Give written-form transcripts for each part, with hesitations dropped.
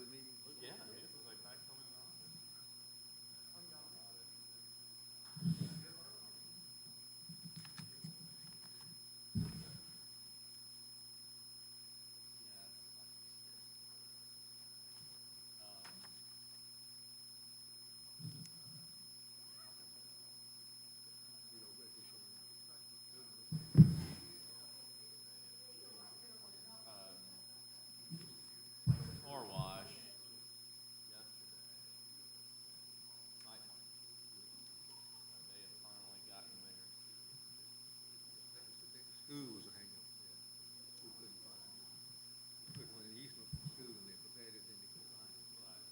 to the meeting? Yeah, this is like back home in the office. Car wash yesterday. Night one. They have finally gotten there. The school was a hang-up. School couldn't find it. Took one of the easement from school and they prepared it, then they couldn't find it. Right.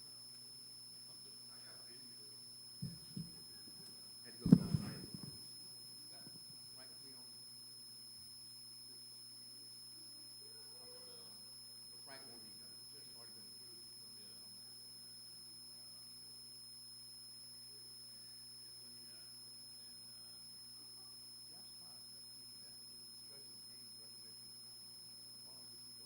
Had to go to the right. That right to be on. The Frank one, just already been approved. Yeah, I'm surprised that even after the discussion came, resolution, why don't we vote it out? Did you change it to?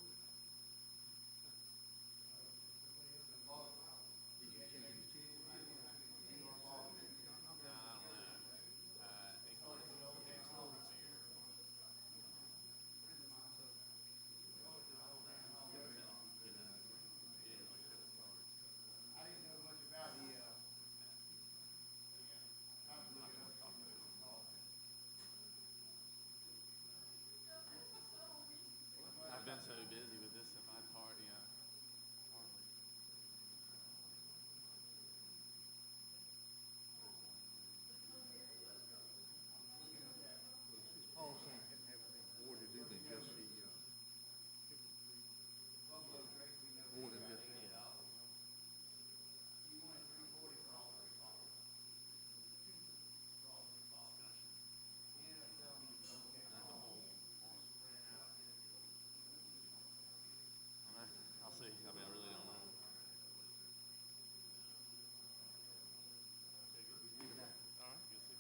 I've been so busy with this stuff. I've hardly. Is Paul saying have everything more to do than just the, more than just. I'll see. I mean, I really don't know. All right, you'll see.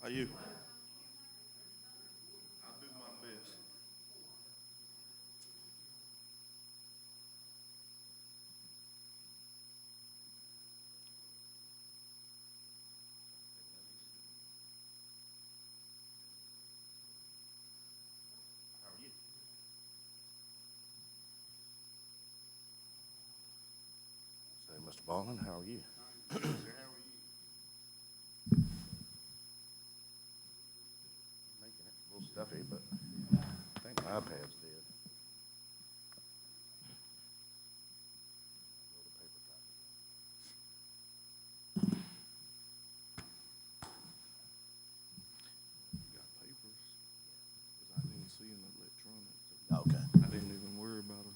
How are you? I'll do my best. How are you? Say, Mr. Baldwin, how are you? Sir, how are you? Making it a little stuffy, but I think my iPad's dead. Go to paper copy. You got papers? Because I didn't see an electronic. Okay. I didn't even worry about it.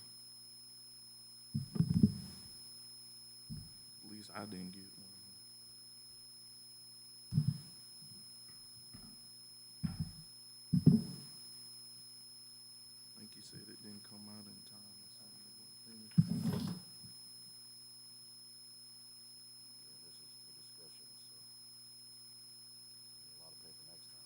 At least I didn't get one. I think he said it didn't come out in time or something. It wasn't finished. Yeah, this is for discussion, so a lot of paper next time.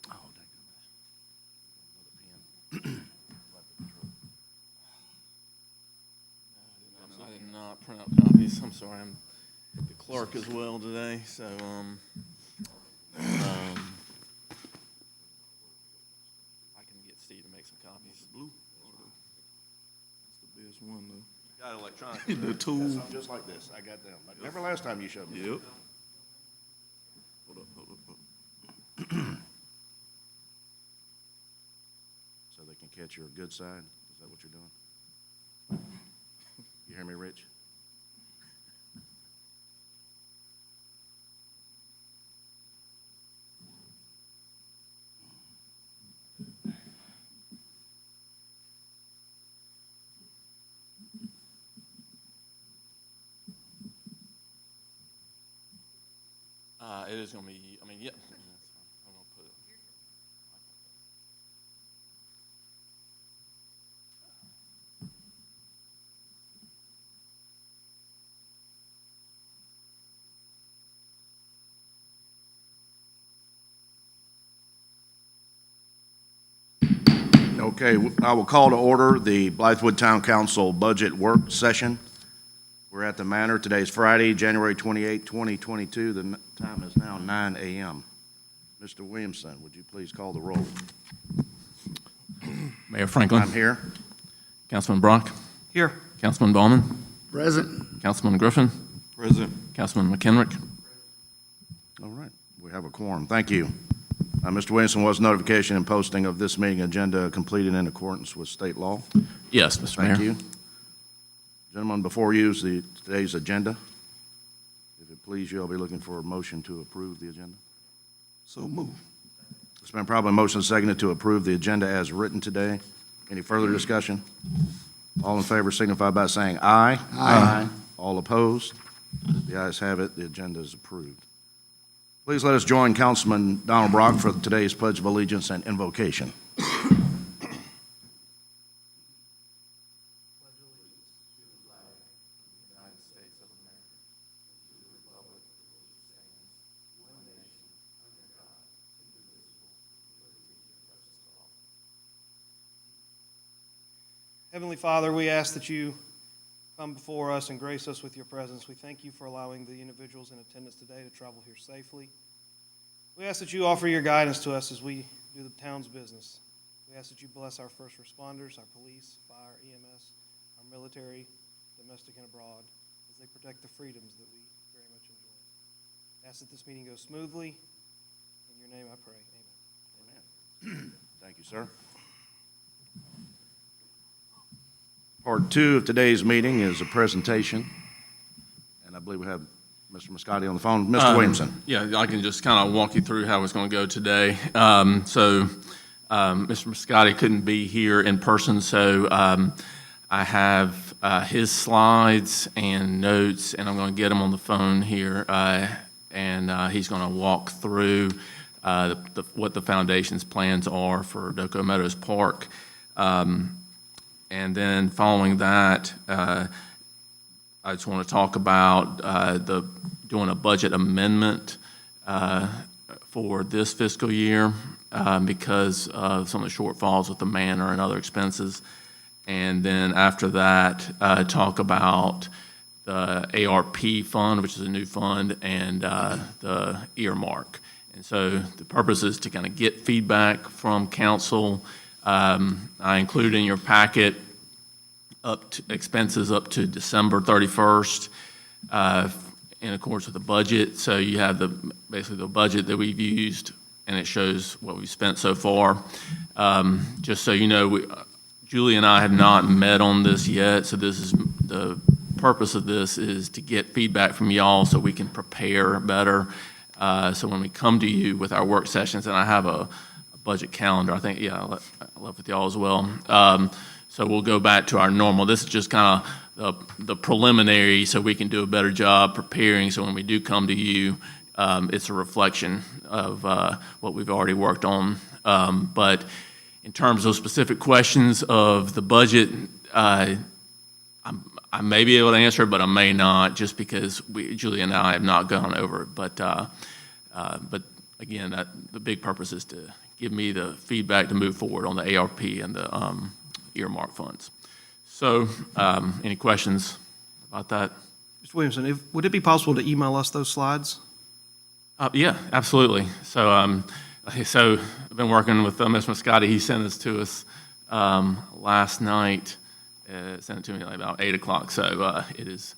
Oh, dang it. Another pen. Left in the truck. I did not print out copies. I'm sorry. I'm the clerk as well today, so I can get Steve to make some copies. Blue. That's the bill. Just one Got it electronic. though. The tool. Something just like this. I got them. Remember last time you showed me? Yep. Hold up. So they can catch your good side? Is that what you're doing? You hear me, Rich? It is gonna be, I mean, yeah. That's fine. I'm gonna put it. Okay, I will call to order the Blythewood Town Council Budget Work Session. We're at the Manor. Today is Friday, January 28, 2022. The time is now 9 a.m. Mr. Williamson, would you please call the roll? Mayor Franklin. I'm here. Councilman Brock. Here. Councilman Ballman. Present. Councilman Griffin. Present. Councilman McKenrick. All right, we have a quorum. Thank you. Mr. Williamson, was notification and posting of this meeting agenda completed in accordance with state law? Yes, Mr. Mayor. Thank you. Gentlemen, before you is today's agenda. If it please you, I'll be looking for a motion to approve the agenda. So move. It's been probably motion seconded to approve the agenda as written today. Any further discussion? All in favor signify by saying aye. Aye. All opposed? The ayes have it. The agenda is approved. Please let us join Councilman Donald Brock for today's Pledge of Allegiance and Invocation. Heavenly Father, we ask that you come before us and grace us with your presence. We thank you for allowing the individuals in attendance today to travel here safely. We ask that you offer your guidance to us as we do the town's business. We ask that you bless our first responders, our police, fire, EMS, our military, domestic and abroad, as they protect the freedoms that we very much enjoy. I ask that this meeting goes smoothly. In your name I pray. Amen. Thank you, sir. Part two of today's meeting is a presentation, and I believe we have Mr. Moscotti on the phone. Mr. Williamson. Yeah, I can just kind of walk you through how it's going to go today. Mr. Moscotti couldn't be here in person, so I have his slides and notes, and I'm going to get him on the phone here, and he's going to walk through what the foundation's plans are for Doco Meadows Park. And then following that, I just want to talk about doing a budget amendment for this fiscal year because of some of the shortfalls with the manor and other expenses. And then after that, talk about the ARP fund, which is a new fund, and the earmark. And so the purpose is to kind of get feedback from council. I included in your packet expenses up to December 31st in accordance with the budget. So you have basically the budget that we've used, and it shows what we've spent so far. Just so you know, Julie and I have not met on this yet, so this is the purpose of this is to get feedback from y'all so we can prepare better. So when we come to you with our work sessions, and I have a budget calendar, I think, yeah, I left with y'all as well. So we'll go back to our normal. This is just kind of the preliminary so we can do a better job preparing. So when we do come to you, it's a reflection of what we've already worked on. But in terms of specific questions of the budget, I may be able to answer it, but I may not, just because Julie and I have not gone over it. But again, the big purpose is to give me the feedback to move forward on the ARP and the earmark funds. So, any questions about that? Mr. Williamson, would it be possible to email us those slides? Yeah, absolutely. So, I've been working with Mr. Moscotti. He sent this to us last night, sent it to me like about 8 o'clock, so it is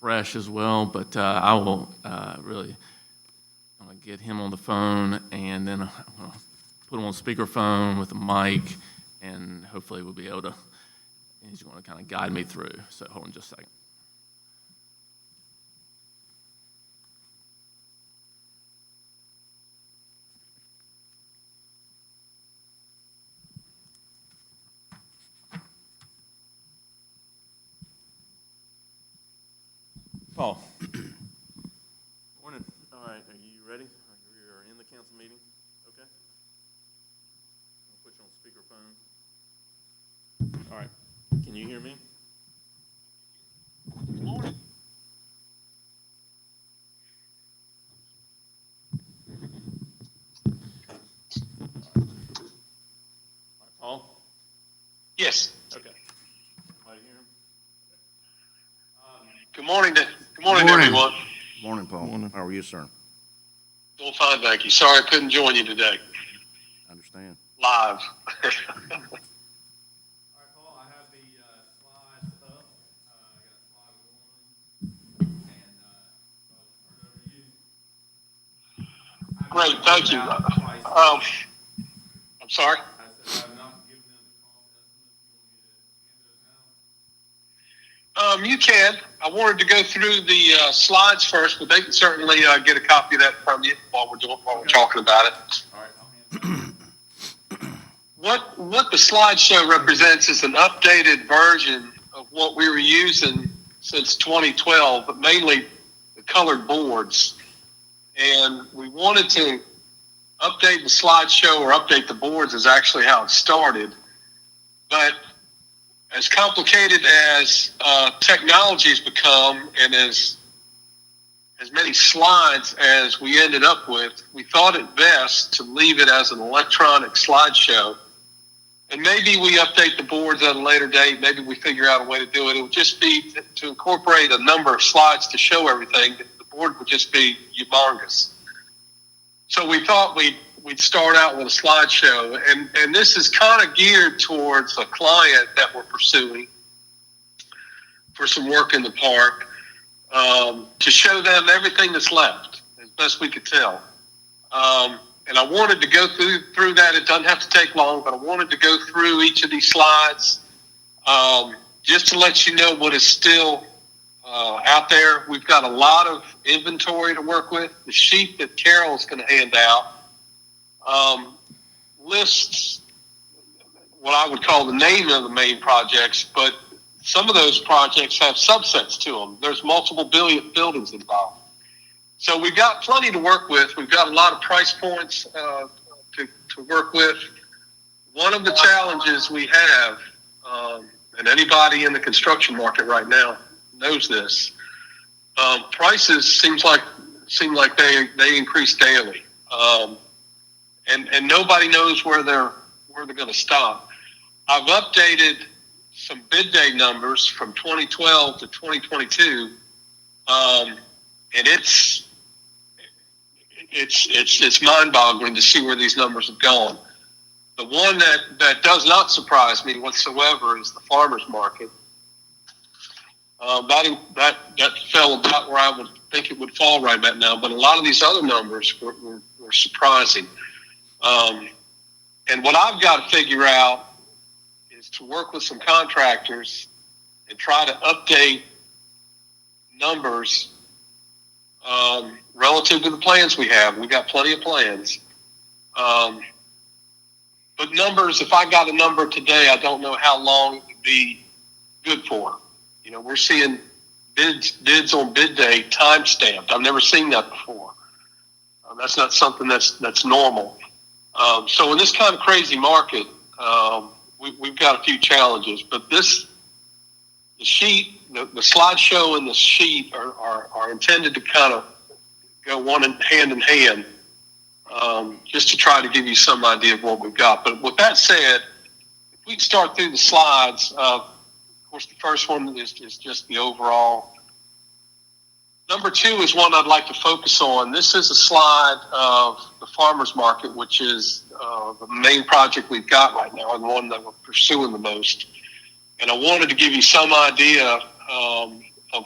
fresh as well, but I will really, I'm going to get him on the phone, and then I'm going to put him on speakerphone with a mic, and hopefully we'll be able to, he's going to kind of guide me through. So hold on just a second. Paul. Morning. All right, are you ready? You're in the council meeting? Okay. I'll put you on speakerphone. All right. Can you hear me? Good morning. All right, Paul? Yes. Okay. Everybody hear him? Good morning, everyone. Morning, Paul. Morning. How are you, sir? Doing fine, thank you. Sorry I couldn't join you today, Understand. live. All right, Paul, I have the slides up. I got slide 1, and I'll turn it over to you. Great, thank you. I'm sorry? I said I've not given them the cost estimates. You want me to hand those out? You can. I wanted to go through the slides first, but they can certainly get a copy of that from you while we're talking about it. All right, I'll hand it. What the slideshow represents is an updated version of what we were using since 2012, but mainly the colored boards. And we wanted to update the slideshow, or update the boards is actually how it started. But as complicated as technology has become, and as many slides as we ended up with, we thought it best to leave it as an electronic slideshow. And maybe we update the boards at a later date. Maybe we figure out a way to do it. It would just be to incorporate a number of slides to show everything. The board would just be humongous. So we thought we'd start out with a slideshow. And this is kind of geared towards a client that we're pursuing for some work in the park, to show them everything that's left, as best we could tell. And I wanted to go through that. It doesn't have to take long, but I wanted to go through each of these slides just to let you know what is still out there. We've got a lot of inventory to work with. The sheet that Carol's going to hand out lists what I would call the name of the main projects, but some of those projects have subsets to them. There's multiple buildings involved. So we've got plenty to work with. We've got a lot of price points to work with. One of the challenges we have, and anybody in the construction market right now knows this, prices seem like they increase daily, and nobody knows where they're going to stop. I've updated some bid day numbers from 2012 to 2022, and it's mind-boggling to see where these numbers have gone. The one that does not surprise me whatsoever is the farmers market. That fell about where I would think it would fall right about now, but a lot of these other numbers were surprising. And what I've got to figure out is to work with some contractors and try to update numbers relative to the plans we have. We've got plenty of plans. But numbers, if I got a number today, I don't know how long it would be good for. You know, we're seeing bids on bid day time stamped. I've never seen that before. That's not something that's normal. So in this kind of crazy market, we've got a few challenges. But the sheet, the slideshow and the sheet are intended to kind of go hand in hand, just to try to give you some idea of what we've got. But with that said, if we can start through the slides, of course, the first one is just the overall. Number 2 is one I'd like to focus on. This is a slide of the farmers market, which is the main project we've got right now and the one that we're pursuing the most. And I wanted to give you some idea of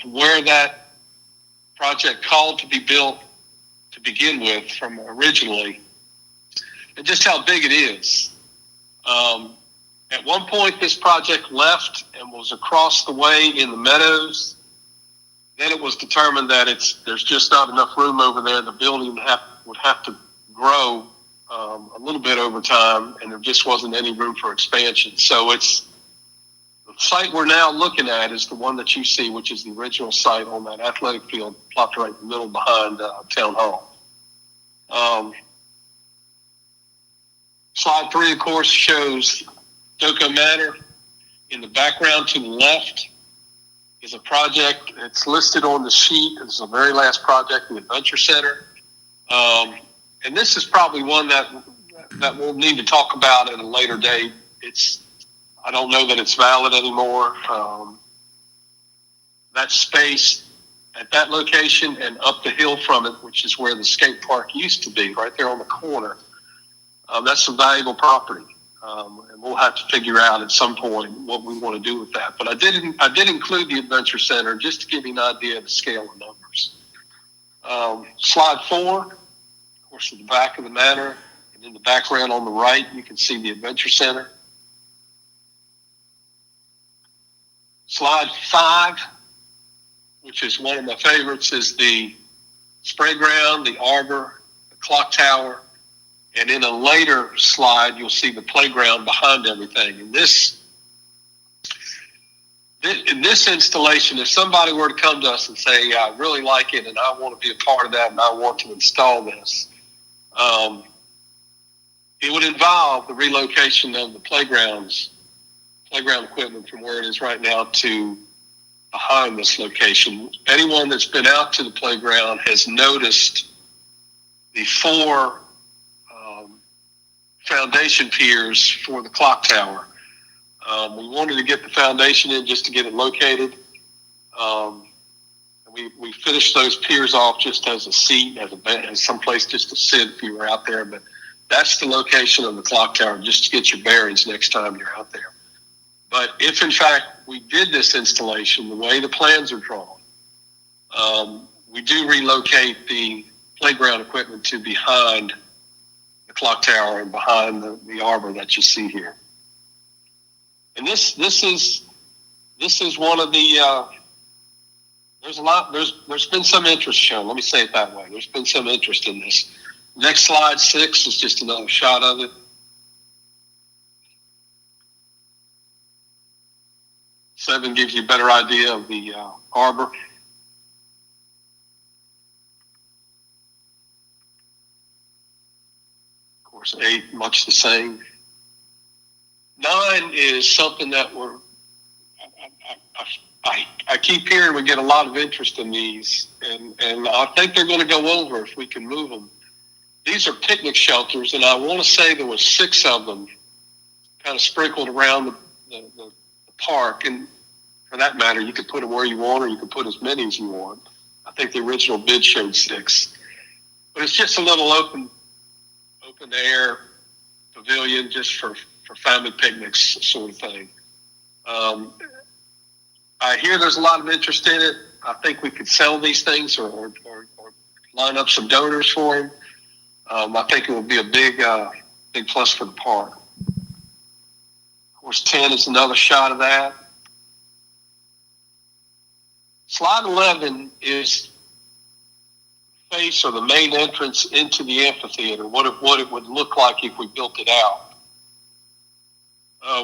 where that project called to be built to begin with from originally, and just how big it is. At one point, this project left and was across the way in the meadows. Then it was determined that there's just not enough room over there. The building would have to grow a little bit over time, and there just wasn't any room for expansion. So the site we're now looking at is the one that you see, which is the original site on that athletic field, plopped right in the middle behind Town Hall. Slide 3, of course, shows Doko Manor. In the background to the left is a project. It's listed on the sheet. It's the very last project, the Adventure Center. And this is probably one that we'll need to talk about at a later date. I don't know that it's valid anymore. That space at that location and up the hill from it, which is where the skate park used to be, right there on the corner, that's some valuable property. And we'll have to figure out at some point what we want to do with that. But I did include the Adventure Center just to give you an idea of the scale of numbers. Slide 4, of course, at the back of the manor, and in the background on the right, you can see the Adventure Center. Slide 5, which is one of my favorites, is the spray ground, the arbor, the clock tower, and in a later slide, you'll see the playground behind everything. And in this installation, if somebody were to come to us and say, I really like it and I want to be a part of that and I want to install this, it would involve the relocation of the playground equipment from where it is right now to behind this location. Anyone that's been out to the playground has noticed the 4 foundation piers for the clock tower. We wanted to get the foundation in just to get it located. We finished those piers off just as a seat, as someplace just to sit if you were out there. But that's the location of the clock tower, just to get your bearings next time you're out there. But if in fact we did this installation the way the plans are drawn, we do relocate the playground equipment to behind the clock tower and behind the arbor that you see here. And this is one of the there's been some interest shown. Let me say it that way. There's been some interest in this. Next slide, 6, is just another shot of it. Seven gives you a better idea of the arbor. Of course, 8, much the same. 9 is something that I keep hearing we get a lot of interest in these, and I think they're going to go over if we can move them. These are picnic shelters, and I want to say there was 6 of them kind of sprinkled around the park. And for that matter, you could put them where you want, or you could put as many as you want. I think the original bid showed 6. But it's just a little open air pavilion just for family picnics sort of thing. I hear there's a lot of interest in it. I think we could sell these things or line up some donors for them. I think it would be a big plus for the park. Of course, 10 is another shot of that. Slide 11 is the face or the main entrance into the amphitheater, what it would look like if we built it out.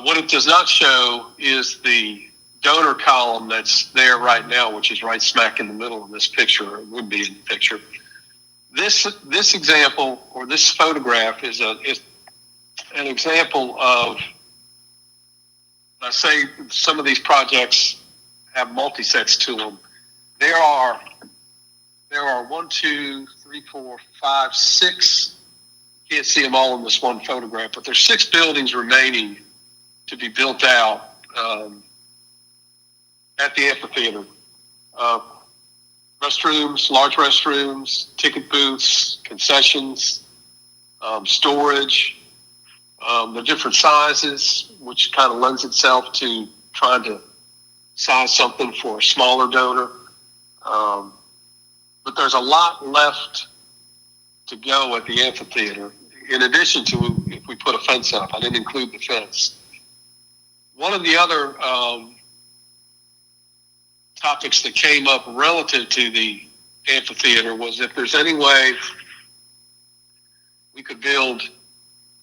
What it does not show is the donor column that's there right now, which is right smack in the middle of this picture, or it would be in the picture. This example, or this photograph, is an example of, I say some of these projects have multi-sets to them. There are 1, 2, 3, 4, 5, 6. You can't see them all in this one photograph, but there's 6 buildings remaining to be built out at the amphitheater. Restrooms, large restrooms, ticket booths, concessions, storage. The different sizes, which kind of lends itself to trying to size something for a smaller donor. But there's a lot left to go at the amphitheater. In addition to if we put a fence up, I didn't include the fence. One of the other topics that came up relative to the amphitheater was if there's any way we could build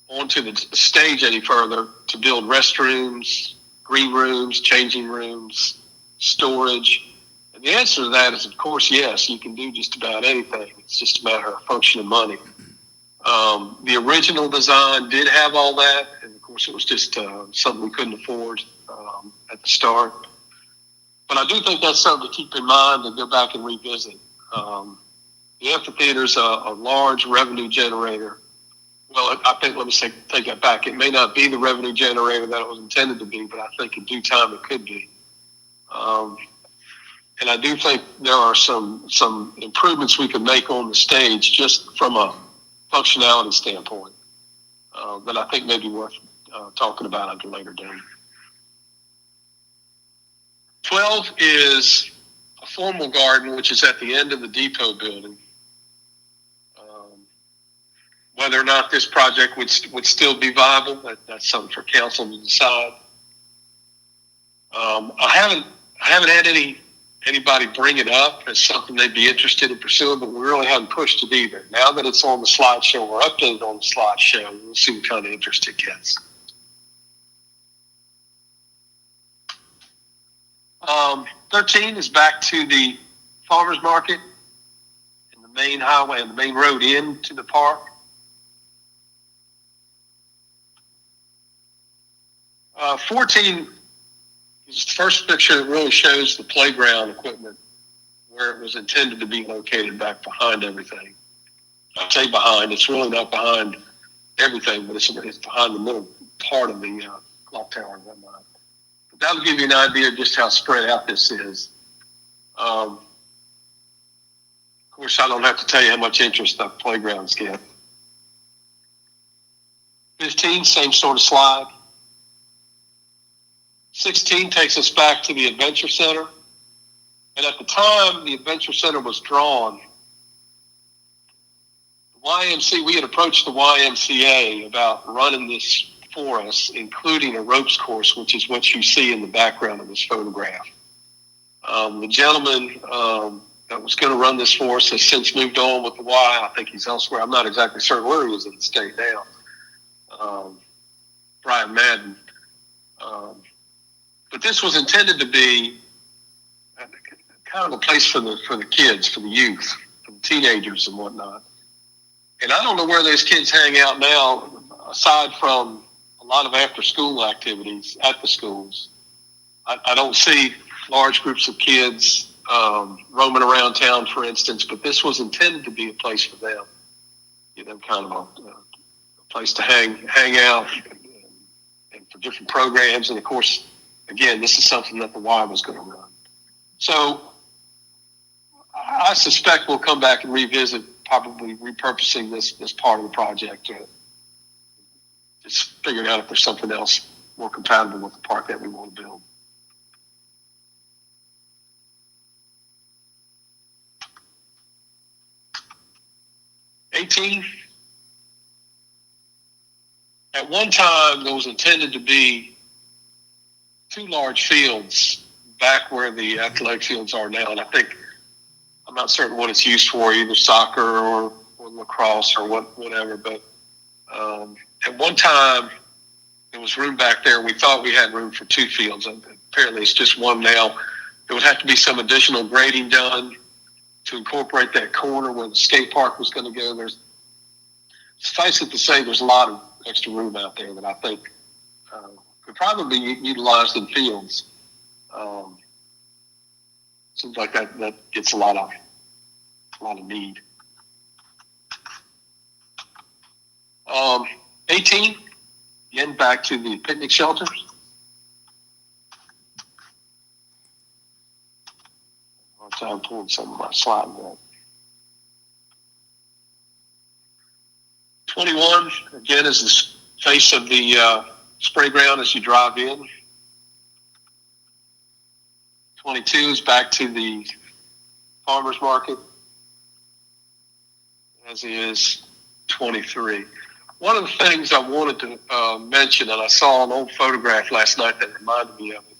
onto the stage any further to build restrooms, green rooms, changing rooms, storage. And the answer to that is, of course, yes, you can do just about anything. It's just a matter of function of money. The original design did have all that, and of course it was just something we couldn't afford at the start. But I do think that's something to keep in mind and go back and revisit. The amphitheater's a large revenue generator. Well, I think, let me take that back. It may not be the revenue generator that it was intended to be, but I think in due time it could be. And I do think there are some improvements we could make on the stage just from a functionality standpoint that I think may be worth talking about at a later date. 12 is a formal garden, which is at the end of the depot building. Whether or not this project would still be viable, that's something for council to decide. I haven't had anybody bring it up as something they'd be interested in pursuing, but we really haven't pushed it either. Now that it's on the slideshow or updated on the slideshow, we'll see what kind of interest it gets. 13 is back to the farmers market and the main highway and the main road into the park. 14 is the first picture that really shows the playground equipment where it was intended to be located back behind everything. I say behind, it's really not behind everything, but it's behind the middle part of the clock tower and whatnot. But that'll give you an idea of just how spread out this is. Of course, I don't have to tell you how much interest the playgrounds get. 15, same sort of slide. 16 takes us back to the Adventure Center. And at the time the Adventure Center was drawn, we had approached the YMCA about running this for us, including a ropes course, which is what you see in the background of this photograph. The gentleman that was going to run this for us has since moved on with the Y. I think he's elsewhere. I'm not exactly certain where he is in the state now. Brian Madden. But this was intended to be kind of a place for the kids, for the youth, for the teenagers and whatnot. And I don't know where those kids hang out now, aside from a lot of after-school activities at the schools. I don't see large groups of kids roaming around town, for instance, but this was intended to be a place for them, kind of a place to hang out and for different programs. And of course, again, this is something that the Y was going to run. So I suspect we'll come back and revisit probably repurposing this part of the project, just figuring out if there's something else more compatible with the park that we want to build. At one time, there was intended to be 2 large fields back where the athletic fields are now, and I'm not certain what it's used for, either soccer or lacrosse or whatever, but at one time, there was room back there. We thought we had room for 2 fields. Apparently, it's just one now. There would have to be some additional grading done to incorporate that corner where the skate park was going to go. Suffice it to say, there's a lot of extra room out there that I think could probably be utilized in fields. Seems like that gets a lot of need. 18, again, back to the picnic shelters. I'm pulling some of my slide there. 21, again, is the face of the spray ground as you drive in. 22 is back to the farmer's market, as is 23. One of the things I wanted to mention, and I saw an old photograph last night that reminded me of it,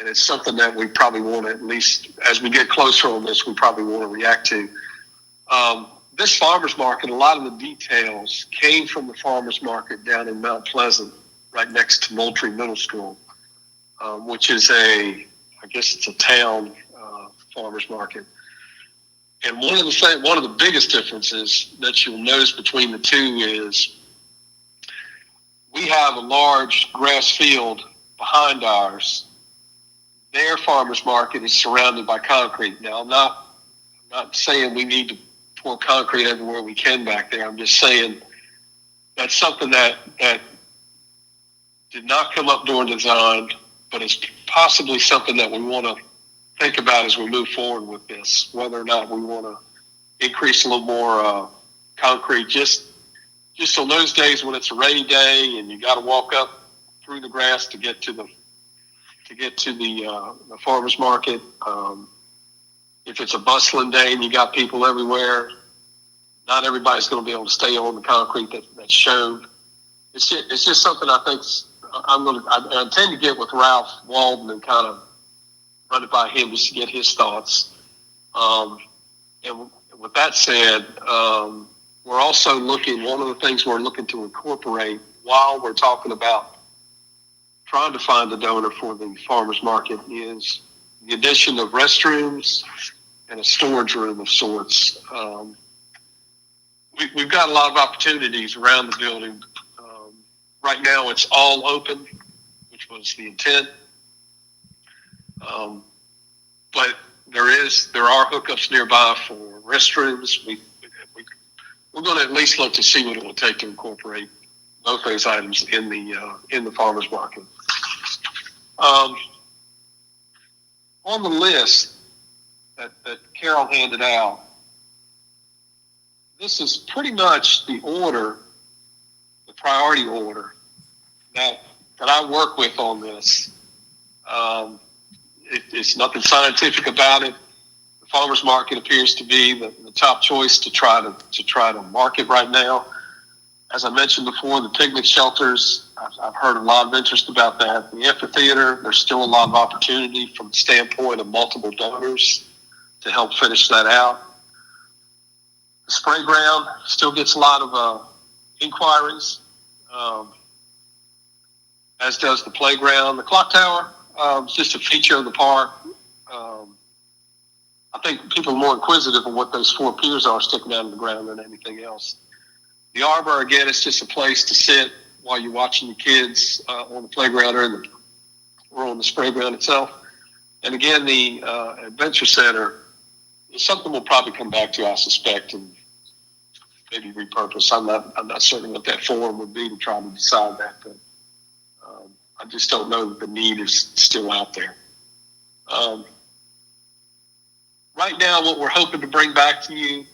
and it's something that we probably want to, at least as we get closer on this, we probably want to react to. This farmer's market, a lot of the details came from the farmer's market down in Mount Pleasant, right next to Moultrie Middle School, which is I guess it's a town farmer's market. And one of the biggest differences that you'll notice between the two is we have a large grass field behind ours. Their farmer's market is surrounded by concrete. Now, I'm not saying we need to pour concrete everywhere we can back there. I'm just saying that's something that did not come up during design, but it's possibly something that we want to think about as we move forward with this, whether or not we want to increase a little more concrete, just on those days when it's a rainy day and you got to walk up through the grass to get to the farmer's market. If it's a bustling day and you got people everywhere, not everybody's going to be able to stay on the concrete that's shown. It's just something I think I intend to get with Ralph Walden and kind of run it by him just to get his thoughts. And with that said, we're also one of the things we're looking to incorporate while we're talking about trying to find a donor for the farmer's market is the addition of restrooms and a storage room of sorts. We've got a lot of opportunities around the building. Right now it's all open, which was the intent. But there are hookups nearby for restrooms. We're going to at least look to see what it will take to incorporate both those items in the farmer's market. On the list that Carol handed out, this is pretty much the priority order that I work with on this. It's nothing scientific about it. The farmer's market appears to be the top choice to try to market right now. As I mentioned before, the picnic shelters, I've heard a lot of interest about that. The amphitheater, there's still a lot of opportunity from the standpoint of multiple donors to help finish that out. The spray ground still gets a lot of inquiries, as does the playground. The clock tower is just a feature of the park. I think people are more inquisitive of what those four piers are sticking out of the ground than anything else. The arbor, again, is just a place to sit while you're watching the kids on the playground or on the spray ground itself. And again, the Adventure Center is something we'll probably come back to, I suspect, and maybe repurpose. I'm not certain what that form would be to try to decide that, but I just don't know that the need is still out there. Right now, what we're hoping to bring back to you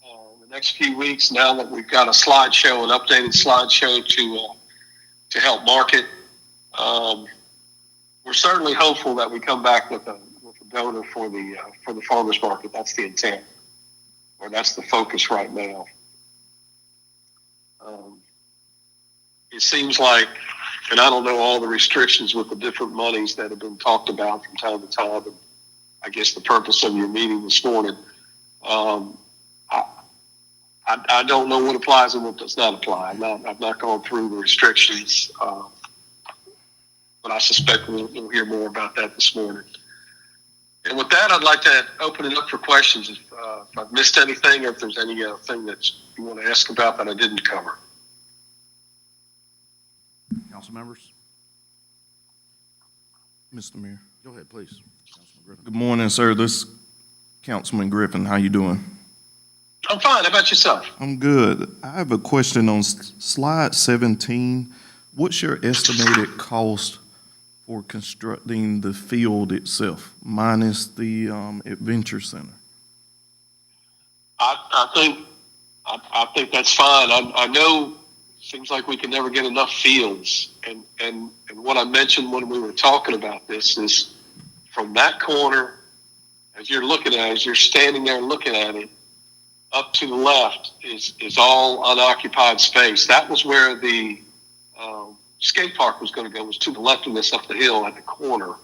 the next few weeks, now that we've got a slideshow, an updated slideshow to help market, we're certainly hopeful that we come back with a donor for the farmers market. That's the intent, or that's the focus right now. It seems like, and I don't know all the restrictions with the different monies that have been talked about from time to time, and I guess the purpose of your meeting this morning, I don't know what applies and what does not apply. I've not gone through the restrictions, but I suspect we'll hear more about that this morning. And with that, I'd like to open it up for questions. If I've missed anything, or if there's anything that you want to ask about that I didn't cover. Council members? Mr. Mayor. Go ahead, please. Councilman Griffin. Good morning, sir. This Councilman Griffin. How you doing? I'm fine. How about yourself? I'm good. I have a question on slide 17. What's your estimated cost for constructing the field itself, minus the Adventure Center? I think that's fine. I know it seems like we can never get enough fields, and what I mentioned when we were talking about this is from that corner, as you're looking at it, as you're standing there looking at it, up to the left is all unoccupied space. That was where the skate park was going to go, was to the left of this up the hill at the corner.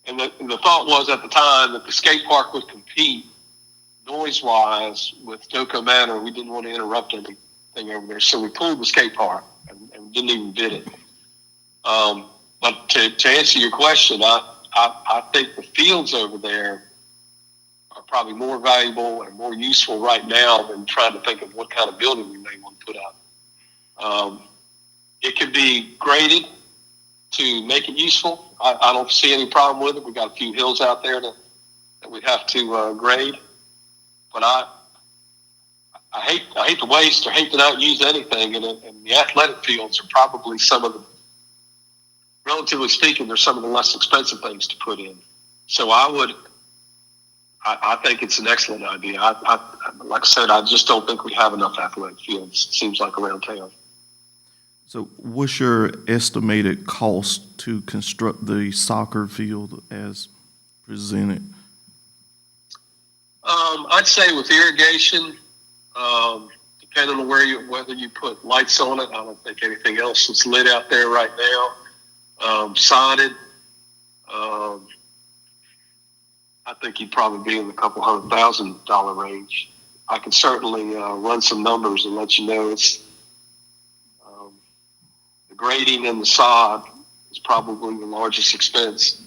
And the thought was at the time that the skate park would compete noise-wise with Doko Manor. We didn't want to interrupt anything over there, so we pulled the skate park and didn't even bid it. But to answer your question, I think the fields over there are probably more valuable and more useful right now than trying to think of what kind of building we may want to put up. It could be graded to make it useful. I don't see any problem with it. We've got a few hills out there that we have to grade. But I hate to waste or hate to not use anything, and the athletic fields are probably some of the, relatively speaking, they're some of the less expensive things to put in. So I think it's an excellent idea. Like I said, I just don't think we have enough athletic fields, it seems like, around town. So what's your estimated cost to construct the soccer field as presented? I'd say with irrigation, depending on whether you put lights on it, I don't think anything else is lit out there right now. Sodded, I think you'd probably be in the couple $100,000 range. I can certainly run some numbers and let you know it's the grading and the sod is probably the largest expense.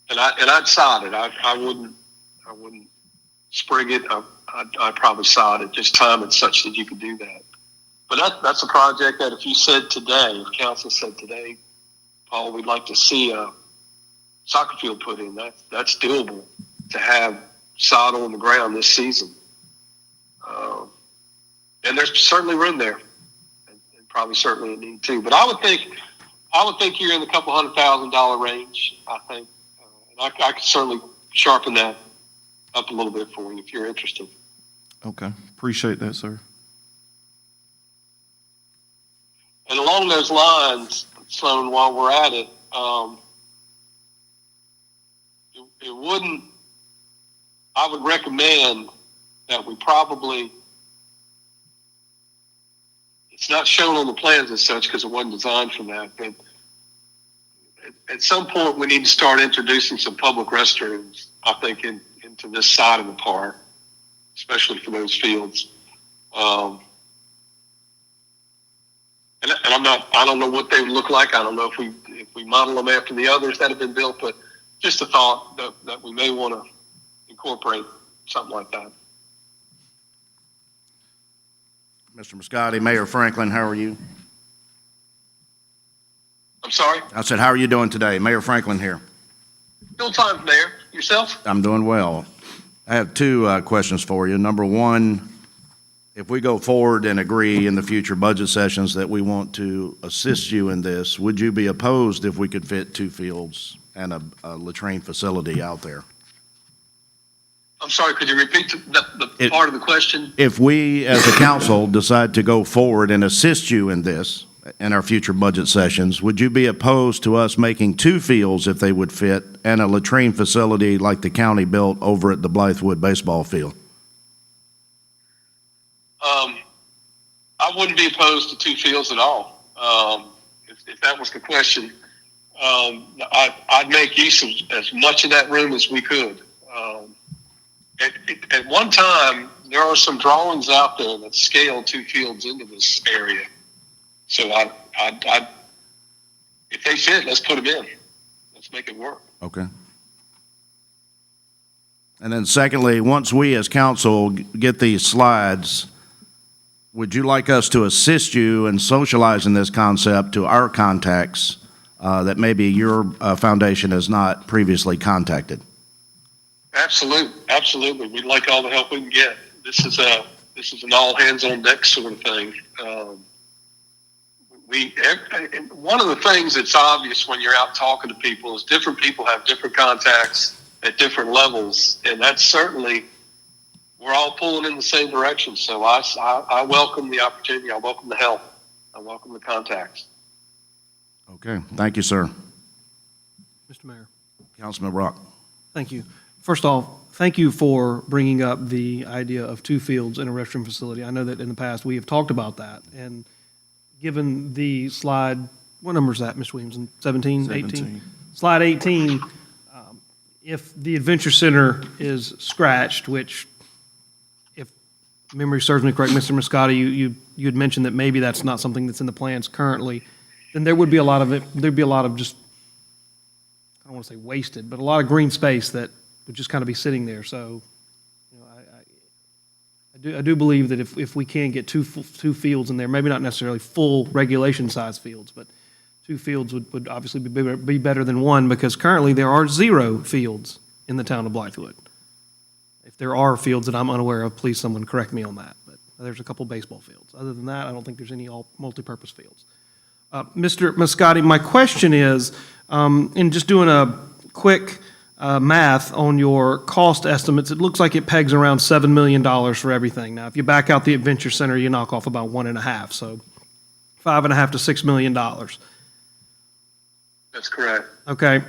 And I'd sod it. I wouldn't sprig it. I'd probably sod it. Just time it such that you could do that. But that's a project that if you said today, if council said today, Paul, we'd like to see a soccer field put in, that's doable to have sod on the ground this season. And there's certainly room there, and probably certainly a need too. But I would think you're in the couple $100,000 range. I think, and I could certainly sharpen that up a little bit for you if you're interested. Okay, appreciate that, sir. And along those lines, Sloan, while we're at it, I would recommend that we probably, it's not shown on the plans as such because it wasn't designed for that, but at some point we need to start introducing some public restrooms, I think, into this side of the park, especially for those fields. And I don't know what they would look like. I don't know if we model them after the others that have been built, but just a thought that we may want to incorporate something like that. Mr. Muscati, Mayor Franklin, how are you? I'm sorry? I said, how are you doing today? Mayor Franklin here. Still time, Mayor. Yourself? I'm doing well. I have two questions for you. Number one, if we go forward and agree in the future budget sessions that we want to assist you in this, would you be opposed if we could fit two fields and a latrine facility out there? I'm sorry, could you repeat the part of the question? If we, as a council, decide to go forward and assist you in this, in our future budget sessions, would you be opposed to us making two fields if they would fit and a latrine facility like the county built over at the Blythewood baseball field? I wouldn't be opposed to two fields at all. If that was the question, I'd make use of as much of that room as we could. At one time, there are some drawings out there that scale two fields into this area. So if they fit, let's put them in. Let's make it work. Okay. And then secondly, once we as council get these slides, would you like us to assist you in socializing this concept to our contacts that maybe your foundation has not previously contacted? Absolutely. We'd like all the help we can get. This is an all hands on deck sort of thing. One of the things that's obvious when you're out talking to people is different people have different contacts at different levels, and that's certainly, we're all pulling in the same direction. So I welcome the opportunity. I welcome the help. I welcome the contacts. Okay. Thank you, sir. Mr. Mayor. Councilman Rock. Thank you. First off, thank you for bringing up the idea of 2 fields in a restroom facility. I know that in the past, we have talked about that, and given the slide, what number is that, Ms. Williamson? 17, 18? 17. Slide 18, if the Adventure Center is scratched, which, if memory serves me correct, Mr. Moscotti, you had mentioned that maybe that's not something that's in the plans currently, then there would be a lot of it, there'd be a lot of just, I don't want to say wasted, but a lot of green space that would just kind of be sitting there. So, you know, I do believe that if we can get two fields in there, maybe not necessarily full regulation size fields, but 2 fields would obviously be better than 1, because currently there are 0 fields in the town of Blythewood. If there are fields that I'm unaware of, please someone correct me on that. But there's a couple baseball fields. Other than that, I don't think there's any all multi-purpose fields. Mr. Moscotti, my question is, in just doing a quick math on your cost estimates, it looks like it pegs around $7 million for everything. Now, if you back out the Adventure Center, you knock off about 1.5, so $5.5 to $6 million. That's correct. Okay.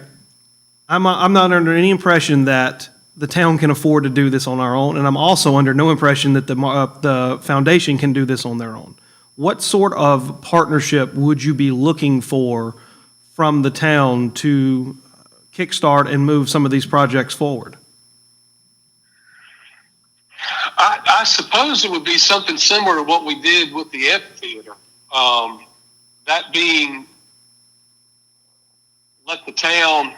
I'm not under any impression that the town can afford to do this on our own, and I'm also under no impression that the foundation can do this on their own. What sort of partnership would you be looking for from the town to kickstart and move some of these projects forward? I suppose it would be something similar to what we did with the amphitheater. That being, let the town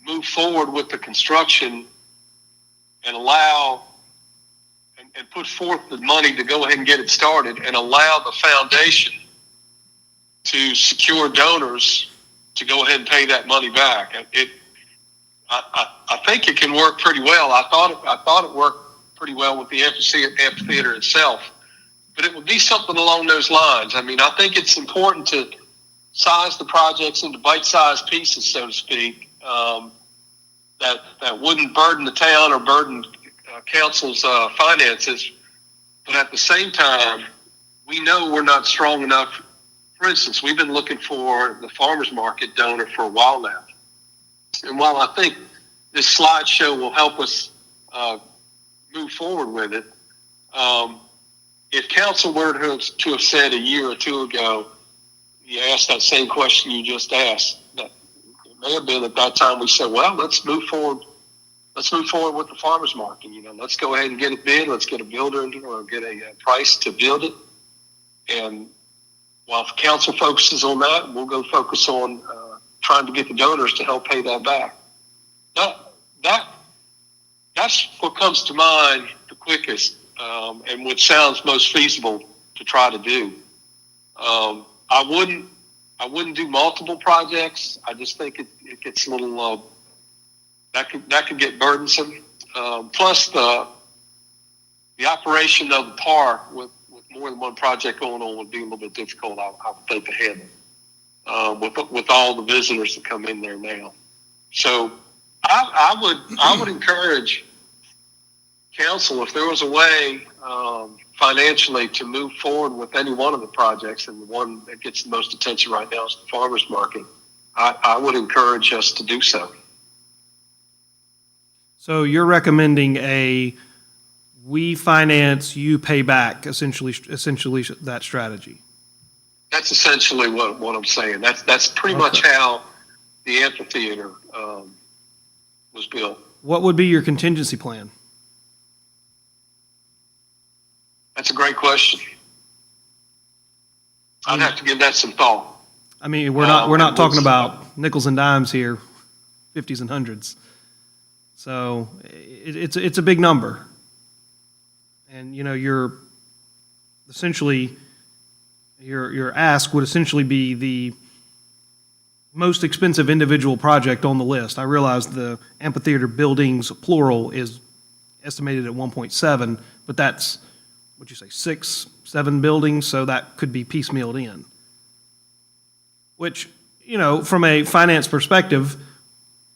move forward with the construction and allow and put forth the money to go ahead and get it started, and allow the foundation to secure donors to go ahead and pay that money back. I think it can work pretty well. I thought it worked pretty well with the amphitheater itself, but it would be something along those lines. I mean, I think it's important to size the projects into bite-sized pieces, so to speak, that wouldn't burden the town or burden council's finances, but at the same time, we know we're not strong enough. For instance, we've been looking for the farmers market donor for a while now, and while I think this slideshow will help us move forward with it, if council were to have said a year or 2 ago, you asked that same question you just asked, that it may have been at that time we said, well, let's move forward with the farmers market. You know, let's go ahead and get it bid. Let's get a builder or get a price to build it. And while the council focuses on that, we'll go focus on trying to get the donors to help pay that back. That's what comes to mind the quickest, and what sounds most feasible to try to do. I wouldn't do multiple projects. I just think it gets a little that could get burdensome. Plus the operation of the park with more than one project going on would be a little bit difficult, I would think, to handle with all the visitors that come in there now. So I would encourage council, if there was a way financially to move forward with any one of the projects, and the one that gets the most attention right now is the farmers market, I would encourage us to do so. So you're recommending we finance, you pay back, essentially that strategy? That's essentially what I'm saying. That's pretty much how the amphitheater was built. What would be your contingency plan? That's a great question. I'd have to give that some thought. I mean, we're not talking about nickels and dimes here, 50s and 100s. So it's a big number. And, you know, your ask would essentially be the most expensive individual project on the list. I realize the amphitheater buildings, plural, is estimated at 1.7, but that's, what'd you say, 6, 7 buildings, so that could be piecemealed in. Which, you know, from a finance perspective,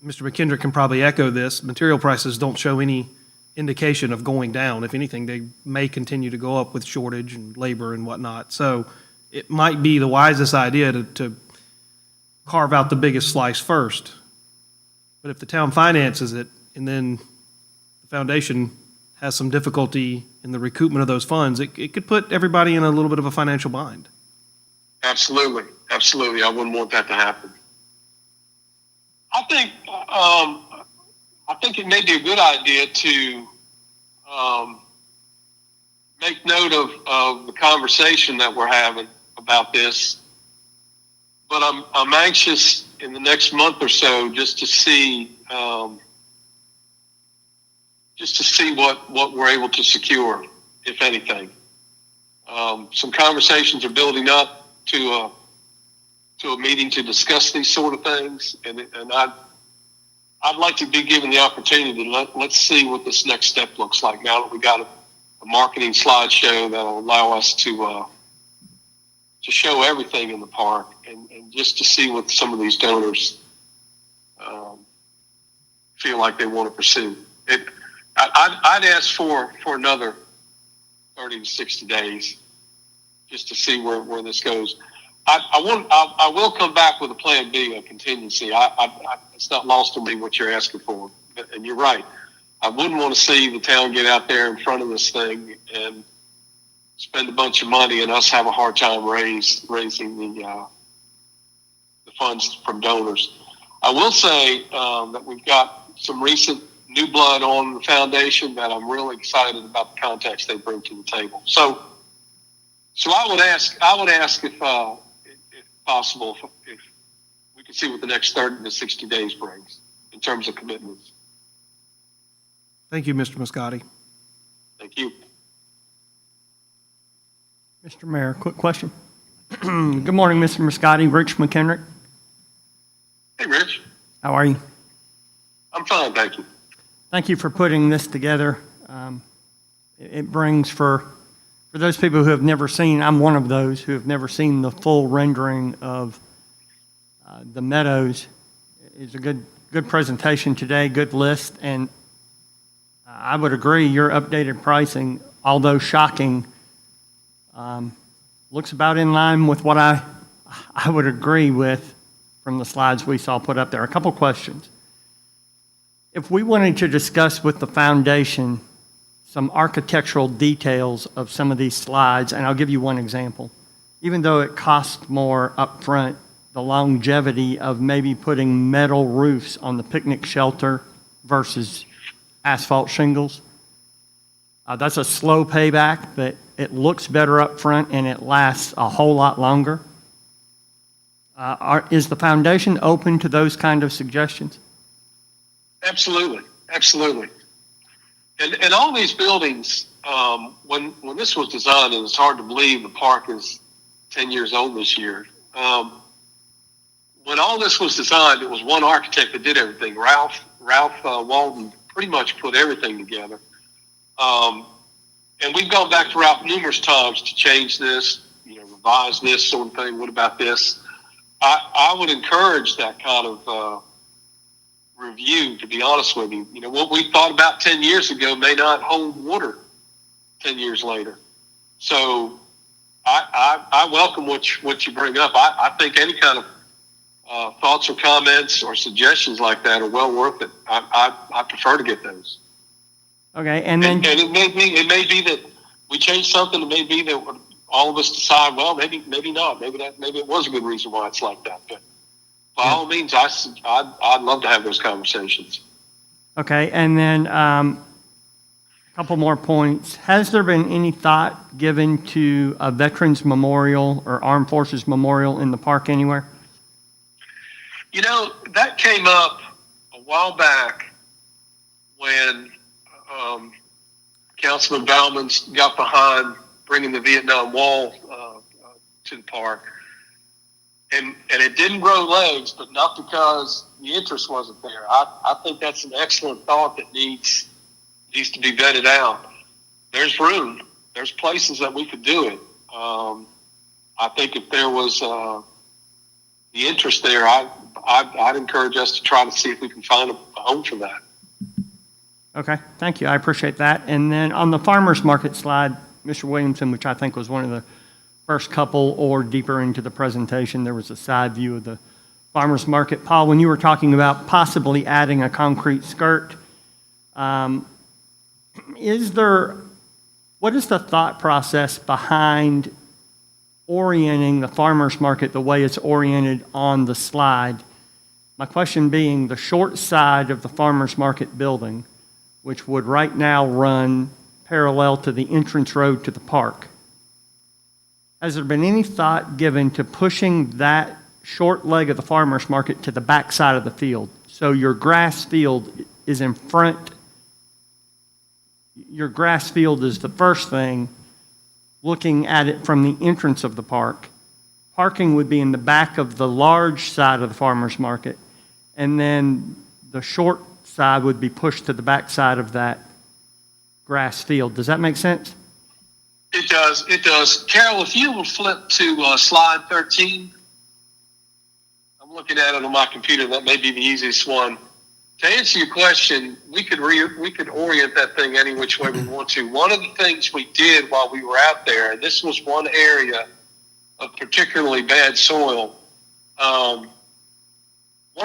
Mr. McKendrick can probably echo this, material prices don't show any indication of going down. If anything, they may continue to go up with shortage and labor and whatnot. So it might be the wisest idea to carve out the biggest slice first. But if the town finances it, and then the foundation has some difficulty in the recoupment of those funds, it could put everybody in a little bit of a financial bind. Absolutely, absolutely. I wouldn't want that to happen. I think it may be a good idea to make note of the conversation that we're having about this. But I'm anxious in the next month or so just to see what we're able to secure, if anything. Some conversations are building up to a meeting to discuss these sort of things, and I'd like to be given the opportunity to let's see what this next step looks like now that we got a marketing slideshow that'll allow us to show everything in the park, and just to see what some of these donors feel like they want to pursue. I'd ask for another 30 to 60 days just to see where this goes. I will come back with a plan B, a contingency. It's not lost on me what you're asking for, and you're right. I wouldn't want to see the town get out there in front of this thing and spend a bunch of money and us have a hard time raising the funds from donors. I will say that we've got some recent new blood on the foundation that I'm really excited about the context they bring to the table. So I would ask if possible, if we could see what the next 30 to 60 days brings in terms of commitments. Thank you, Mr. Muscati. Thank you. Mr. Mayor, quick question. Good morning, Mr. Muscati. Rich McKenrick. Hey, Rich. How are you? I'm fine, thank you. Thank you for putting this together. It brings, for those people who have never seen, I'm one of those who have never seen the full rendering of the meadows. It's a good presentation today, good list, and I would agree your updated pricing, although shocking, looks about in line with what I would agree with from the slides we saw put up there. A couple questions. If we wanted to discuss with the foundation some architectural details of some of these slides, and I'll give you one example. Even though it costs more upfront, the longevity of maybe putting metal roofs on the picnic shelter versus asphalt shingles, that's a slow payback, but it looks better up front and it lasts a whole lot longer. Is the foundation open to those kind of suggestions? Absolutely, absolutely. And all these buildings, when this was designed, and it's hard to believe the park is 10 years old this year. When all this was designed, it was one architect that did everything. Ralph Walton pretty much put everything together. And we've gone back to Ralph numerous times to change this, revise this sort of thing. What about this? I would encourage that kind of review, to be honest with you. What we thought about 10 years ago may not hold water 10 years later. So I welcome what you bring up. I think any kind of thoughts or comments or suggestions like that are well worth it. I prefer to get those. Okay, and then... And it may be that we change something. It may be that all of us decide, well, maybe not. Maybe it was a good reason why it's like that. But by all means, I'd love to have those conversations. Okay, and then a couple more points. Has there been any thought given to a Veterans Memorial or Armed Forces Memorial in the park anywhere? That came up a while back when Councilman Baumann got behind bringing the Vietnam Wall to the park. And it didn't grow legs, but not because the interest wasn't there. I think that's an excellent thought that needs to be vetted out. There's room. There's places that we could do it. I think if there was the interest there, I'd encourage us to try to see if we can find a home for that. Okay, thank you. I appreciate that. And then on the farmers market slide, Mr. Williamson, which I think was one of the first couple or deeper into the presentation, there was a side view of the farmer's market. Paul, when you were talking about possibly adding a concrete skirt, what is the thought process behind orienting the farmer's market the way it's oriented on the slide? My question being the short side of the farmer's market building, which would right now run parallel to the entrance road to the park. Has there been any thought given to pushing that short leg of the farmer's market to the back side of the field? So your grass field is in front. Your grass field is the first thing, looking at it from the entrance of the park. Parking would be in the back of the large side of the farmer's market, and then the short side would be pushed to the back side of that grass field. Does that make sense? It does. It does. Carol, if you will flip to slide 13. I'm looking at it on my computer. That may be the easiest one. To answer your question, we could orient that thing any which way we want to. One of the things we did while we were out there, and this was one area of particularly bad soil. One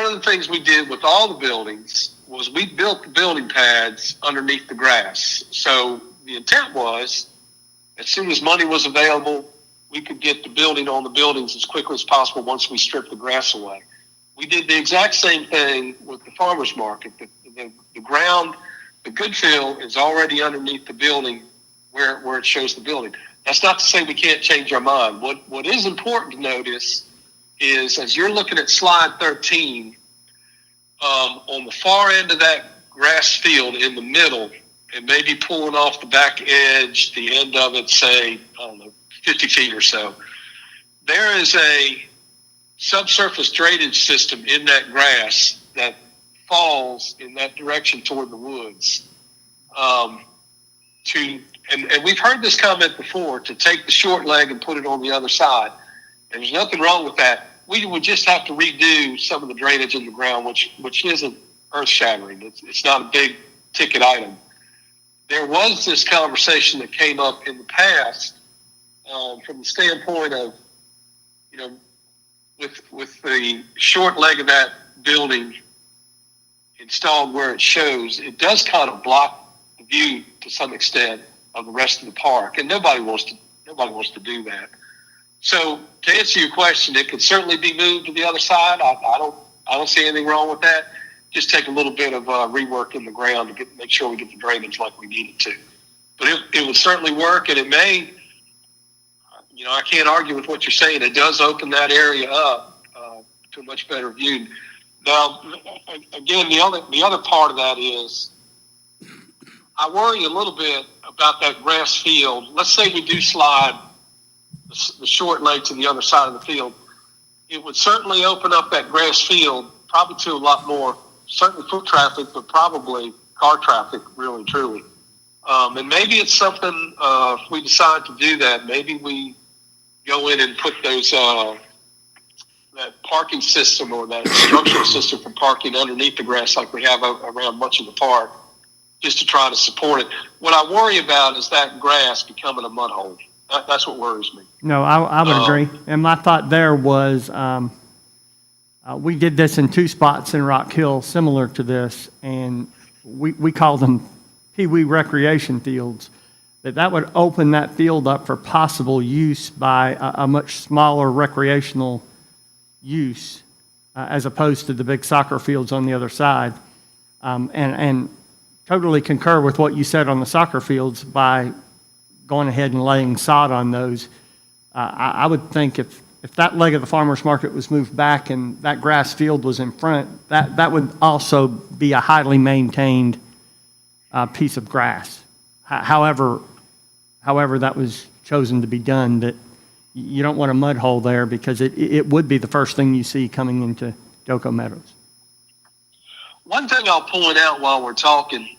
of the things we did with all the buildings was we built the building pads underneath the grass. So the intent was, as soon as money was available, we could get the building on the buildings as quickly as possible once we stripped the grass away. We did the exact same thing with the farmer's market. The ground, the good fill is already underneath the building where it shows the building. That's not to say we can't change our mind. What is important to notice is, as you're looking at slide 13, on the far end of that grass field in the middle, and maybe pulling off the back edge, the end of it, say, I don't know, 50 feet or so, there is a subsurface drainage system in that grass that falls in that direction toward the woods. And we've heard this comment before, to take the short leg and put it on the other side. And there's nothing wrong with that. We would just have to redo some of the drainage in the ground, which isn't earth-shattering. It's not a big ticket item. There was this conversation that came up in the past from the standpoint of, with the short leg of that building installed where it shows, it does kind of block the view to some extent of the rest of the park, and nobody wants to do that. So to answer your question, it could certainly be moved to the other side. I don't see anything wrong with that. Just take a little bit of rework in the ground to make sure we get the drainage like we need it to. But it would certainly work, and it may. I can't argue with what you're saying. It does open that area up to a much better view. Now, again, the other part of that is, I worry a little bit about that grass field. Let's say we do slide the short leg to the other side of the field. It would certainly open up that grass field probably to a lot more, certainly foot traffic, but probably car traffic, really and truly. And maybe it's something, if we decide to do that, maybe we go in and put those that parking system or that structural system for parking underneath the grass like we have around much of the park, just to try to support it. What I worry about is that grass becoming a mud hole. That's what worries me. No, I would agree. And my thought there was, we did this in two spots in Rock Hill similar to this, and we call them Pee-wee recreation fields. That would open that field up for possible use by a much smaller recreational use, as opposed to the big soccer fields on the other side. And totally concur with what you said on the soccer fields by going ahead and laying sod on those. I would think if that leg of the farmer's market was moved back and that grass field was in front, that would also be a highly maintained piece of grass. However that was chosen to be done, that you don't want a mud hole there, because it would be the first thing you see coming into Doko Meadows. One thing I'll point out while we're talking,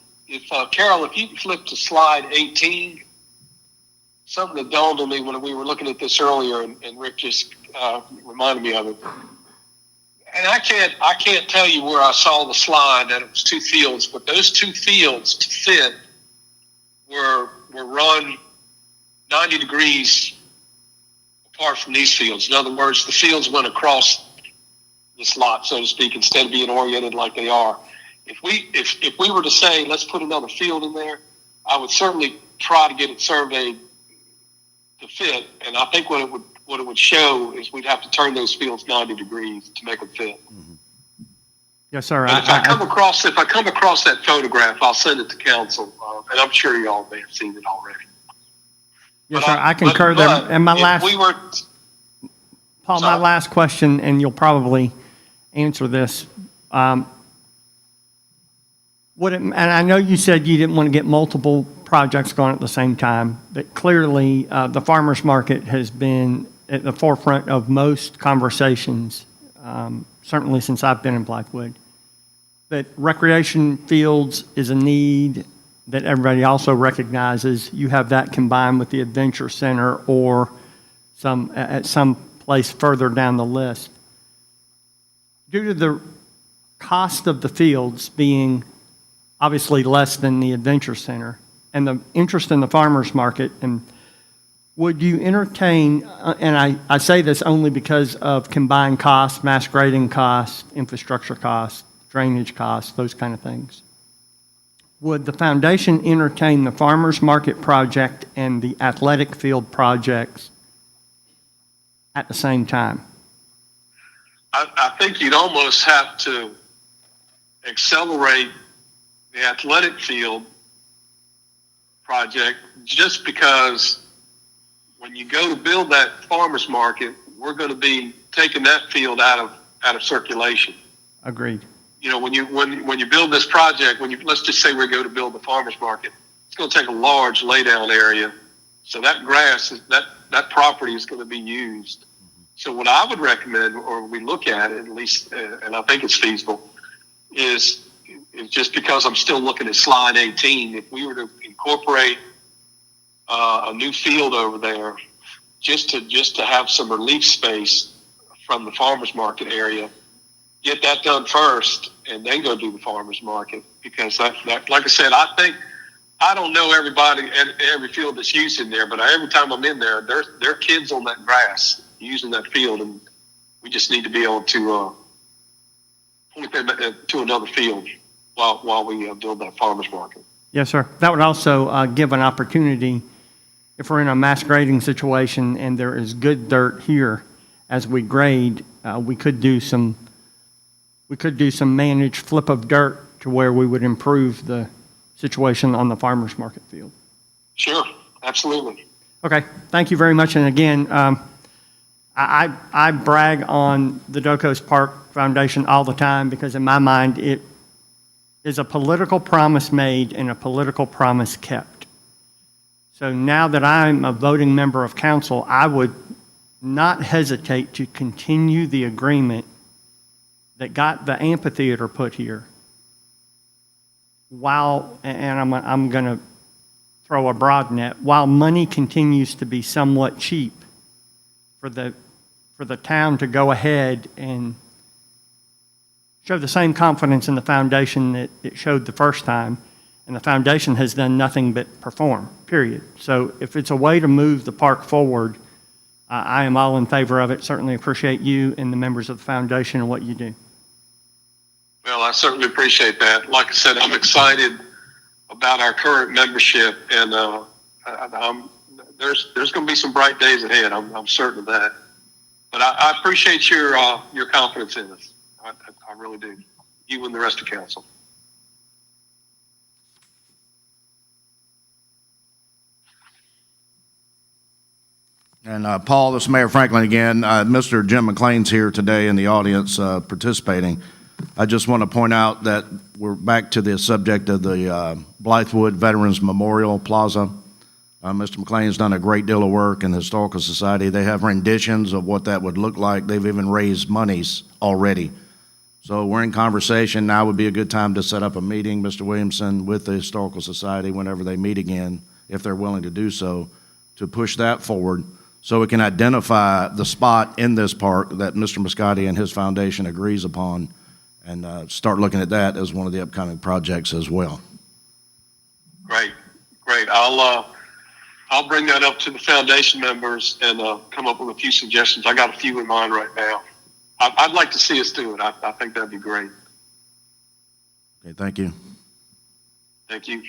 Carol, if you can flip to slide 18, something that dawned on me when we were looking at this earlier, and Rick just reminded me of it. And I can't tell you where I saw the slide that it was two fields, but those two fields to fit were run 90 degrees apart from these fields. In other words, the fields went across this lot, so to speak, instead of being oriented like they are. If we were to say, let's put another field in there, I would certainly try to get it surveyed to fit. And I think what it would show is we'd have to turn those fields 90 degrees to make them fit. Yes, sir. But if I come across that photograph, I'll send it to council, and I'm sure y'all may have seen it already. Yes, But sir, I concur there. but And my if last, we were, Paul, my sorry. last question, and you'll probably answer this. And I know you said you didn't want to get multiple projects going at the same time, but clearly, the farmer's market has been at the forefront of most conversations, certainly since I've been in Blythewood. But recreation fields is a need that everybody also recognizes. You have that combined with the adventure center or at some place further down the list. Due to the cost of the fields being obviously less than the adventure center and the interest in the farmer's market, and would you entertain, and I say this only because of combined costs, mass grading costs, infrastructure costs, drainage costs, those kind of things. Would the foundation entertain the farmer's market project and the athletic field projects at the same time? I think you'd almost have to accelerate the athletic field project, just because when you go to build that farmer's market, we're going to be taking that field out of circulation. Agreed. You know, when you build this project, let's just say we go to build the farmer's market, it's going to take a large laydown area. So that grass, that property is going to be used. So what I would recommend, or we look at it at least, and I think it's feasible, is just because I'm still looking at slide 18, if we were to incorporate a new field over there, just to have some relief space from the farmer's market area, get that done first, and then go do the farmer's market. Because that like I said, I don't know everybody and every field that's used in there, but every time I'm in there, there are kids on that grass using that field, and we just need to be able to point them to another field while we build that farmer's market. Yes, sir. That would also give an opportunity, if we're in a mass grading situation and there is good dirt here, as we grade, we could do some managed flip of dirt to where we would improve the situation on the farmer's market field. Sure, absolutely. Okay, thank you very much. And again, I brag on the Docos Park Foundation all the time because in my mind, it is a political promise made and a political promise kept. So now that I'm a voting member of council, I would not hesitate to continue the agreement that got the amphitheater put here. And I'm going to throw a broad net, while money continues to be somewhat cheap for the town to go ahead and show the same confidence in the foundation that it showed the first time, and the foundation has done nothing but perform, period. So if it's a way to move the park forward, I am all in favor of it. Certainly appreciate you and the members of the foundation and what you do. Well, I certainly appreciate that. Like I said, I'm excited about our current membership, and there's going to be some bright days ahead. I'm certain of that. But I appreciate your confidence in us. I really do. You and the rest of council. And Paul, this is Mayor Franklin again. Mr. Jim McLean's here today in the audience participating. I just want to point out that we're back to the subject of the Blythewood Veterans Memorial Plaza. Mr. McLean's done a great deal of work in the Historical Society. They have renditions of what that would look like. They've even raised monies already. So we're in conversation. Now would be a good time to set up a meeting, Mr. Williamson, with the Historical Society whenever they meet again, if they're willing to do so, to push that forward so we can identify the spot in this park that Mr. Muscati and his foundation agrees upon, and start looking at that as one of the upcoming projects as well. Great. I'll bring that up to the foundation members and come up with a few suggestions. I got a few in mind right now. I'd like to see us do it. I think that'd be great. Okay, thank you. Thank you.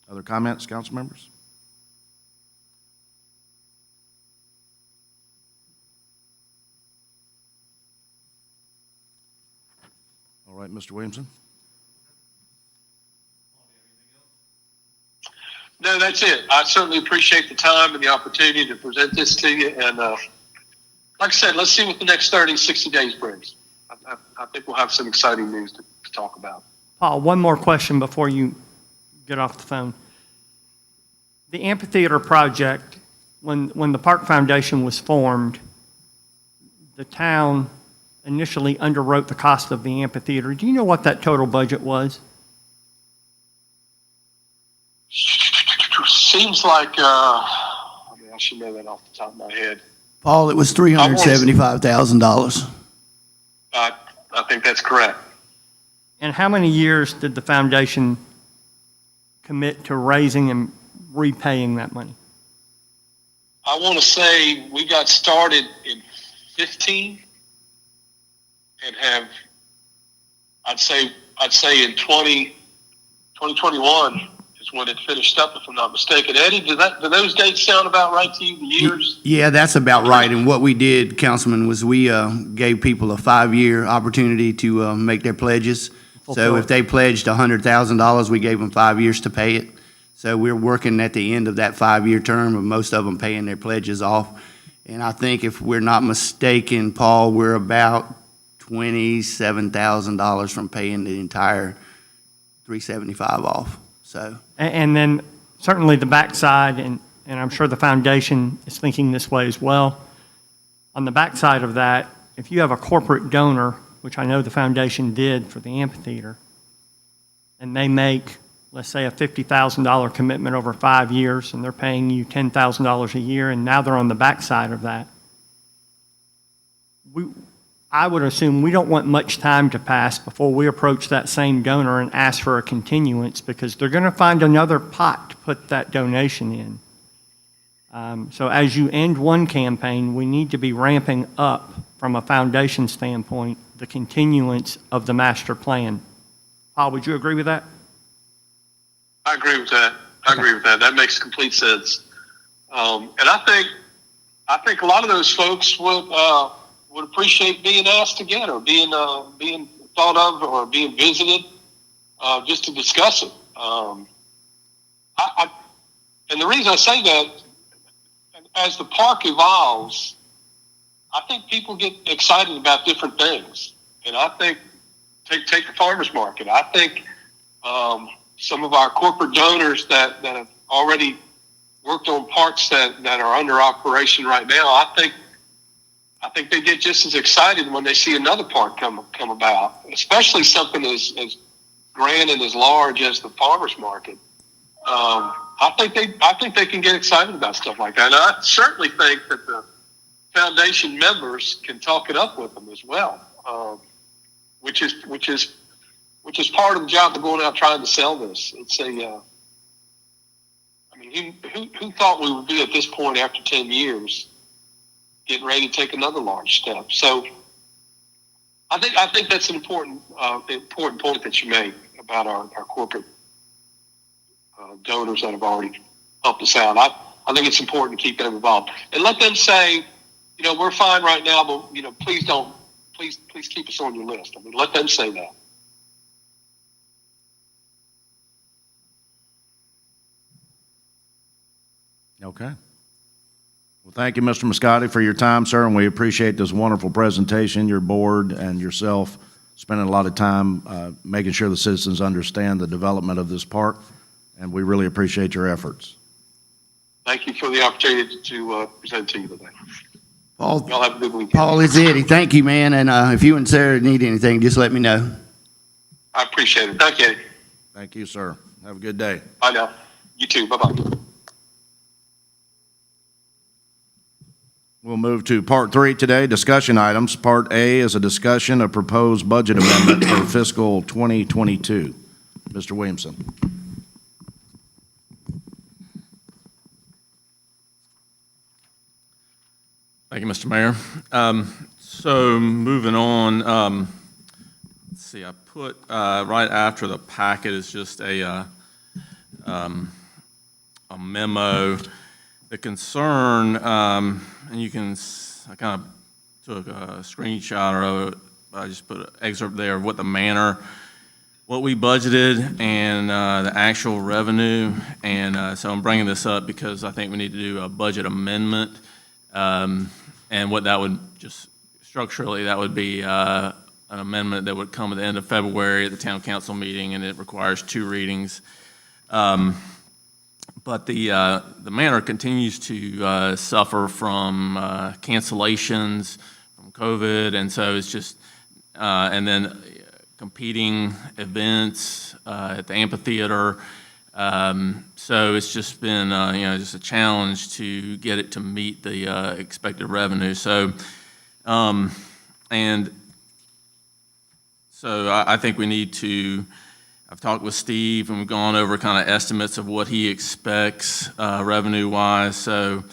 Other comments, council members? All right, Mr. Williamson? No, that's it. I certainly appreciate the time and the opportunity to present this to you. And like I said, let's see what the next 30, 60 days brings. I think we'll have some exciting news to talk about. Paul, one more question before you get off the phone. The Amphitheater Project, when the Park Foundation was formed, the town initially underwrote the cost of the amphitheater. Do you know what that total budget was? Seems like, I should know that off the top of my head. Paul, it was $375,000. I think that's correct. And how many years did the foundation commit to raising and repaying that money? I want to say we got started in 15 and have, I'd say in 2021 is when it finished up, if I'm not mistaken. Eddie, do those dates sound about right to you, the years? Yeah, that's about right. And what we did, Councilman, was we gave people a 5-year opportunity to make their pledges. So if they pledged $100,000, we gave them 5 years to pay it. So we're working at the end of that 5-year term, and most of them paying their pledges off. And I think if we're not mistaken, Paul, we're about $27,000 from paying the entire $375 off. So. And then certainly the backside, and I'm sure the foundation is thinking this way as well. On the backside of that, if you have a corporate donor, which I know the foundation did for the amphitheater, and they make, let's say, a $50,000 commitment over 5 years, and they're paying you $10,000 a year, and now they're on the backside of that. I would assume we don't want much time to pass before we approach that same donor and ask for a continuance, because they're going to find another pot to put that donation in. So as you end one campaign, we need to be ramping up, from a foundation standpoint, the continuance of the master plan. Paul, would you agree with that? I agree with that. That makes complete sense. And I think a lot of those folks would appreciate being asked again, or being thought of, or being visited, just to discuss it. And the reason I say that, as the park evolves, I think people get excited about different things. And I think, take the farmers market. I think some of our corporate donors that have already worked on parks that are under operation right now, I think they get just as excited when they see another park come about, especially something as grand and as large as the farmers market. I think they can get excited about stuff like that. And I certainly think that the foundation members can talk it up with them as well, which is part of the job of going out trying to sell this. It's who thought we would be at this point after 10 years, getting ready to take another large step? So I think that's an important point that you make about our corporate donors that have already helped us out. I think it's important to keep them involved and let them say, we're fine right now, but please keep us on your list. Let them say that. Okay. Well, thank you, Mr. Moscotti, for your time, sir, and we appreciate this wonderful presentation. Your board and yourself spending a lot of time making sure the citizens understand the development of this park, and we really appreciate your efforts. Thank you for the opportunity to present to you today. Paul, Y'all have a good weekend. Paul, it's Eddie. Thank you, man. And if you and Sarah need anything, just let me know. I appreciate it. Thank you. Thank you, sir. Have a good day. Bye now. You too. Bye-bye. We'll move to Part 3 today, discussion items. Part A is a discussion of proposed budget amendment for fiscal 2022. Mr. Williamson. you, Mr. Mayor. So moving on, let's see, I put, right after the packet is just a memo. The concern, and you can, I kind of took a screenshot, or I just put an excerpt there of what the manor, what we budgeted, and the actual revenue. And so I'm bringing this up because I think we need to do a budget amendment. And what that would just structurally, that would be an amendment that would come at the end of February at the town council meeting, and it requires 2 readings. But the manor continues to suffer from cancellations, from COVID, and so it's just, and then competing events at the amphitheater. So it's just been, just a challenge to get it to meet the expected revenue. So, and so I think we need to, I've talked with Steve, and we've gone over kind of estimates of what he expects revenue-wise. So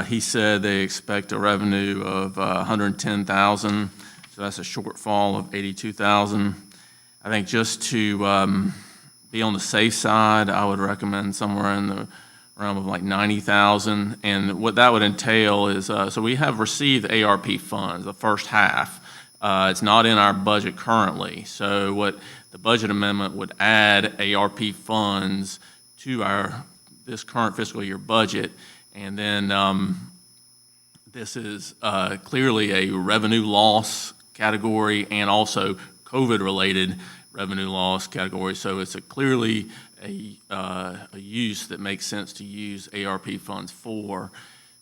he said they expect a revenue of $110,000. So that's a shortfall of $82,000. I think just to be on the safe side, I would recommend somewhere in the realm of like $90,000. And what that would entail is, so we have received ARP funds the first half. It's not in our budget currently. So what the budget amendment would add ARP funds to this current fiscal year budget. And then this is clearly a revenue loss category and also COVID-related revenue loss category. So it's clearly a use that makes sense to use ARP funds for.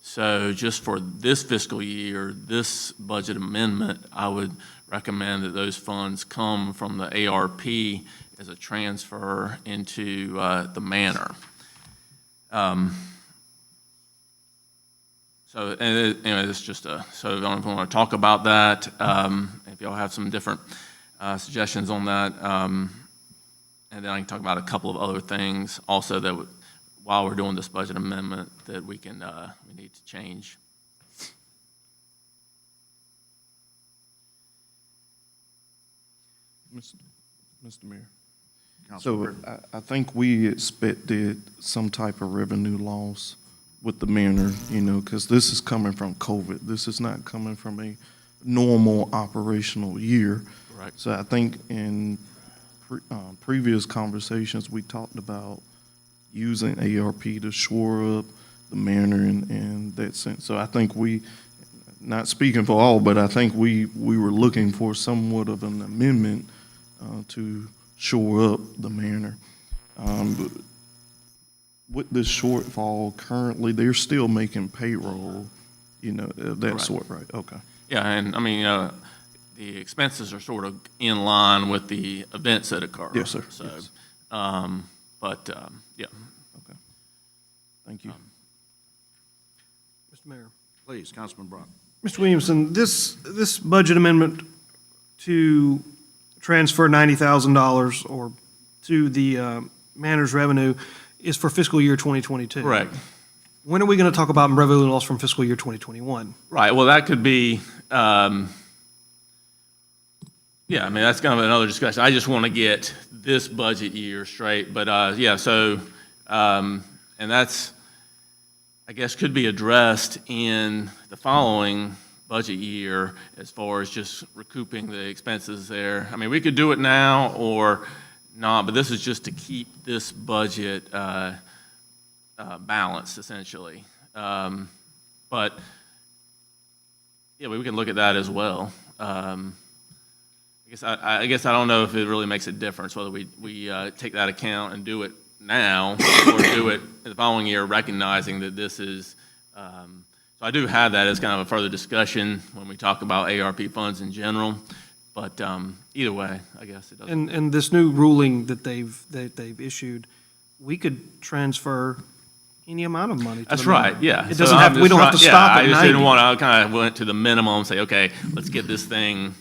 So just for this fiscal year, this budget amendment, I would recommend that those funds come from the ARP as a transfer into the manor. So anyway, it's just so I don't know if you want to talk about that. If y'all have some different suggestions on that, and then I can talk about a couple of other things also that while we're doing this budget amendment that we need to change. Mr. Mayor. Councilman So Britton. I think we expected some type of revenue loss with the manor, because this is coming from COVID. This is not coming from a normal operational year. Right. So I think in previous conversations, we talked about using ARP to shore up the manor in that sense. So I think not speaking for all, but I think we were looking for somewhat of an amendment to shore up the manor. With this shortfall currently, they're still making payroll, that Right. sort, right? Okay. Yeah, and I mean, the expenses are sort of in line with the events that occur. Yes, sir. So, Yes. Yeah. Okay. Thank you. Mr. Mayor. Please, Councilman Brock. Mr. Williamson, this budget amendment to transfer $90,000 or to the manor's revenue is for fiscal year 2022. Correct. When are we going to talk about revenue loss from fiscal year 2021? Right, well, that could be, yeah, I mean, that's kind of another discussion. I just want to get this budget year straight, but, yeah, so, and that's, I guess, could be addressed in the following budget year as far as just recouping the expenses there. I mean, we could do it now or not, but this is just to keep this budget balanced, essentially. But, yeah, we can look at that as well. I guess I don't know if it really makes a difference whether we take that account and do it now or do it the following year, recognizing that this is, so I do have that as kind of a further discussion when we talk about ARP funds in general, but either way, I guess it doesn't. And this new ruling that they've issued, we could transfer any amount of money to That's the manor. right, yeah. It So doesn't I'm have, we don't have to just stop I at just 90. didn't want to, I kind of went to the minimum and say, okay, let's get this thing,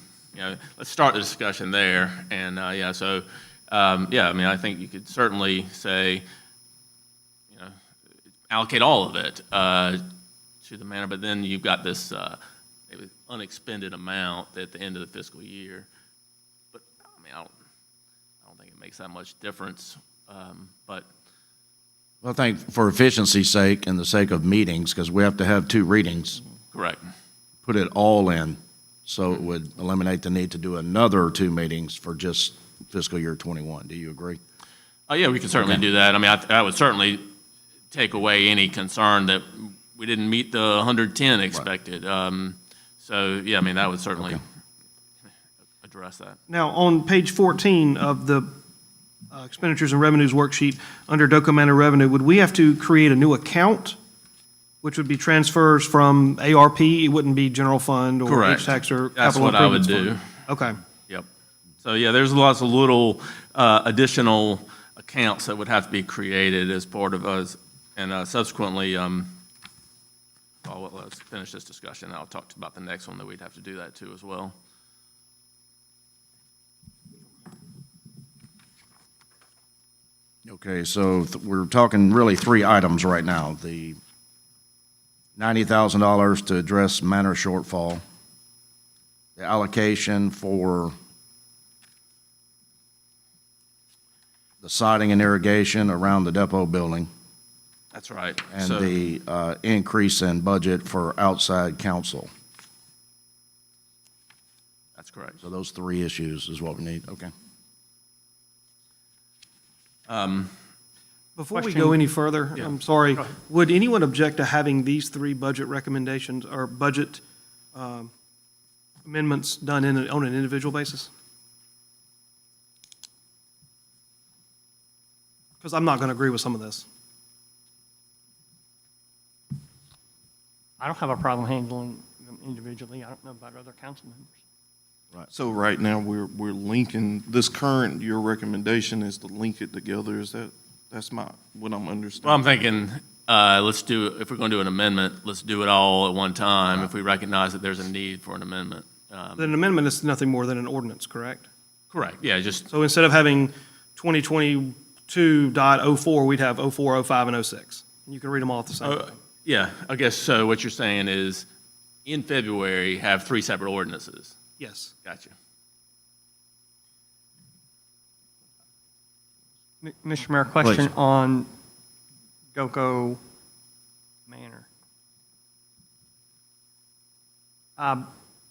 let's start the discussion there. And, yeah, so, yeah, I mean, I think you could certainly say, allocate all of it to the manor, but then you've got this unexpended amount at the end of the fiscal year. But, I mean, I don't think it makes that much difference, but Well, I think for efficiency's sake and the sake of meetings, because we have to have 2 readings, correct. put it all in, so it would eliminate the need to do another 2 meetings for just fiscal year '21. Do you agree? Oh, yeah, we can certainly Okay. do that. I mean, I would certainly take away any concern that we didn't meet the 110 expected. So, yeah, I mean, that would certainly Okay. address that. Now, on page 14 of the expenditures and revenues worksheet, under documented revenue, would we have to create a new account, which would be transfers from ARP? It wouldn't be general fund or Correct. HTAX or That's capital what I would improvements do. fund? Okay. Yep. So, yeah, there's lots of little additional accounts that would have to be created as part of us, and subsequently, let's finish this discussion, I'll talk about the next one, that we'd have to do that too as well. Okay, so we're talking really 3 items right now. The $90,000 to address manor shortfall, the allocation for the siding and irrigation around the depot building, That's right. and So- the increase in budget for outside counsel. That's correct. So those 3 issues is what we need, okay. Before we Question- go any further, Yeah. I'm sorry, Go ahead. would anyone object to having these 3 budget recommendations or budget amendments done on an individual basis? Because I'm not going to agree with some of this. I don't have a problem handling them individually. I don't know about other council members. So right now, we're linking, this current, your recommendation is to link it together, that's what I'm Well, understanding? I'm thinking, let's do, if we're going to do an amendment, let's do it all at one time, if we recognize that there's a need for an amendment. An amendment is nothing more than an ordinance, correct? Correct, yeah, just, So instead of having 2022.04, we'd have 04, 05, and 06. You can read them all at the same time. yeah, I guess, so what you're saying is, in February, have 3 separate ordinances. Yes. Gotcha. Mr. Mayor, question Please. on GOCO Manor.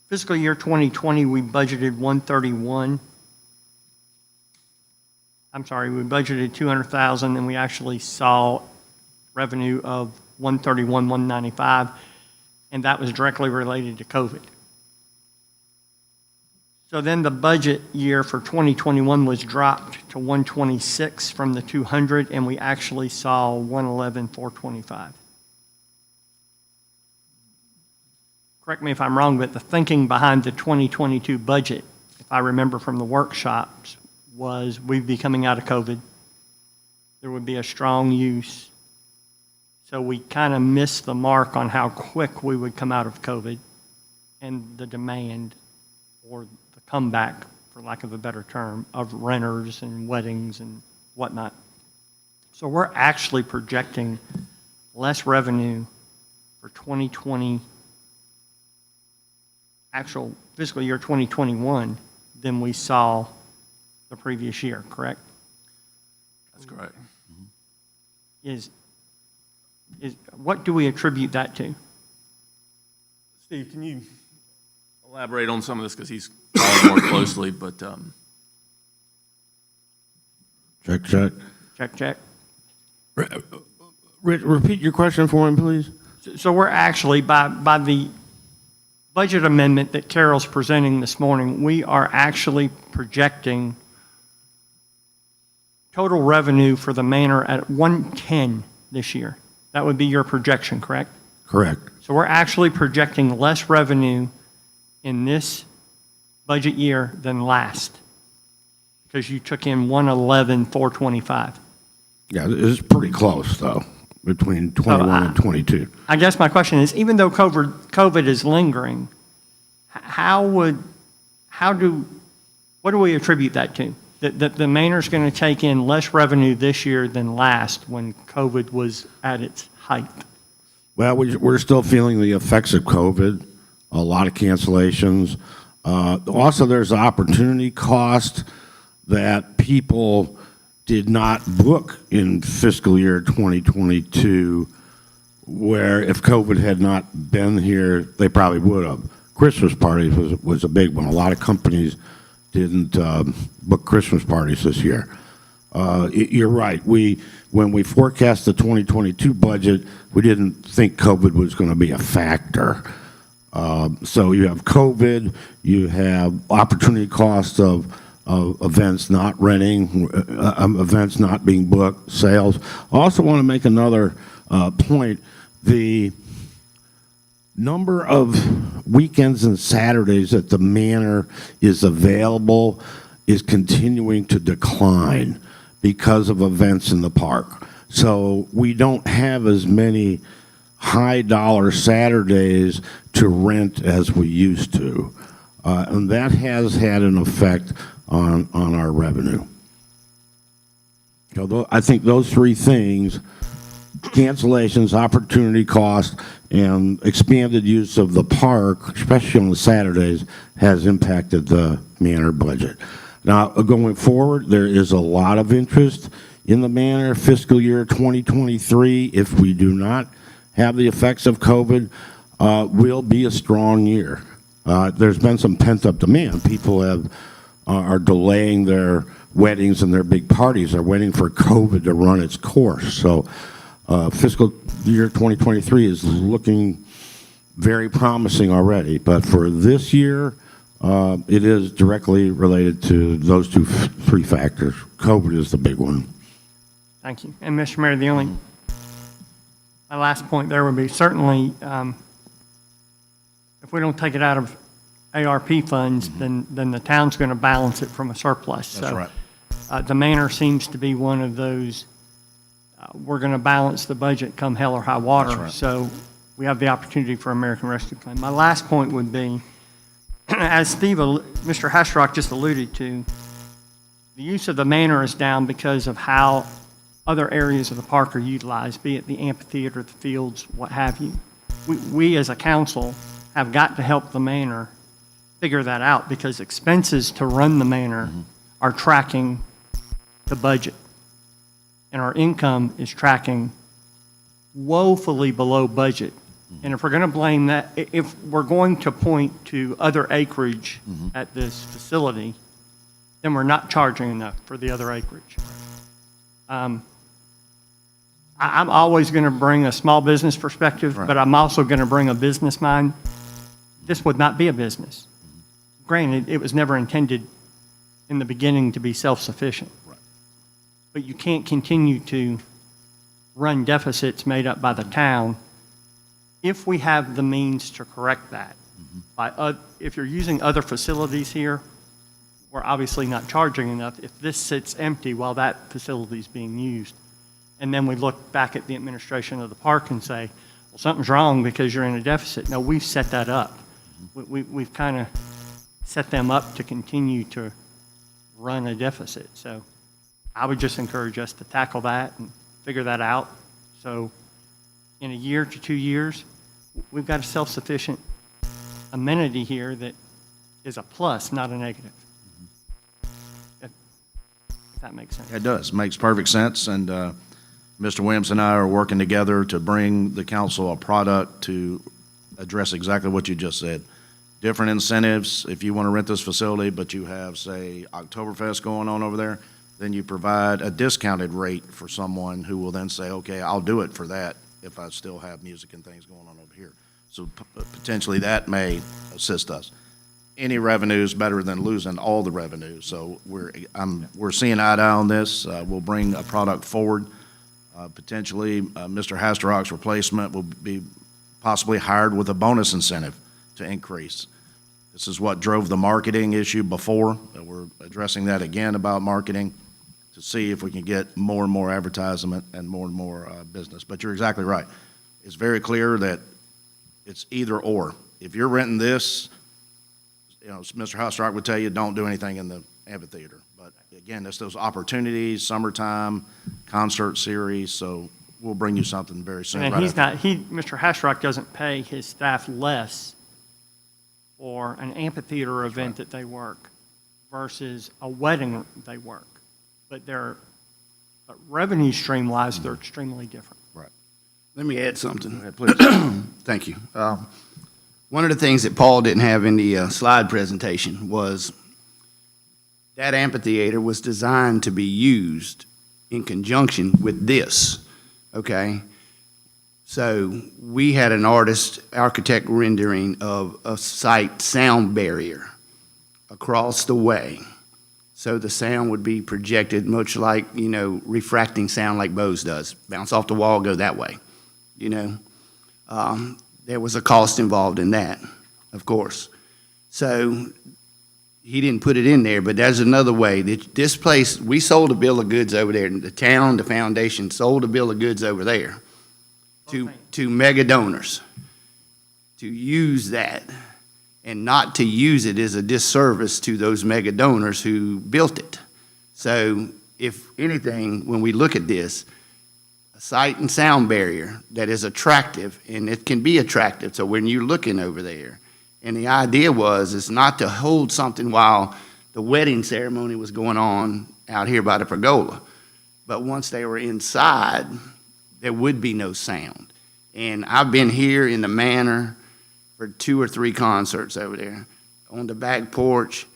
Fiscal year 2020, we budgeted 131. I'm sorry, we budgeted 200,000, and we actually saw revenue of 131, 195, and that was directly related to COVID. So then the budget year for 2021 was dropped to 126 from the 200, and we actually saw 111, 425. Correct me if I'm wrong, but the thinking behind the 2022 budget, if I remember from the workshops, was we'd be coming out of COVID. There would be a strong use. So we kind of missed the mark on how quick we would come out of COVID and the demand or the comeback, for lack of a better term, of renters and weddings and whatnot. So we're actually projecting less revenue for 2020, actual fiscal year 2021, than we saw the previous year, correct? That's correct. What do we attribute that to? Steve, can you elaborate on some of this, because he's following more closely, but, Check, check. Check, check. Repeat your question for him, please. So we're actually, by the budget amendment that Carol's presenting this morning, we are actually projecting total revenue for the manor at 110 this year. That would be your projection, correct? Correct. So we're actually projecting less revenue in this budget year than last, because you took in 111, 425. Yeah, it's pretty close, though, between 21 and 22. I guess my question is, even though COVID is lingering, what do we attribute that to? That the manor's going to take in less revenue this year than last when COVID was at its height? Well, we're still feeling the effects of COVID, a lot of cancellations. Also, there's opportunity cost that people did not book in fiscal year 2022, where if COVID had not been here, they probably would have. Christmas parties was a big one. A lot of companies didn't book Christmas parties this year. You're right. When we forecast the 2022 budget, we didn't think COVID was going to be a factor. So you have COVID, you have opportunity cost of events not renting, events not being booked, sales. I also want to make another point. The number of weekends and Saturdays that the manor is available is continuing to decline because of events in the park. So we don't have as many high-dollar Saturdays to rent as we used to. And that has had an effect on our revenue. I think those three things, cancellations, opportunity cost, and expanded use of the park, especially on the Saturdays, has impacted the manor budget. Now, going forward, there is a lot of interest in the manor. Fiscal year 2023, if we do not have the effects of COVID, will be a strong year. There's been some pent-up demand. People are delaying their weddings and their big parties. They're waiting for COVID to run its course. So fiscal year 2023 is looking very promising already. But for this year, it is directly related to those three factors. COVID is the big one. Thank you. And Mr. Mayor, my last point there would be certainly, if we don't take it out of ARP funds, then the town's going to balance it from a surplus. That's right. The manor seems to be one of those, we're going to balance the budget come hell or high water. That's right. So we have the opportunity for American Rescue Plan. My last point would be, as Mr. Hasrock just alluded to, the use of the manor is down because of how other areas of the park are utilized, be it the amphitheater, the fields, what have you. We as a council have got to help the manor figure that out because expenses to run the manor are tracking the budget. And our income is tracking woefully below budget. And if we're going to blame that, if we're going to point to other acreage at this facility, then we're not charging enough for the other acreage. I'm always going to bring a small business perspective, but I'm also going to bring a business mind. This would not be a business. Granted, it was never intended in the beginning to be self-sufficient. But you can't continue to run deficits made up by the town if we have the means to correct that. If you're using other facilities here, we're obviously not charging enough. If this sits empty while that facility is being used, and then we look back at the administration of the park and say, well, something's wrong because you're in a deficit. No, we've set that up. We've kind of set them up to continue to run a deficit. So I would just encourage us to tackle that and figure that out. So in a year to 2 years, we've got a self-sufficient amenity here that is a plus, not a negative. If that makes sense. It does. Makes perfect sense. And Mr. Williams and I are working together to bring the council a product to address exactly what you just said. Different incentives. If you want to rent this facility, but you have, say, Oktoberfest going on over there, then you provide a discounted rate for someone who will then say, okay, I'll do it for that if I still have music and things going on over here. So potentially that may assist us. Any revenue is better than losing all the revenue. So we're seeing eye to eye on this. We'll bring a product forward. Potentially, Mr. Hastrock's replacement will be possibly hired with a bonus incentive to increase. This is what drove the marketing issue before. We're addressing that again about marketing to see if we can get more and more advertisement and more business. But you're exactly right. It's very clear that it's either or. If you're renting this, Mr. Hastrock would tell you, don't do anything in the amphitheater. But again, it's those opportunities, summertime, concert series. So we'll bring you something very soon. And right he's after. not, Mr. Hasrock doesn't pay his staff less for an amphitheater event that they work versus a wedding they work. But but revenue stream wise, they're extremely different. Right. Let me add something. Go ahead, please. Thank you. One of the things that Paul didn't have in the slide presentation was that amphitheater was designed to be used in conjunction with this, okay? So we had an architect rendering of a site sound barrier across the way. So the sound would be projected much like, refracting sound like Bose does. Bounce off the wall, go that way, There was a cost involved in that, of course. So he didn't put it in there, but there's another way. This place, we sold a bill of goods over there. The town, the foundation sold a bill of goods over there to mega donors to use that. And not to use it is a disservice to those mega donors who built it. So if anything, when we look at this, a sight and sound barrier that is attractive, and it can be attractive, so when you're looking over there, and the idea is not to hold something while the wedding ceremony was going on out here by the pergola, but once they were inside, there would be no sound. And I've been here in the manor for 2 or 3 concerts over there. On the back porch,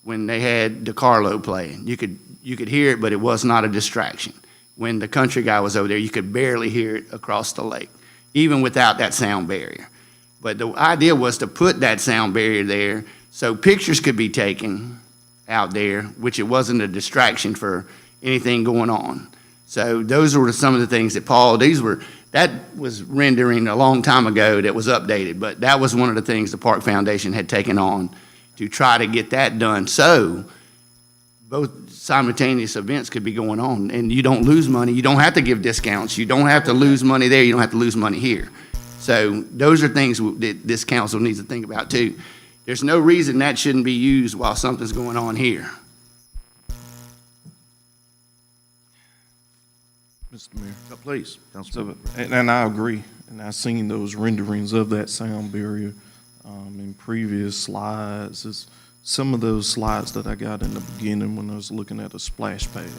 when they had DeCarlo playing, you could hear it, but it was not a distraction. When the country guy was over there, you could barely hear it across the lake, even without that sound barrier. But the idea was to put that sound barrier there so pictures could be taken out there, which it wasn't a distraction for anything going on. So those were some of the things that that was rendering a long time ago that was updated, but that was one of the things the Park Foundation had taken on to try to get that done so both simultaneous events could be going on and you don't lose money. You don't have to give discounts. You don't have to lose money there. You don't have to lose money here. So those are things that this council needs to think about too. There's no reason that shouldn't be used while something's going on here. Mr. Mayor. Please, Councilman. So, and I agree, and I've seen those renderings of that sound barrier in previous slides. Some of those slides that I got in the beginning when I was looking at a splash pad,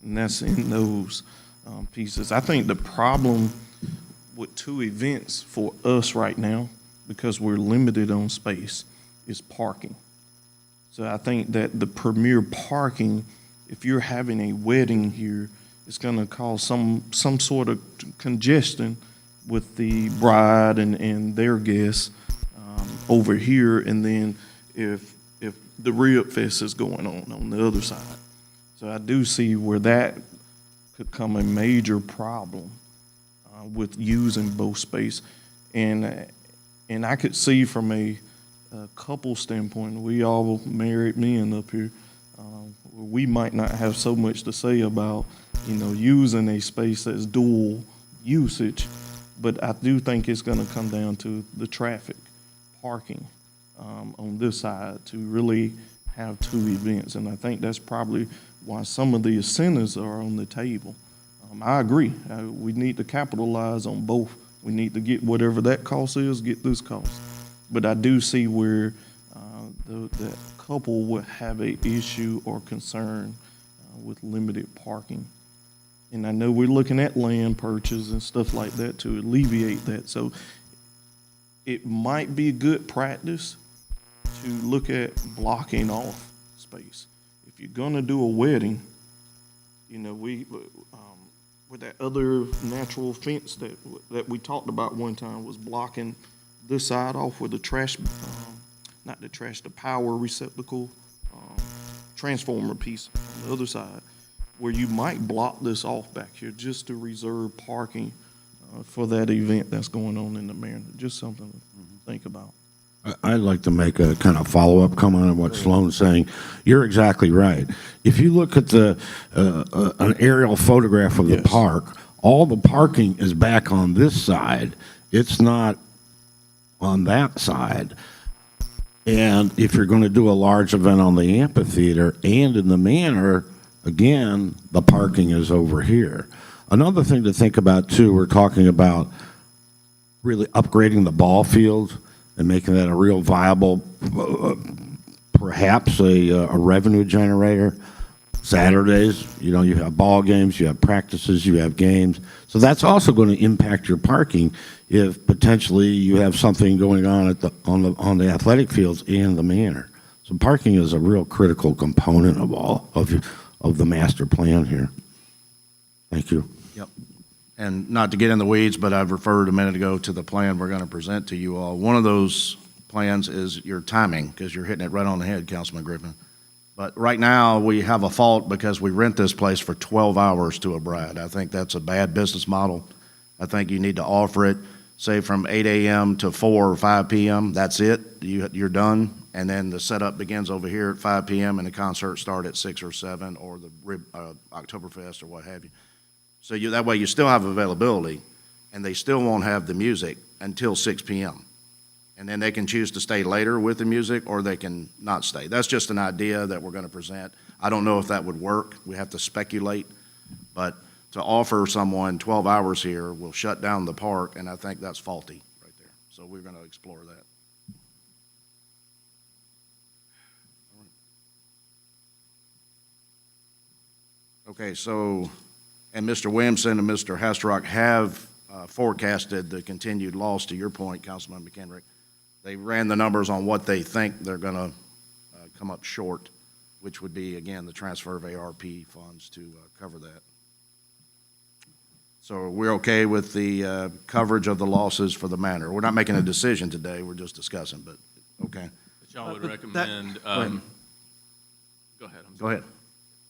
and that's in those pieces. I think the problem with 2 events for us right now, because we're limited on space, is parking. So I think that the premier parking, if you're having a wedding here, it's going to cause some sort of congestion with the bride and their guests over here, and then if the Rib Fest is going on the other side. So I do see where that could come a major problem with using both space, and I could see from a couple standpoint, we all married men up here, we might not have so much to say about using a space that's dual usage, but I do think it's going to come down to the traffic, parking on this side to really have 2 events, and I think that's probably why some of the incentives are on the table. I agree. We need to capitalize on both. We need to get whatever that cost is, get this cost. But I do see where the couple would have a issue or concern with limited parking. And I know we're looking at land purchase and stuff like that to alleviate that. So it might be good practice to look at blocking off space. If you're gonna do a wedding, with that other natural fence that we talked about one time was blocking this side off with the trash, the power receptacle, transformer piece on the other side, where you might block this off back here just to reserve parking for that event that's going on in the Mariner. Just something to think about. I'd like to make a kind of follow-up comment on what Sloan's saying. You're exactly right. If you look at an aerial photograph of the Yes. park, all the parking is back on this side. It's not on that side. And if you're going to do a large event on the amphitheater and in the manor, again, the parking is over here. Another thing to think about too, we're talking about really upgrading the ball field and making that a real viable, perhaps a revenue generator. Saturdays, you know, you have ball games, you have practices, you have games. So that's also going to impact your parking if potentially you have something going on on the athletic fields and the manor. So parking is a real critical component of the master plan here. Thank you. Yep. And not to get in the weeds, but I've referred a minute ago to the plan we're going to present to you all. One of those plans is your timing, because you're hitting it right on the head, Councilman Griffin. But right now, we have a fault because we rent this place for 12 hours to a bride. I think that's a bad business model. I think you need to offer it, say, from 8 a.m. to 4 or 5 p.m. That's it. You're done. And then the setup begins over here at 5 p.m. and the concert start at 6 or 7, or the Oktoberfest or what have you. So that way you still have availability, and they still won't have the music until 6 p.m. And then they can choose to stay later with the music, or they can not stay. That's just an idea that we're going to present. I don't know if that would work. We have to speculate. But to offer someone 12 hours here will shut down the park, and I think that's faulty right there. So we're going to explore that. Okay, so, and Mr. Williamson and Mr. Hastrock have forecasted the continued loss, to your point, Councilman McKendrick. They ran the numbers on what they think they're going to come up short, which would be, again, the transfer of ARP funds to cover that. So we're okay with the coverage of the losses for the manor. We're not making a decision today, we're just discussing, but, okay. But y'all would But recommend, that- go ahead. I'm Go ahead.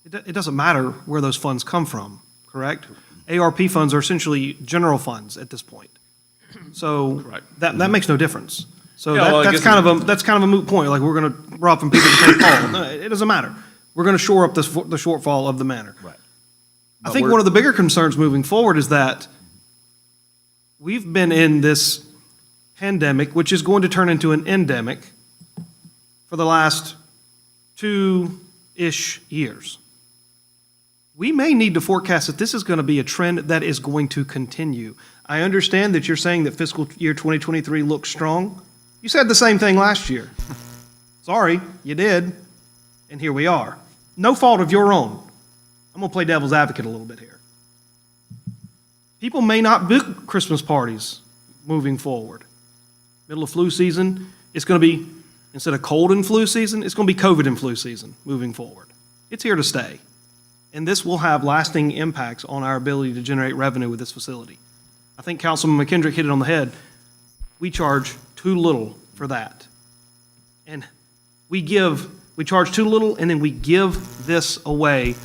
It doesn't matter where those funds come from, correct? ARP funds are essentially general funds at this point. So Right. that makes no difference. So Yeah, well, I that's guess that's kind of a moot point, like we're going to rob from Peter to pay Paul. No, it doesn't matter. We're going to shore up the shortfall of the manor. Right. I think one of the bigger concerns moving forward is that we've been in this pandemic, which is going to turn into an endemic, for the last 2-ish years. We may need to forecast that this is going to be a trend that is going to continue. I understand that you're saying that fiscal year 2023 looks strong. You said the same thing last year. Sorry, you did, and here we are. No fault of your own. I'm going to play devil's advocate a little bit here. People may not book Christmas parties moving forward. Middle of flu season, it's going to be, instead of cold and flu season, it's going to be COVID and flu season moving forward. It's here to stay. And this will have lasting impacts on our ability to generate revenue with this facility. I think Councilman McKendrick hit it on the head. We charge too little for that. And we charge too little, and then we give this away.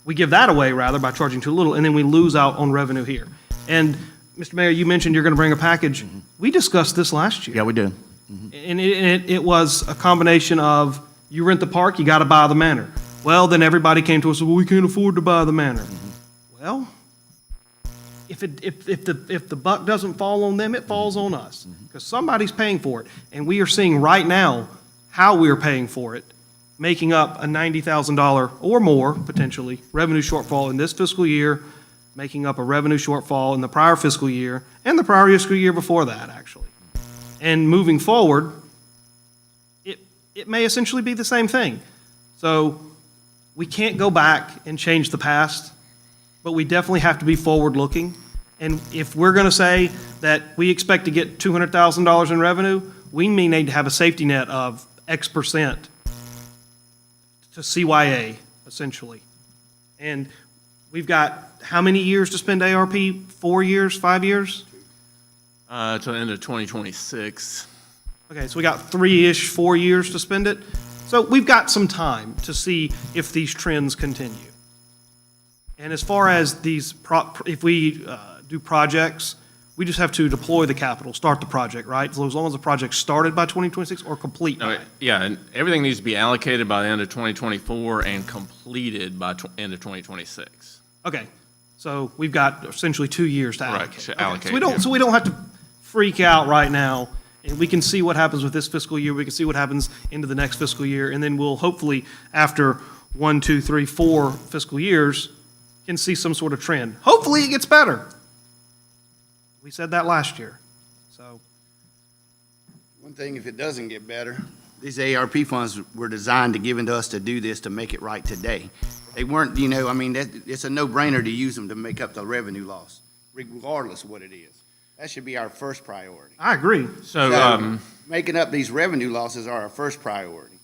We give that away, rather, by charging too little, and then we lose out on revenue here. And, Mr. Mayor, you mentioned you're going to bring a package. We discussed this last year. Yeah, we did. And it was a combination of, you rent the park, you got to buy the manor. Well, then everybody came to us, well, we can't afford to buy the manor. Well, if the buck doesn't fall on them, it falls on us, because somebody's paying for it. And we are seeing right now how we are paying for it, making up a $90,000 or more, potentially, revenue shortfall in this fiscal year, making up a revenue shortfall in the prior fiscal year, and the prior fiscal year before that, actually. And moving forward, it may essentially be the same thing. So we can't go back and change the past, but we definitely have to be forward-looking. And if we're going to say that we expect to get $200,000 in revenue, we may need to have a safety net of X percent to CYA, essentially. And we've got how many years to spend ARP? 4 years, 5 years? Till the end of 2026. Okay, so we got 3-ish, 4 years to spend it. So we've got some time to see if these trends continue. And as far as these, if we do projects, we just have to deploy the capital, start the project, right? So as long as the project's started by 2026 or complete by. Yeah, and everything needs to be allocated by the end of 2024 and completed by end of 2026. Okay, so we've got essentially 2 years to Right, allocate. to Okay, allocate, So we don't have to freak out right now, and we can see what happens with this fiscal year, we can see what happens into the next fiscal year, and then we'll hopefully, after 1, 2, 3, 4 fiscal years, can see some sort of trend. Hopefully it gets better. We said that last year, so. One thing, if it doesn't get better, these ARP funds were designed to give into us to do this, to make it right today. They weren't, I mean, it's a no-brainer to use them to make up the revenue loss, regardless of what it is. That should be our first priority. I agree. So, Making up these revenue losses are our first priority.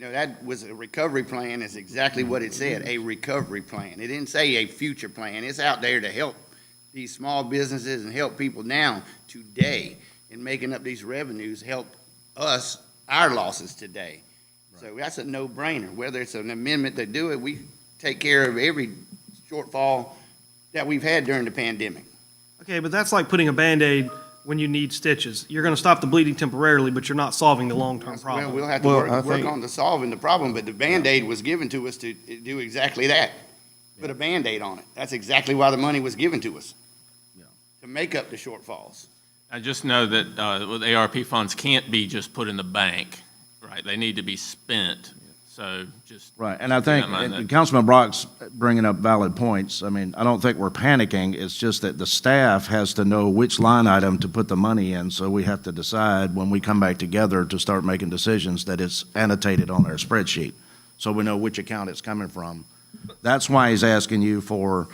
That was a recovery plan, is exactly what it said, a recovery plan. It didn't say a future plan. It's out there to help these small businesses and help people now, today, and making up these revenues help us, our losses today. So that's a no-brainer. Whether it's an amendment to do it, we take care of every shortfall that we've had during the pandemic. Okay, but that's like putting a Band-Aid when you need stitches. You're gonna stop the bleeding temporarily, but you're not solving the long-term Well, problem. we'll have to work on solving the problem, but the Band-Aid was given to us to do exactly that. Put a Band-Aid on it. That's exactly why the money was given to us, to make up the shortfalls. I just know that with ARP funds can't be just put in the bank, right? They need to be spent. So just. Right, and I keep that think in mind that- Councilman Brock's bringing up valid points. I mean, I don't think we're panicking. It's just that the staff has to know which line item to put the money in, so we have to decide when we come back together to start making decisions that it's annotated on our spreadsheet, so we know which account it's coming from. That's why he's asking you for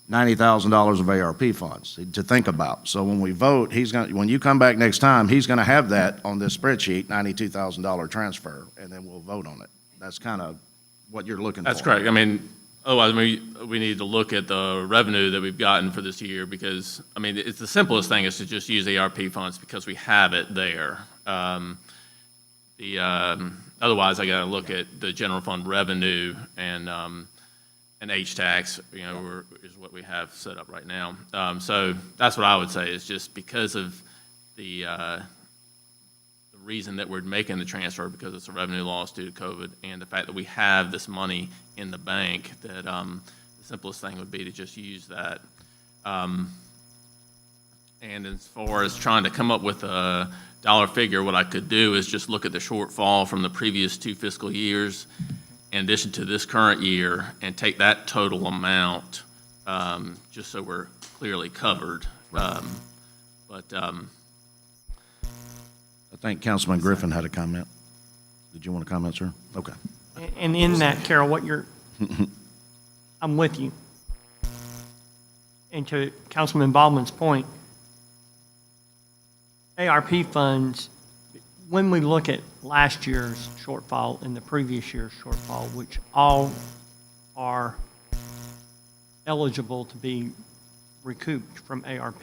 $90,000 of ARP funds to think about. So when we vote, when you come back next time, he's gonna have that on this spreadsheet, $92,000 transfer, and then we'll vote on it. That's kind of what you're looking for. That's correct. I mean, otherwise, we need to look at the revenue that we've gotten for this year because, I mean, it's the simplest thing is to just use ARP funds because we have it there. Otherwise, I got to look at the general fund revenue and H-tax, is what we have set up right now. So that's what I would say is just because of the reason that we're making the transfer because it's a revenue loss due to COVID and the fact that we have this money in the bank that the simplest thing would be to just use that. And as far as trying to come up with a dollar figure, what I could do is just look at the shortfall from the previous 2 fiscal years in addition to this current year and take that total amount just so we're clearly covered. I think Councilman Griffin had a comment. Did you want to comment, sir? Okay. And in that, Carol, I'm with you. And to Councilman Baldwin's point, ARP funds, when we look at last year's shortfall and the previous year's shortfall, which all are eligible to be recouped from ARP,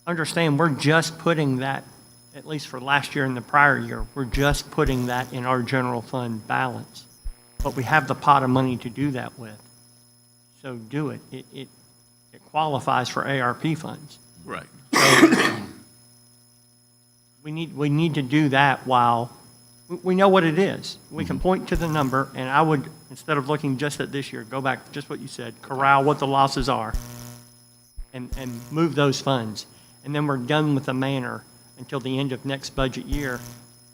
understand we're just putting that, at least for last year and the prior year, we're just putting that in our general fund balance. But we have the pot of money to do that with. So do it. It qualifies for ARP funds. Right. We need to do that while we know what it is. We can point to the number, and I would, instead of looking just at this year, go back to just what you said, corral what the losses are, and move those funds. And then we're done with the manor until the end of next budget year.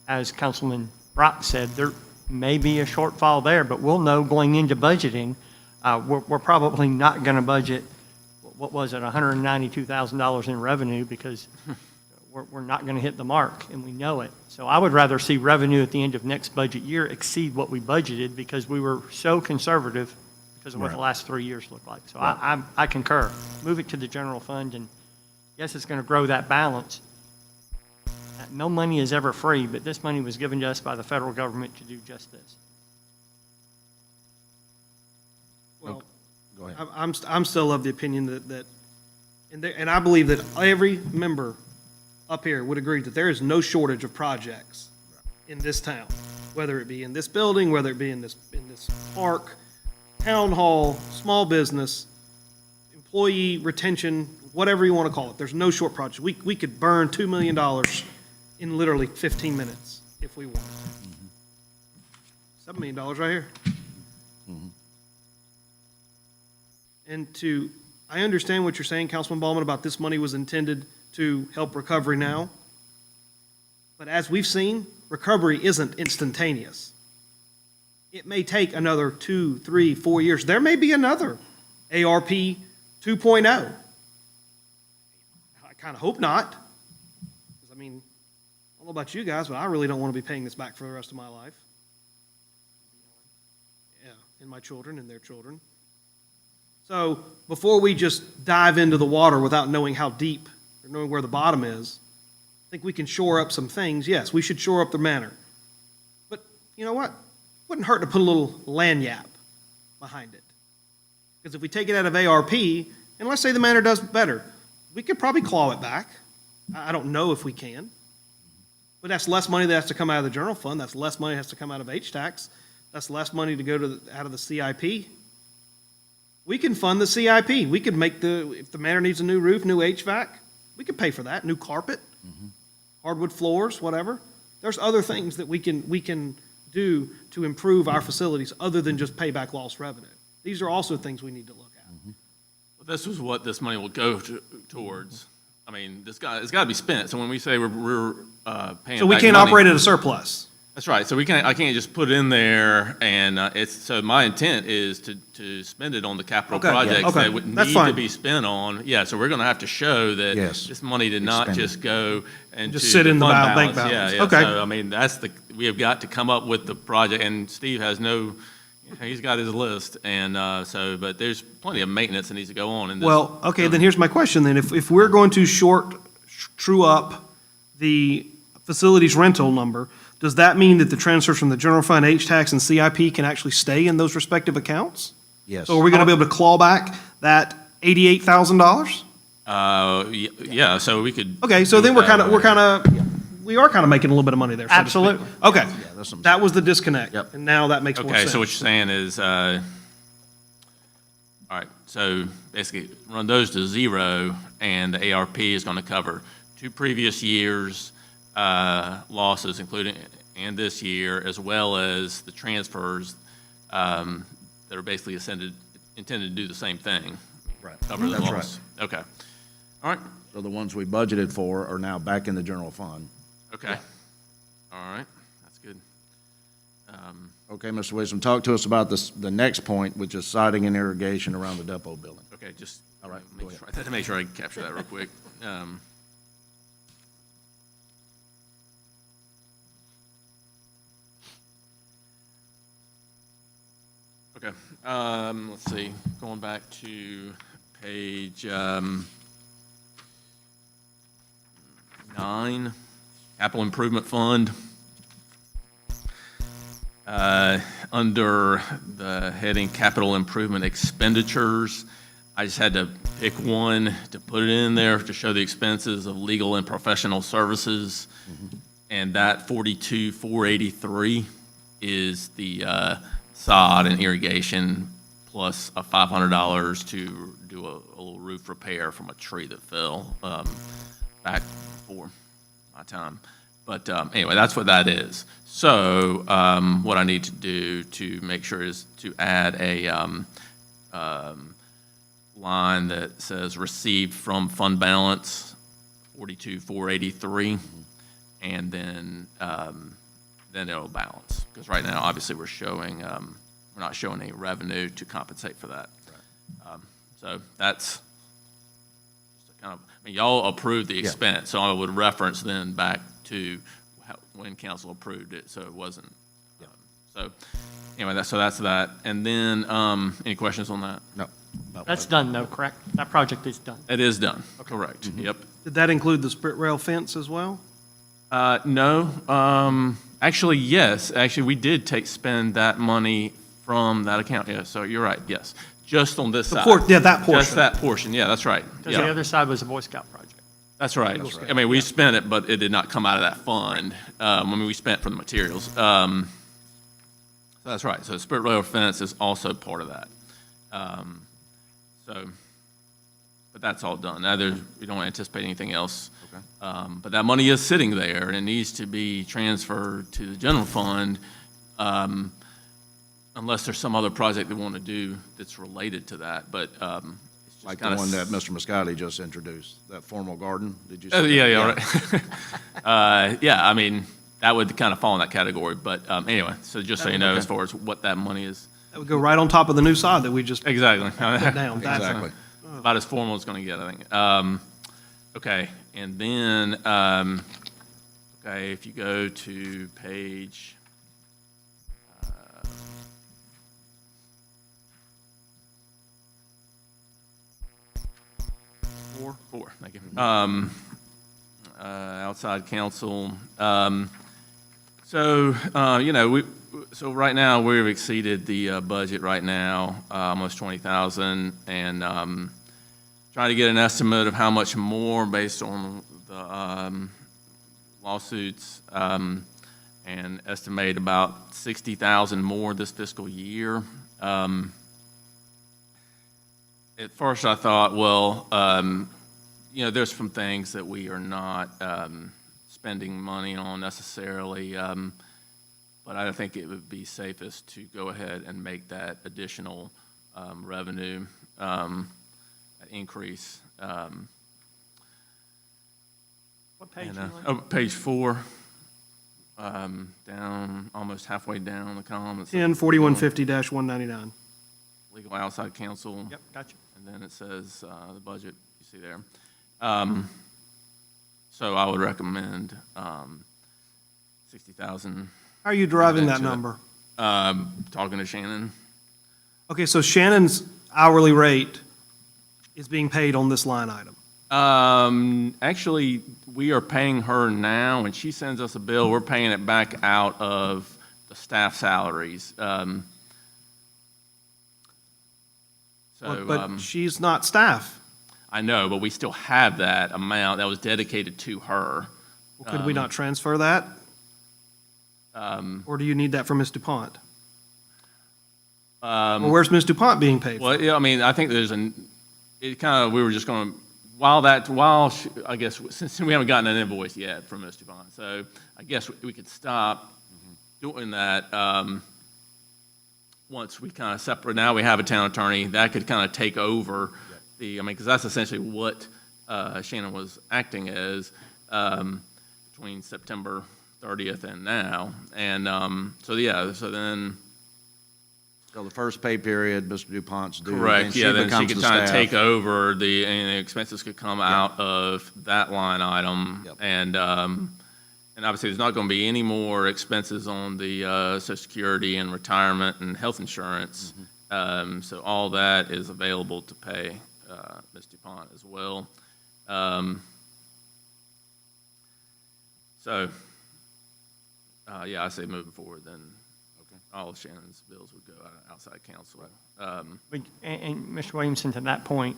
As Councilman Brock said, there may be a shortfall there, but we'll know going into budgeting, we're probably not going to budget, what was it, $192,000 in revenue because we're not going to hit the mark, and we know it. So I would rather see revenue at the end of next budget year exceed what we budgeted because we were so conservative because of what the last 3 years looked like. So I concur. Move it to the general fund, and yes, it's going to grow that balance. No money is ever free, but this money was given to us by the federal government to do just this. Well, Go ahead. I'm still of the opinion that and I believe that every member up here would agree that there is no shortage of projects in this town, whether it be in this building, whether it be in this park, town hall, small business, employee retention, whatever you want to call it. There's no short project. We could burn $2 million in literally 15 minutes if we wanted. $7 million right here. And I understand what you're saying, Councilman Ballman, about this money was intended to help recovery now. But as we've seen, recovery isn't instantaneous. It may take another 2, 3, 4 years. There may be another ARP 2.0? I kind of hope not. 'Cause, I mean, I don't know about you guys, but I really don't want to be paying this back for the rest of my life. Yeah, and my children and their children. So before we just dive into the water without knowing how deep or knowing where the bottom is, I think we can shore up some things. Yes, we should shore up the manor. But you know what? Wouldn't hurt to put a little lanyap behind it. Because if we take it out of ARP, and let's say the manor does better, we could probably claw it back. I don't know if we can. But that's less money that has to come out of the general fund. That's less money that has to come out of H-Tax. That's less money to go out of the CIP. We can fund the CIP. We could make if the manor needs a new roof, new HVAC, we could pay for that, new carpet, hardwood floors, whatever. There's other things that we can do to improve our facilities other than just pay back lost revenue. These are also things we need to look at. Well, this is what this money will go towards. I mean, it's got to be spent. So when we say we're paying So we back can't money- operate at a surplus. That's right. So I can't just put it in there and so my intent is to spend it on the capital Okay, yeah, projects okay. that would That's need to fine. be spent on. Yeah, so we're going to have to show that Yes. this money did not Expended. just go and Just sit in the bank balance. Yeah. Okay. So, I mean, we have got to come up with the project, and Steve has he's got his list, and but there's plenty of maintenance that needs to go on in this. Well, okay, then here's my question then. If we're going to true up the facilities rental number, does that mean that the transfers from the general fund, H-Tax, and CIP can actually stay in those respective accounts? Yes. So are we going to be able to claw back that $88,000? Yeah, so we could. Okay, so do then it we that are kind of making a little bit of money there. so to speak. Absolutely. Okay, that's some- that was the disconnect. Yep. And now that makes more Okay, sense. so what you're saying is, all right, so basically run those to zero, and the ARP is going to cover 2 previous years' losses, including, and this year, as well as the transfers that are basically intended to do the same thing. Right. Cover the That's loss. Okay. All right, So the ones we budgeted for are now back in the general fund. okay. All right, that's good. Okay, Mr. Wisdom, talk to us about the next point, which is siding and irrigation around the depot building. Okay, just. All right, Make go sure, I had to make sure I capture that real quick. Okay, let's see, going back to page 9, Capital Improvement Fund. Under the heading Capital Improvement Expenditures, I just had to pick one to put it in there to show the expenses of legal and professional services. And that 42,483 is the sod and irrigation plus a $500 to do a little roof repair from a tree that fell back before my time. But anyway, that's what that is. So what I need to do to make sure is to add a line that says received from fund balance, 42,483, and then it'll balance. Because right now, obviously, we're not showing any revenue to compensate for that. So that's just a kind of, I mean, y'all approved the expense, so I would reference then back to when council approved it, so it wasn't. So anyway, that's that. And then, any questions on that? No. That's done though, correct? That project is done. It is done, correct, yep. Did that include the split rail fence as well? No, actually, yes, actually, we did spend that money from that account, yeah, so you're right, yes. Just on this side. That portion. Just that portion, yeah, that's right. Because the Yeah, other side was a Boy Scout project. that's right. I mean, we spent it, but it did not come out of that fund. I mean, we spent for the materials. So that's right. So split rail fence is also part of that. But that's all done. Now, we don't anticipate anything else. Okay. But that money is sitting there, and it needs to be transferred to the general fund, unless there's some other project they want to do that's related to that. But it's just Like the kinda one that Mr. Moscati just introduced, that formal garden, did you Oh, say? yeah, right. Yeah, I mean, that would kind of fall in that category, but anyway, so just so you know, as far as what that money is. That would go right on top of the new sod that we just Exactly. put down. That's- Exactly. About as formal as it's going to get, I think. Okay, and then, okay, if you go to page, Four, thank you. Outside counsel. So right now, we've exceeded the budget right now, almost 20,000, and trying to get an estimate of how much more based on the lawsuits, and estimate about 60,000 more this fiscal year. At first, I thought, well, there's some things that we are not spending money on necessarily, but I think it would be safest to go ahead and make that additional revenue increase. What page And, you on? page 4, down, almost halfway down the column. it says 104150-199. Legal outside counsel. Yep, gotcha. And then it says, the budget, you see there. So I would recommend, 60,000, How are you deriving that Into it. number? talking to Shannon. Okay, so Shannon's hourly rate is being paid on this line item. Actually, we are paying her now, when she sends us a bill, we're paying it back out of the staff salaries. But she's not staff. I know, but we still have that amount that was dedicated to her. Well, could we not transfer that? Or do you need that from Ms. DuPont? Or where's Ms. DuPont being paid for? Well, yeah, I mean, I think we were just going to, I guess, since we haven't gotten an invoice yet from Ms. DuPont, so I guess we could stop doing that once we kind of separate. Now we have a town attorney, that could kind of take over because that's essentially what Shannon was acting as between September 30th and now. And so then. So the first pay period, Mr. DuPont's due. Correct, yeah, then she becomes could the kind of staff. take over and the expenses could come out of that line item. Yep. And obviously, there's not going to be any more expenses on the Social Security and retirement and health insurance. So all that is available to pay Ms. DuPont as well. I say moving forward, then all of Shannon's bills would go out of outside counsel. And Mr. Williamson, to that point,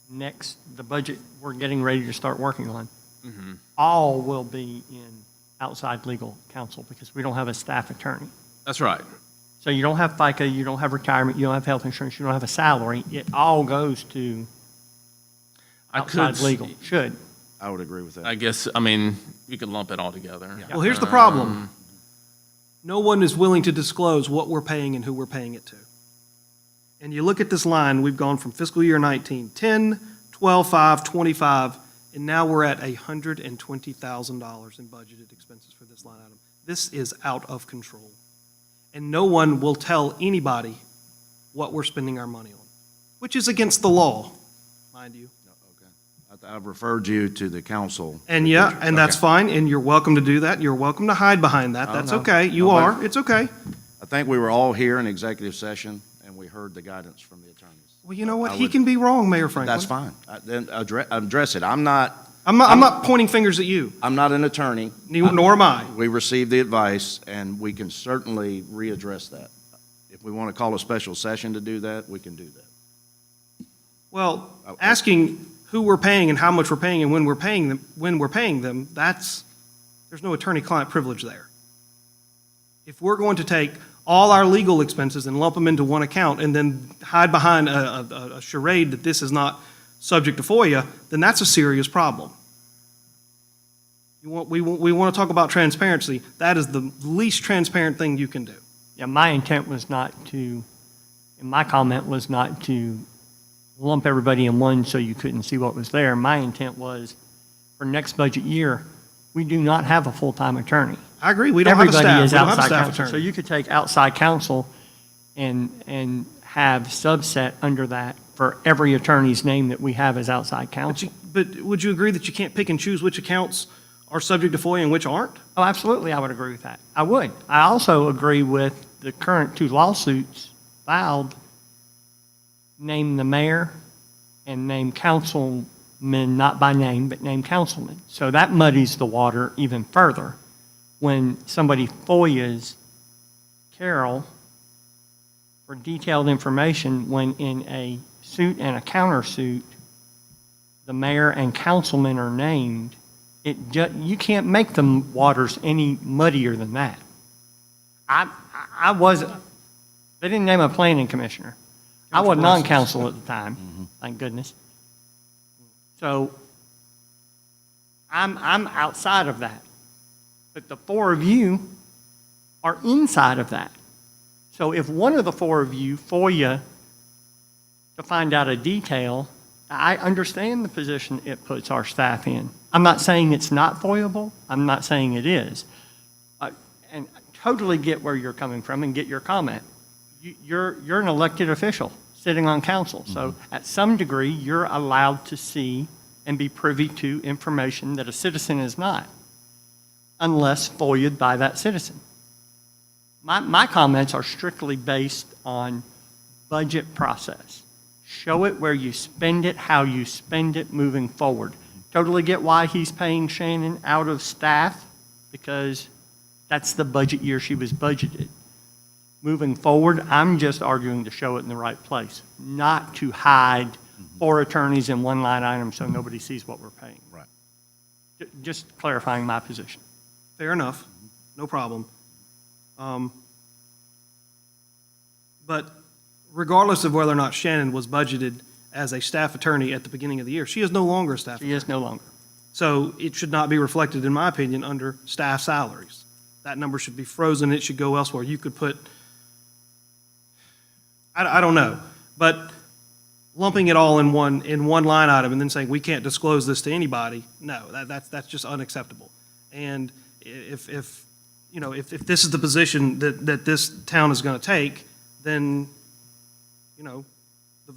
the budget we're getting ready to start working on, all will be in outside legal counsel because we don't have a staff attorney. That's right. So you don't have FICA, you don't have retirement, you don't have health insurance, you don't have a salary. It all goes to outside legal. Should. I would agree with that. I guess, I mean, you could lump it all together. Well, here's the problem. No one is willing to disclose what we're paying and who we're paying it to. And you look at this line, we've gone from fiscal year 19, 10, 12, 5, 25, and now we're at $120,000 in budgeted expenses for this line item. This is out of control. And no one will tell anybody what we're spending our money on, which is against the law, mind you. I've referred you to the council. And that's fine, and you're welcome to do that. You're welcome to hide behind that. Oh, That's no. okay. You No, but- are. It's okay. I think we were all here in executive session, and we heard the guidance from the attorneys. Well, you know what? I He would- can be wrong, Mayor Franklin. That's fine. Then address it. I'm not I'm not pointing fingers at you, an attorney. nor am I. We received the advice, and we can certainly readdress that. If we want to call a special session to do that, we can do that. Well, asking who we're paying and how much we're paying and when we're paying them, there's no attorney-client privilege there. If we're going to take all our legal expenses and lump them into one account and then hide behind a charade that this is not subject to FOIA, then that's a serious problem. We want to talk about transparency. That is the least transparent thing you can do. Yeah, my intent was not to, and my comment was not to lump everybody in one so you couldn't see what was there. My intent was, for next budget year, we do not have a full-time attorney. I agree. We don't have a staff. Everybody is We don't have a outside staff counsel. So attorney. you could take outside counsel and have subset under that for every attorney's name that we have as outside counsel. But would you agree that you can't pick and choose which accounts are subject to FOIA and which aren't? Oh, absolutely, I would agree with that. I would. I also agree with the current 2 lawsuits filed, name the mayor and name councilmen, not by name, but name councilmen. So that muddies the water even further when somebody FOIAs Carol for detailed information when in a suit and a countersuit, the mayor and councilmen are named. You can't make the waters any muddier than that. They didn't name a planning commissioner. I wasn't on council at the time, thank goodness. So I'm outside of that. But the 4 of you are inside of that. So if one of the 4 of you FOIA to find out a detail, I understand the position it puts our staff in. I'm not saying it's not FOIAble. I'm not saying it is. And I totally get where you're coming from and get your comment. You're an elected official sitting on council. So at some degree, you're allowed to see and be privy to information that a citizen is not, unless FOIA'd by that citizen. My comments are strictly based on budget process. Show it where you spend it, how you spend it moving forward. Totally get why he's paying Shannon out of staff, because that's the budget year she was budgeted. Moving forward, I'm just arguing to show it in the right place, not to hide 4 attorneys in one line item so nobody sees what we're paying. Right. Just clarifying my position. Fair enough, no problem. But regardless of whether or not Shannon was budgeted as a staff attorney at the beginning of the year, she is no longer a staff attorney. She is no longer. So it should not be reflected, in my opinion, under staff salaries. That number should be frozen, it should go elsewhere. You could put, I don't know, but lumping it all in one line item and then saying we can't disclose this to anybody, no, that's just unacceptable. And if this is the position that this town is going to take, then,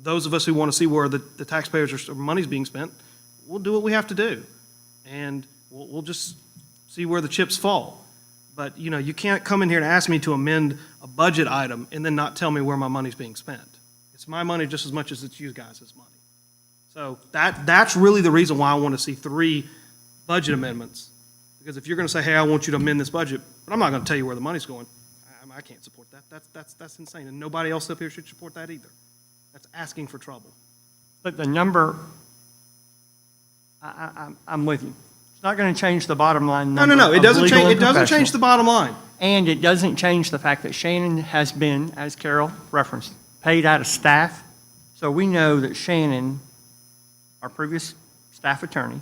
those of us who want to see where the taxpayers' money's being spent, we'll do what we have to do. And we'll just see where the chips fall. But, you can't come in here and ask me to amend a budget item and then not tell me where my money's being spent. It's my money just as much as it's you guys' money. So that's really the reason why I want to see 3 budget amendments. Because if you're going to say, hey, I want you to amend this budget, but I'm not going to tell you where the money's going, I can't support that. That's insane. And nobody else up here should support that either. That's asking for trouble. But the number, I'm with you. It's not going to change the bottom line number. No. It of doesn't legal change. and It doesn't change the professional. bottom line. And it doesn't change the fact that Shannon has been, as Carol referenced, paid out of staff. So we know that Shannon, our previous staff attorney,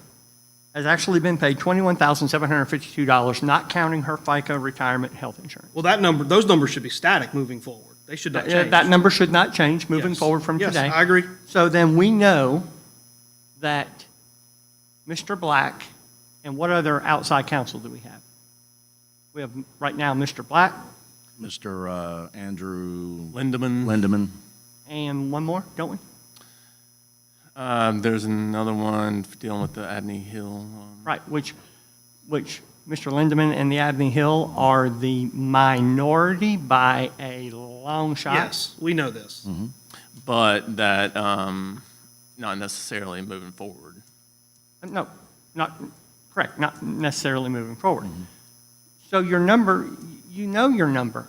has actually been paid $21,752, not counting her FICA retirement health insurance. Well, those numbers should be static moving forward. They should not change. That number should not change moving Yes. forward from today. Yes, I agree. So then we know that Mr. Black, and what other outside counsel do we have? We have right now Mr. Black Mr. Andrew Lindemann. Lindemann. and one more, don't we? There's another one dealing with the Abney Hill. Right, which Mr. Lindemann and the Abney Hill are the minority by a long shot. Yes, we know this. But that, not necessarily moving forward. No, not correct, not necessarily moving forward. So your number, you know your number.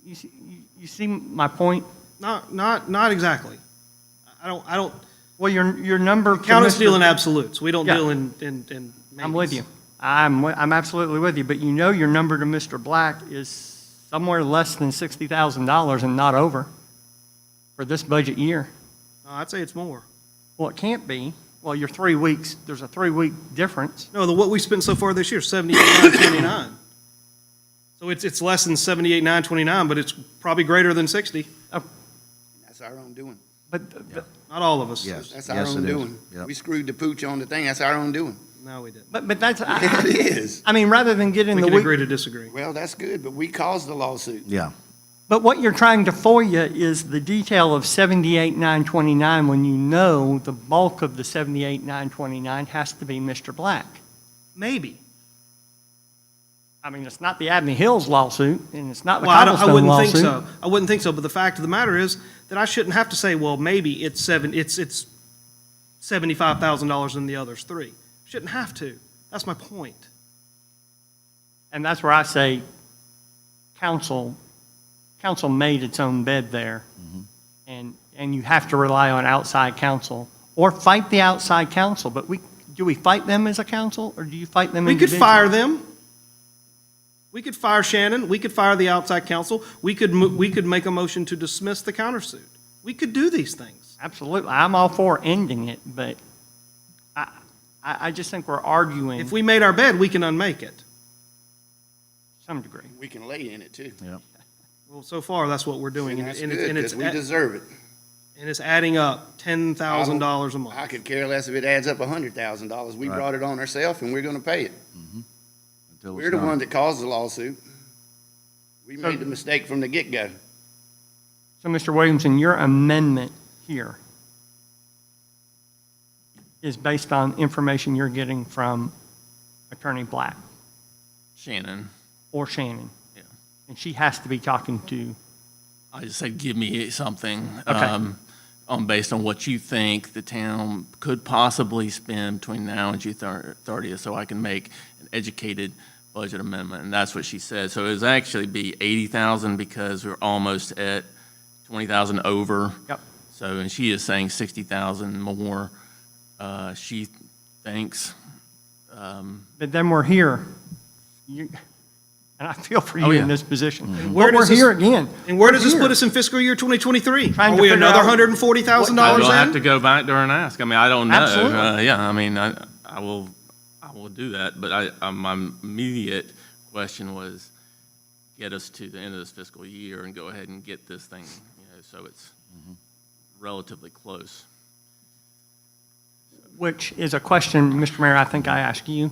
You see my point? Not exactly. I don't. Well, your number. Count us Mr. deal in absolutes. We don't Yeah. deal in I'm with maybes. you. I'm absolutely with you, but you know your number to Mr. Black is somewhere less than $60,000 and not over for this budget year. I'd say it's more. Well, it can't be. Well, you're 3 weeks, there's a 3-week difference. No, what we spent so far this year, 78,929. So it's less than 78,929, but it's probably greater than 60. That's our own doing. But Not all of us. Yes. That's our Yes, own it is. doing. Yep. We screwed the pooch on the thing, that's our own doing. No, we didn't. but that's, It is. I mean, rather than get in We the can week. agree to disagree. Well, that's good, but we caused the lawsuit. Yeah. But what you're trying to FOIA is the detail of 78,929 when you know the bulk of the 78,929 has to be Mr. Black. Maybe. I mean, it's not the Abney Hills lawsuit, and it's not the Well, I Cobblestone wouldn't lawsuit. think so. I wouldn't think so, but the fact of the matter is that I shouldn't have to say, well, maybe it's $75,000 in the others three. Shouldn't have to. That's my point. And that's where I say council made its own bed there. And you have to rely on outside counsel or fight the outside counsel. But do we fight them as a council or do you fight them We could individually? fire them. We could fire Shannon. We could fire the outside counsel. We could make a motion to dismiss the countersuit. We could do these things. Absolutely. I'm all for ending it, but I just think we're arguing If to we made our bed, we can unmake it. some degree. We can lay in it too. Well, so far, that's what we're doing. And that's and good, it's, because we deserve it. and it's adding up $10,000 a month. I could care less if it adds up $100,000. We Right. brought it on ourselves, and we're gonna pay it. Until it's We're the done. one that caused the lawsuit. We made the mistake from the get-go. So, Mr. Williamson, your amendment here is based on information you're getting from Attorney Black Shannon, or Shannon. Yeah. And she has to be talking to, I just said, give me something. Okay. Based on what you think the town could possibly spend between now and June 30th, so I can make an educated budget amendment, and that's what she said. So it would actually be 80,000 because we're almost at 20,000 over. Yep. So, and she is saying 60,000 more, she thinks. but then we're here. And I feel for you Oh, yeah. in this position. Where But we're does this- here again. And where does this We're put here. us in fiscal year 2023? Trying Are to we figure another out $140,000 We'll have to in? go back there and ask. I mean, I don't know. Absolutely. Yeah, I mean, I will do that, but my immediate question was get us to the end of this fiscal year and go ahead and get this thing, so it's relatively close. Which is a question, Mr. Mayor, I think I asked you,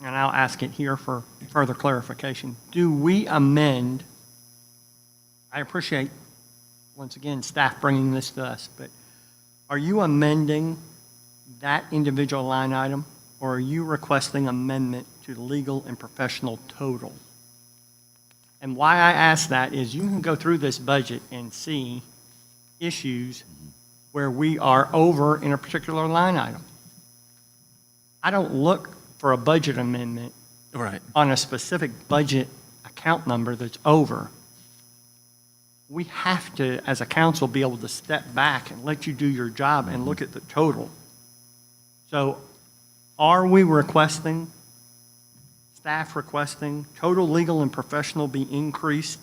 and I'll ask it here for further clarification. Do we amend, I appreciate, once again, staff bringing this to us, but are you amending that individual line item, or are you requesting amendment to the legal and professional total? And why I ask that is you can go through this budget and see issues where we are over in a particular line item. I don't look for a budget amendment Right. on a specific budget account number that's over. We have to, as a council, be able to step back and let you do your job and look at the total. So are we requesting, staff requesting, total legal and professional be increased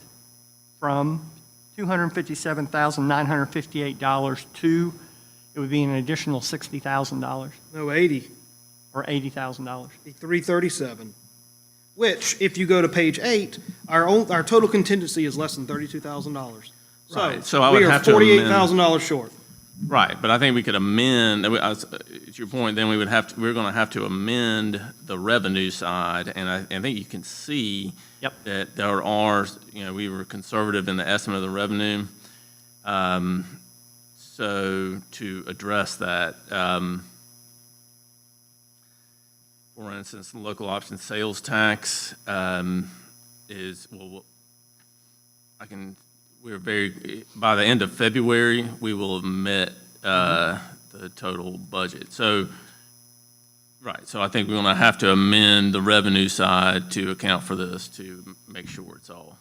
from $257,958 to, it would be an additional $60,000 No, 80. or $80,000? 337. Which, if you go to page 8, our total contingency is less than $32,000. Right, so I would have to we are amend- $48,000 short. Right, but I think we could amend, to your point, then we're going to have to amend the revenue side, and I think you can see Yep. that there are, we were conservative in the estimate of the revenue. So to address that, for instance, the local option sales tax is, by the end of February, we will admit the total budget. So, right, so I think we're going to have to amend the revenue side to account for this, to make sure it's all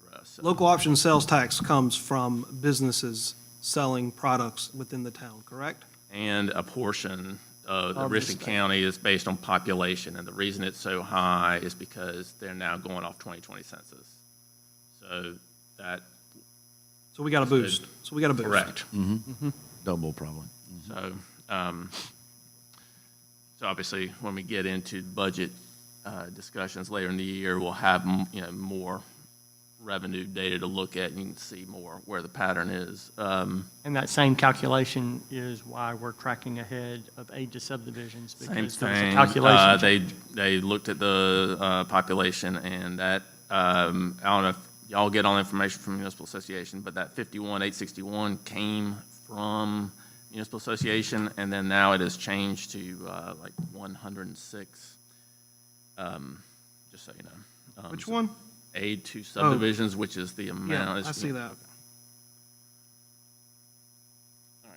addressed. So- Local option sales tax comes from businesses selling products within the town, correct? And a portion of the Of the Richland state. County is based on population, and the reason it's so high is because they're now going off 2020 census. So that, So we got a boost. So we got a boost. correct. Double probably. So, so obviously, when we get into budget discussions later in the year, we'll have, more revenue data to look at, and you can see more where the pattern is. And that same calculation is why we're tracking ahead of aid to subdivisions, Same because there was a thing. calculation. They looked at the population, and that, I don't know if y'all get all the information from municipal association, but that 51,861 came from municipal association, and then now it has changed to like 106, just so you know. Which So one? Aid to subdivisions, which is the amount. Yeah, It's- I see that. okay.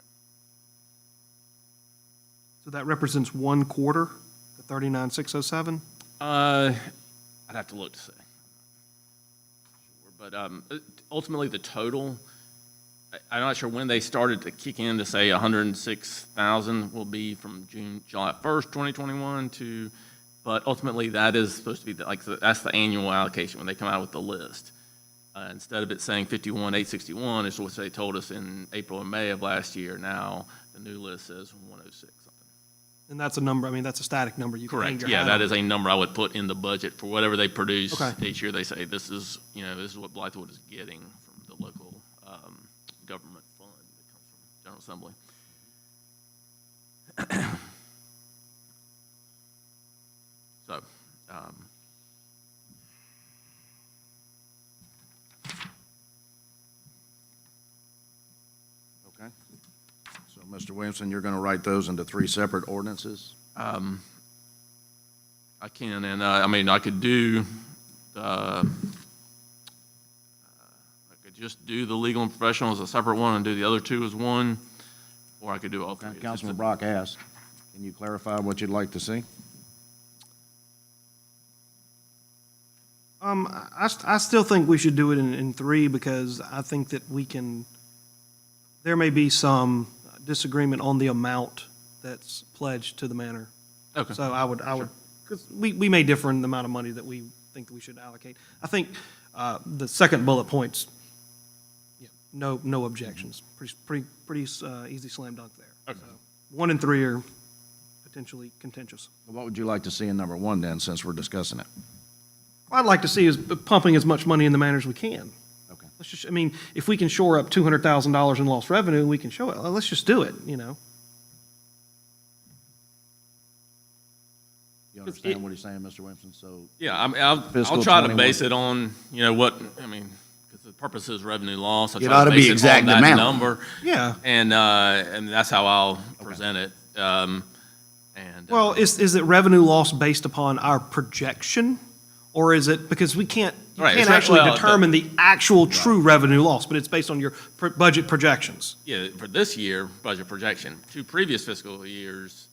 So that represents 1/4, the 39,607? I'd have to look to see. Sure, but ultimately, the total, I'm not sure when they started to kick in to say 106,000 will be from July 1st, 2021 to, but ultimately, that is supposed to be, that's the annual allocation when they come out with the list. Instead of it saying 51,861, is what they told us in April and May of last year. Now, the new list says 106 something. And that's a number, I mean, that's a static number. You can hang Correct, your yeah, hat that on. is a number I would put in the budget for whatever they produce. Okay. Each year, they say, this is, this is what Blythewood is getting from the local government fund that comes from General Assembly. So, Okay. So, Mr. Williamson, you're going to write those into 3 separate ordinances? I can, and I mean, I could do, I could just do the legal and professional as a separate one and do the other 2 as one, or I could do all 3. It's just Councilman Brock asked, can you clarify what you'd like to see? I still think we should do it in 3 because I think that there may be some disagreement on the amount that's pledged to the manor. Okay. So I would, because we may differ in the amount of money that we think that we should allocate. I think the second bullet points, yeah, no objections. Pretty easy slam dunk there. Okay. So 1 and 3 are potentially contentious. What would you like to see in number 1 then, since we're discussing it? What I'd like to see is pumping as much money in the manor as we can. Okay. Let's just, I mean, if we can shore up $200,000 in lost revenue, we can show it. Let's just do it, you know? You understand what he's saying, Mr. Williamson? So, Yeah, I mean, I'll Fiscal try to 21. base it on, what, I mean, because the purpose is revenue loss. I It try ought to be base it on exact that amount. Number, Yeah. and that's how I'll present it. Well, is it revenue loss based upon our projection? Or is it, because you Right, can't it's not- actually well, determine the actual true revenue loss, but it's based on your budget projections. Yeah, for this year, budget projection, 2 previous fiscal years,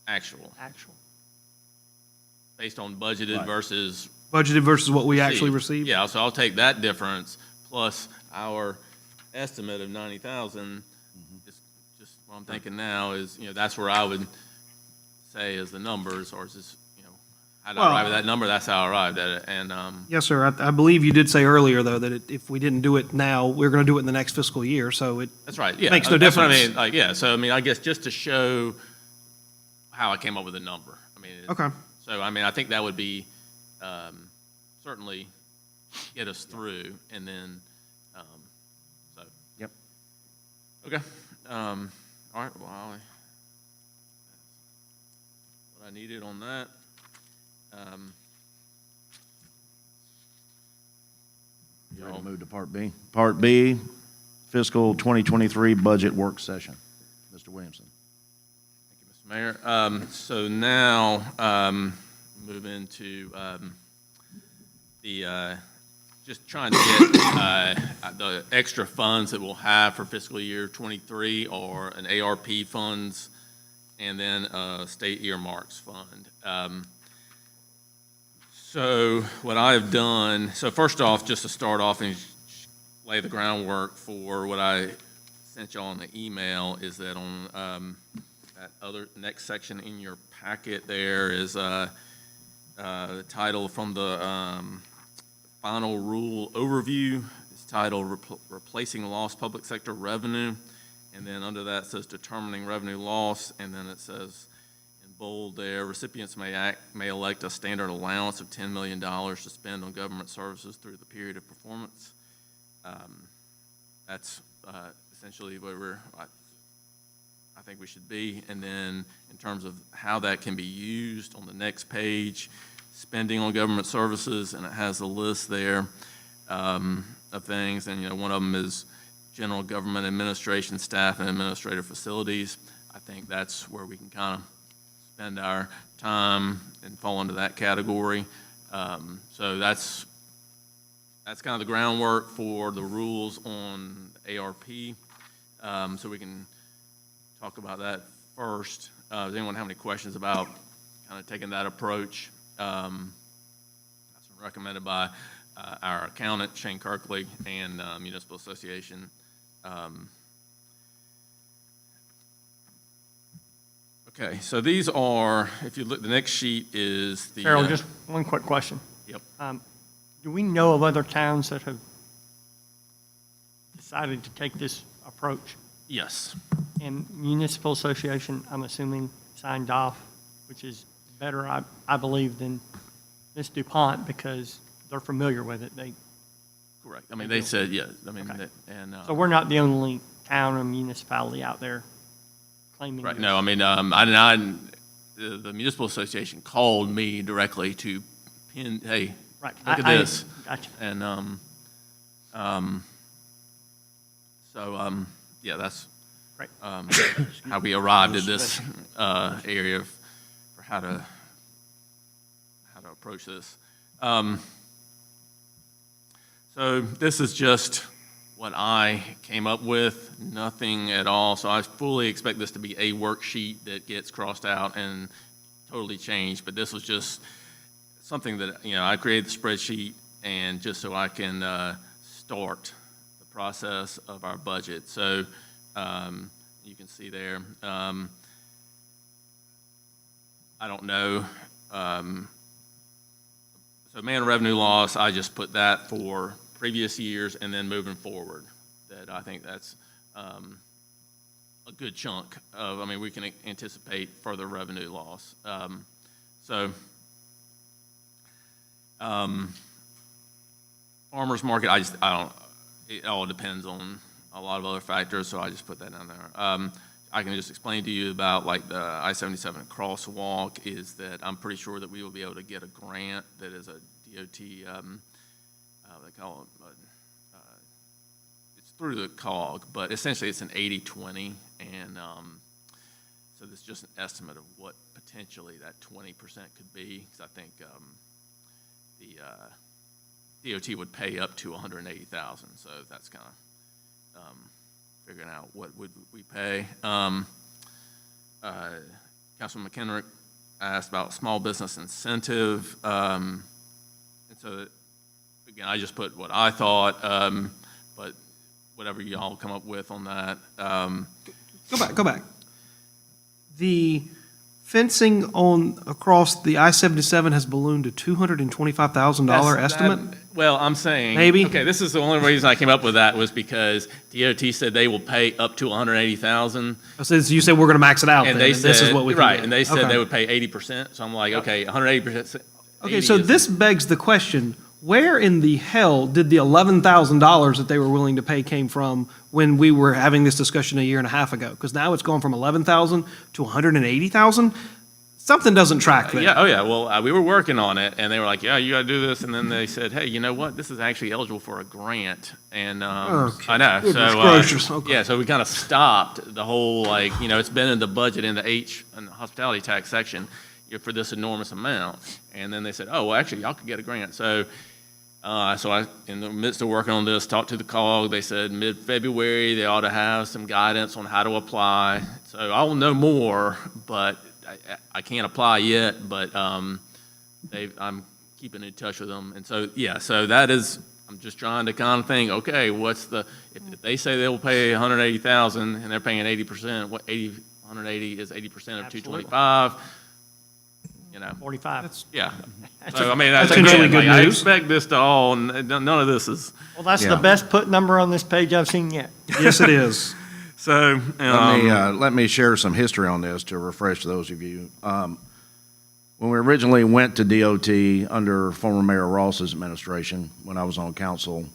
actual, based on budgeted Right. versus Budgeted versus what we actually received? Yeah, so I'll take that difference plus our estimate of 90,000. It's just what I'm thinking now is, that's where I would say is the numbers, or is this, how did I arrive at that number? That's how I arrived at it. And, Yes, sir. I believe you did say earlier, though, that if we didn't do it now, we're going to do it in the next fiscal year, so it, that's right, yeah. Makes no That's what I difference. mean, so, I guess just to show how I came up with the number. okay. So, I think that would be, certainly get us through, and then, so. Yep. Okay, all right, well, what I needed on that. You ready to move to Part B? Part B, fiscal 2023 budget work session. Mr. Williamson. Thank you, Mr. Mayor. So now, move into just trying to get the extra funds that we'll have for fiscal year '23, or an ARP funds, and then a state earmarks fund. So what I have done, so first off, just to start off and lay the groundwork for what I sent y'all in the email, is that on that other next section in your packet there is the title from the final rule overview. It's titled Replacing Lost Public Sector Revenue. And then under that says Determining Revenue Loss, and then it says in bold there, recipients may elect a standard allowance of $10 million to spend on government services through the period of performance. That's essentially where I think we should be. And then in terms of how that can be used on the next page, spending on government services, and it has a list there. of things, and, one of them is general government administration staff and administrative facilities. I think that's where we can kind of spend our time and fall into that category. So that's kind of the groundwork for the rules on ARP. So we can talk about that first. Does anyone have any questions about kind of taking that approach? That's recommended by our accountant, Shane Kirkley, and Municipal Association. Okay, so these are, if you look, the next sheet is the. Carol, just one quick question. Yep. Do we know of other towns that have decided to take this approach? Yes. And Municipal Association, I'm assuming, signed off, which is better, I believe, than Ms. DuPont because they're familiar with it. Correct. I mean, they said, yeah, I mean, Okay. and. So we're not the only town or municipality out there claiming. Right, this. no, I mean, the Municipal Association called me directly to pin, hey, Right. look at I- this. Gotcha. And, yeah, that's, Great. how we arrived at this, area for how to approach this. So this is just what I came up with, nothing at all. So I fully expect this to be a worksheet that gets crossed out and totally changed. But this was just something that, I created the spreadsheet and just so I can start the process of our budget. So you can see there. I don't know. So man revenue loss, I just put that for previous years and then moving forward. That I think that's a good chunk of, we can anticipate further revenue loss. Farmers market, it all depends on a lot of other factors, so I just put that down there. I can just explain to you about like the I-77 crosswalk is that I'm pretty sure that we will be able to get a grant that is a DOT, they call it, it's through the COG, but essentially it's an 80-20, and so this is just an estimate of what potentially that 20% could be, because I think the DOT would pay up to $180,000, so that's kind of figuring out what would we pay. Councilman McKenrick asked about small business incentive, and so again, I just put what I thought, but whatever y'all come up with on that. Go back. The fencing across the I-77 has ballooned to $225,000 estimate? Well, I'm saying. Maybe. Okay, this is the only reason I came up with that was because DOT said they will pay up to $180,000. So you said we're going to max it out, And then, they and said. this is what we can right, get. and they said Okay. they would pay 80%, so I'm like, okay, 180%. Okay, so this begs the question, where in the hell did the $11,000 that they were willing to pay came from when we were having this discussion a year and a half ago? Because now it's gone from $11,000 to $180,000? Something doesn't track there. Yeah, oh yeah, well, we were working on it, and they were like, yeah, you gotta do this, and then they said, hey, you know what, this is actually eligible for a grant, and, Okay. I know, Goodness so, gracious, okay. yeah, so we kind of stopped the whole, it's been in the budget in the in the hospitality tax section for this enormous amount, and then they said, oh, well, actually, y'all could get a grant, so I, in the midst of working on this, talked to the COG, they said mid-February, they ought to have some guidance on how to apply, so I will know more, but I can't apply yet, but I'm keeping in touch with them. And so, yeah, so that is, I'm just trying to kind of think, okay, what's if they say they will pay $180,000 and they're paying 80%, 180 is 80% of Absolutely. 225, 45. yeah. So, that's potentially again, good I news. expect this to all, none of this is, Well, that's Yeah. the best put number on this page I've seen yet. Yes, it is. so. Let me share some history on this to refresh those of you. When we originally went to DOT under former Mayor Ross's administration, when I was on council,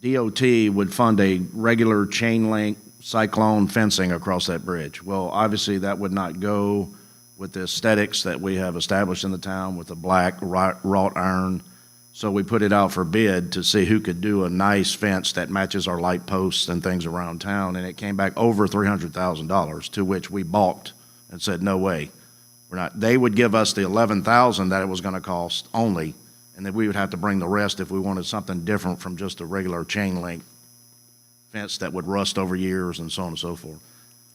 DOT would fund a regular chain link cyclone fencing across that bridge. Well, obviously, that would not go with the aesthetics that we have established in the town with the black wrought iron So we put it out for bid to see who could do a nice fence that matches our light posts and things around town, and it came back over $300,000, to which we balked and said, no way. We're not, they would give us the $11,000 that it was gonna cost only, and then we would have to bring the rest if we wanted something different from just a regular chain link fence that would rust over years and so on and so forth.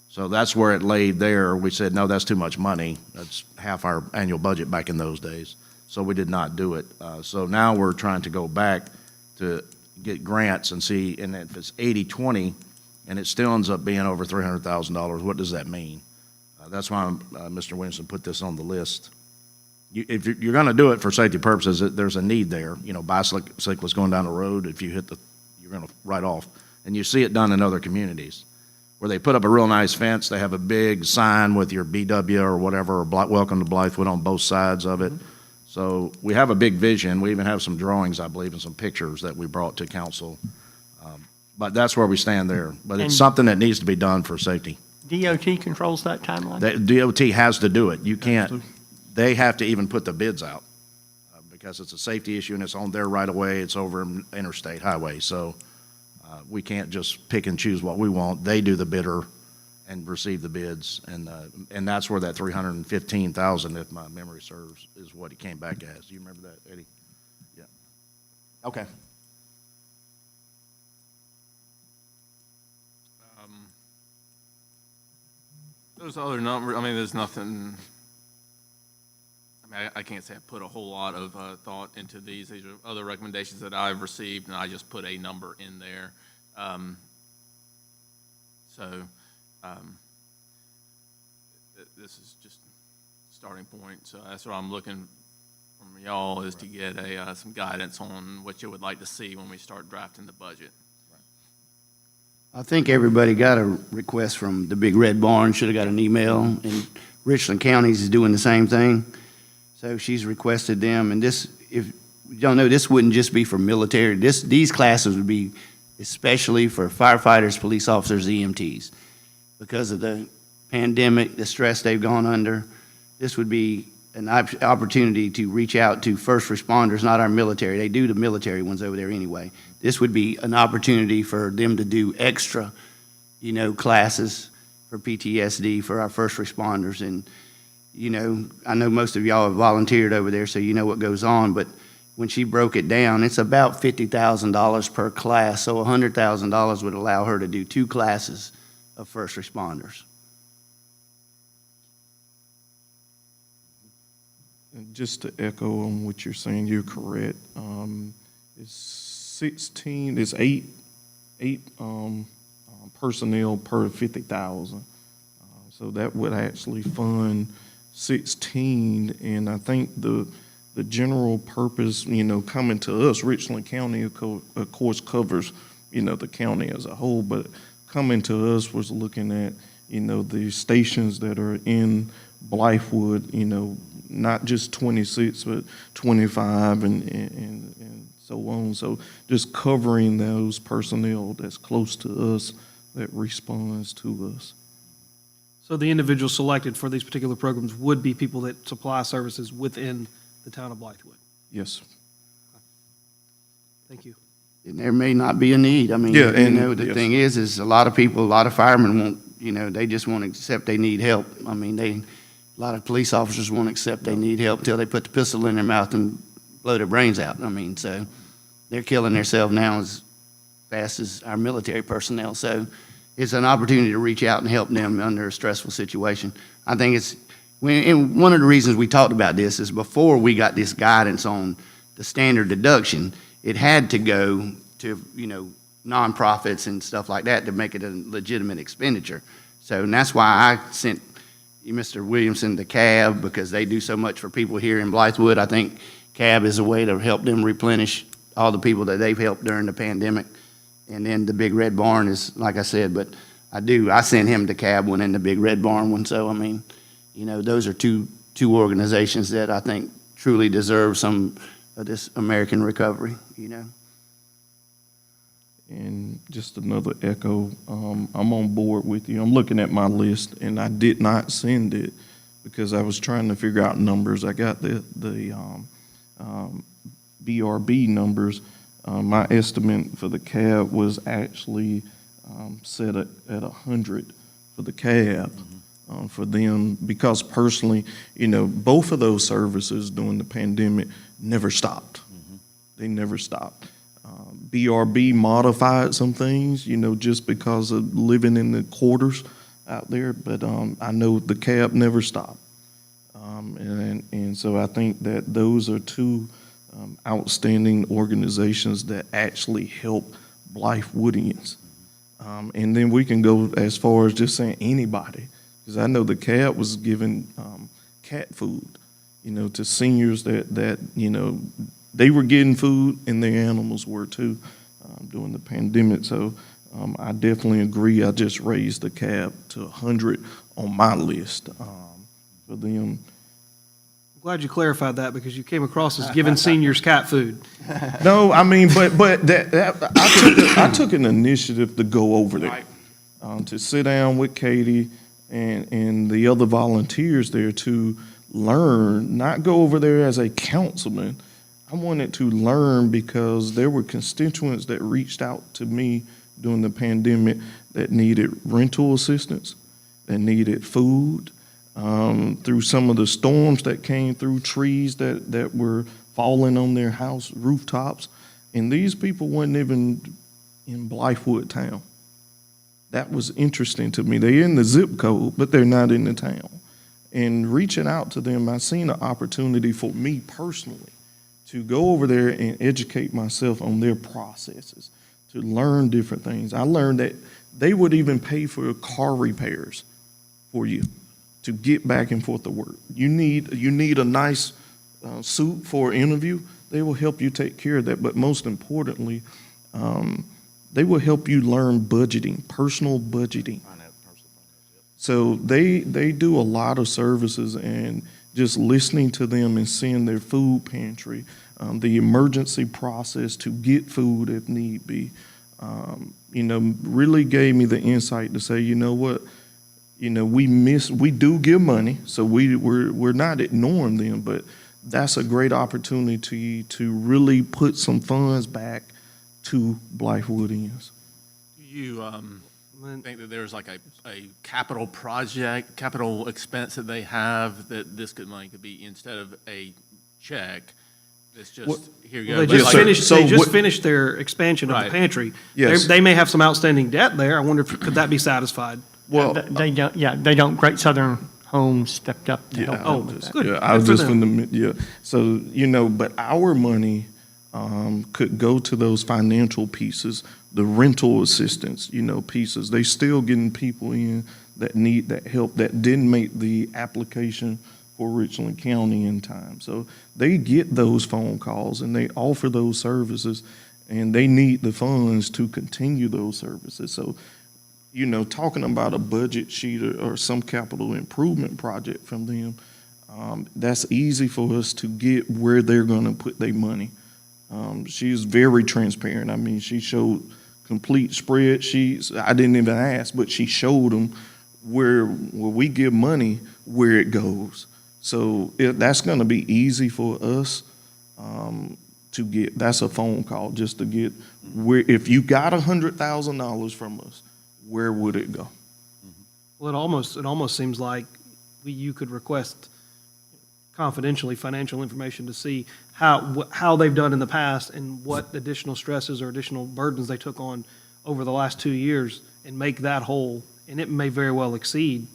So that's where it laid there. We said, no, that's too much money. That's half our annual budget back in those days. So we did not do it. So now we're trying to go back to get grants and see, and if it's 80-20, and it still ends up being over $300,000, what does that mean? That's why Mr. Williamson put this on the list. If you're gonna do it for safety purposes, there's a need there. You know, bicyclists going down the road, if you hit you're gonna write off. And you see it done in other communities, where they put up a real nice fence, they have a big sign with your BW or whatever, or welcome to Blythewood on both sides of it. So we have a big vision. We even have some drawings, I believe, and some pictures that we brought to council. But that's where we stand there. But it's And- something that needs to be done for safety. DOT controls that timeline? The DOT has to do it. You can't, they have to even put the bids out because it's a safety issue and it's on their right of way. It's over an interstate highway. So we can't just pick and choose what we want. They do the bidder and receive the bids. And that's where that $315,000, if my memory serves, is what it came back as. Do you remember that, Eddie? Yeah. Okay. Those other numbers, I mean, there's nothing, I mean, I can't say I put a whole lot of thought into these. These are other recommendations that I've received, and I just put a number in there. This is just a starting point. So that's what I'm looking from y'all, is to get some guidance on what you would like to see when we start drafting the budget. I think everybody got a request from the Big Red Barn, should have got an email, and Richland Counties is doing the same thing. So she's requested them, and this, if you don't know, this wouldn't just be for military. These classes would be especially for firefighters, police officers, EMTs. Because of the pandemic, the stress they've gone under, this would be an opportunity to reach out to first responders, not our military. They do the military ones over there anyway. This would be an opportunity for them to do extra, classes for PTSD for our first responders. And, I know most of y'all have volunteered over there, so you know what goes on, but when she broke it down, it's about $50,000 per class, so $100,000 would allow her to do 2 classes of first responders. And just to echo on what you're saying, you're correct. It's eight personnel per 50,000. So that would actually fund 16, and I think the general purpose, coming to us, Richland County, of course, covers, the county as a whole, but coming to us was looking at, the stations that are in Blythewood, not just 26, but 25 and so on. So just covering those personnel that's close to us, that responds to us. So the individuals selected for these particular programs would be people that supply services within the town of Blythewood. Yes. Thank you. And there may not be a need. I mean, Yeah, and- the yes. thing is a lot of people, a lot of firemen won't, they just won't accept they need help. I mean, a lot of police officers won't accept they need help until they put the pistol in their mouth and blow their brains out. I mean, so they're killing themselves now as fast as our military personnel. So it's an opportunity to reach out and help them under a stressful situation. I think and one of the reasons we talked about this is before we got this guidance on the standard deduction, it had to go to, nonprofits and stuff like that to make it a legitimate expenditure. So, and that's why I sent Mr. Williamson the CAB, because they do so much for people here in Blythewood. I think CAB is a way to help them replenish all the people that they've helped during the pandemic. And then the Big Red Barn is, like I said, but I sent him the CAB one and the Big Red Barn one. So, I mean, those are two organizations that I think truly deserve some of this American recovery, And just another echo, I'm on board with you. I'm looking at my list, and I did not send it because I was trying to figure out numbers. I got the BRB numbers, my estimate for the cab was actually set at 100 for the cab for them, because personally, both of those services during the pandemic never stopped. They never stopped. BRB modified some things, just because of living in the quarters out there, but I know the cab never stopped. And so I think that those are two outstanding organizations that actually help Blythewoodians. And then we can go as far as just saying anybody, because I know the cab was giving cat food, to seniors that they were getting food and their animals were too during the pandemic. So I definitely agree. I just raised the cab to 100 on my list for them. I'm glad you clarified that, because you came across as giving seniors cat food. No, I mean, but I took an initiative to go over there, to sit down with Katie and the other volunteers there to learn, not go over there as a councilman. I wanted to learn because there were constituents that reached out to me during the pandemic that needed rental assistance, that needed food, through some of the storms that came through, trees that were falling on their house rooftops. And these people weren't even in Blythewood town. That was interesting to me. They're in the zip code, but they're not in the town. And reaching out to them, I seen an opportunity for me personally to go over there and educate myself on their processes, to learn different things. I learned that they would even pay for car repairs for you to get back and forth to work. You need a nice suit for an interview, they will help you take care of that. But most importantly, they will help you learn budgeting, personal budgeting. So they do a lot of services, and just listening to them and seeing their food pantry, the emergency process to get food if need be, really gave me the insight to say, you know what, we do give money, so we're not ignoring them, but that's a great opportunity to really put some funds back to Blythewoodians. Do you think that there's like a capital project, capital expense that they have that this money could be, instead of a check, it's just, here you go. Well, they just sir. finished, So they just what- finished their expansion of the Right. pantry. Yes. They may have some outstanding debt there. I wonder could that be satisfied? Well, They don't, Great Southern Homes stepped up to help. Oh, with that. good. yeah, I was Good for just them. So, but our money could go to those financial pieces, the rental assistance, pieces. They still getting people in that need that help, that didn't make the application for Richland County in time. So they get those phone calls and they offer those services, and they need the funds to continue those services. So, talking about a budget sheet or some capital improvement project from them, that's easy for us to get where they're going to put their money. She's very transparent. I mean, she showed complete spreadsheets. I didn't even ask, but she showed them where we give money, where it goes. So that's going to be easy for us to get. That's a phone call just to get where. If you got $100,000 from us, where would it go? Well, it almost seems like you could request confidentially financial information to see how they've done in the past and what additional stresses or additional burdens they took on over the last 2 years, and make that whole. And it may very well exceed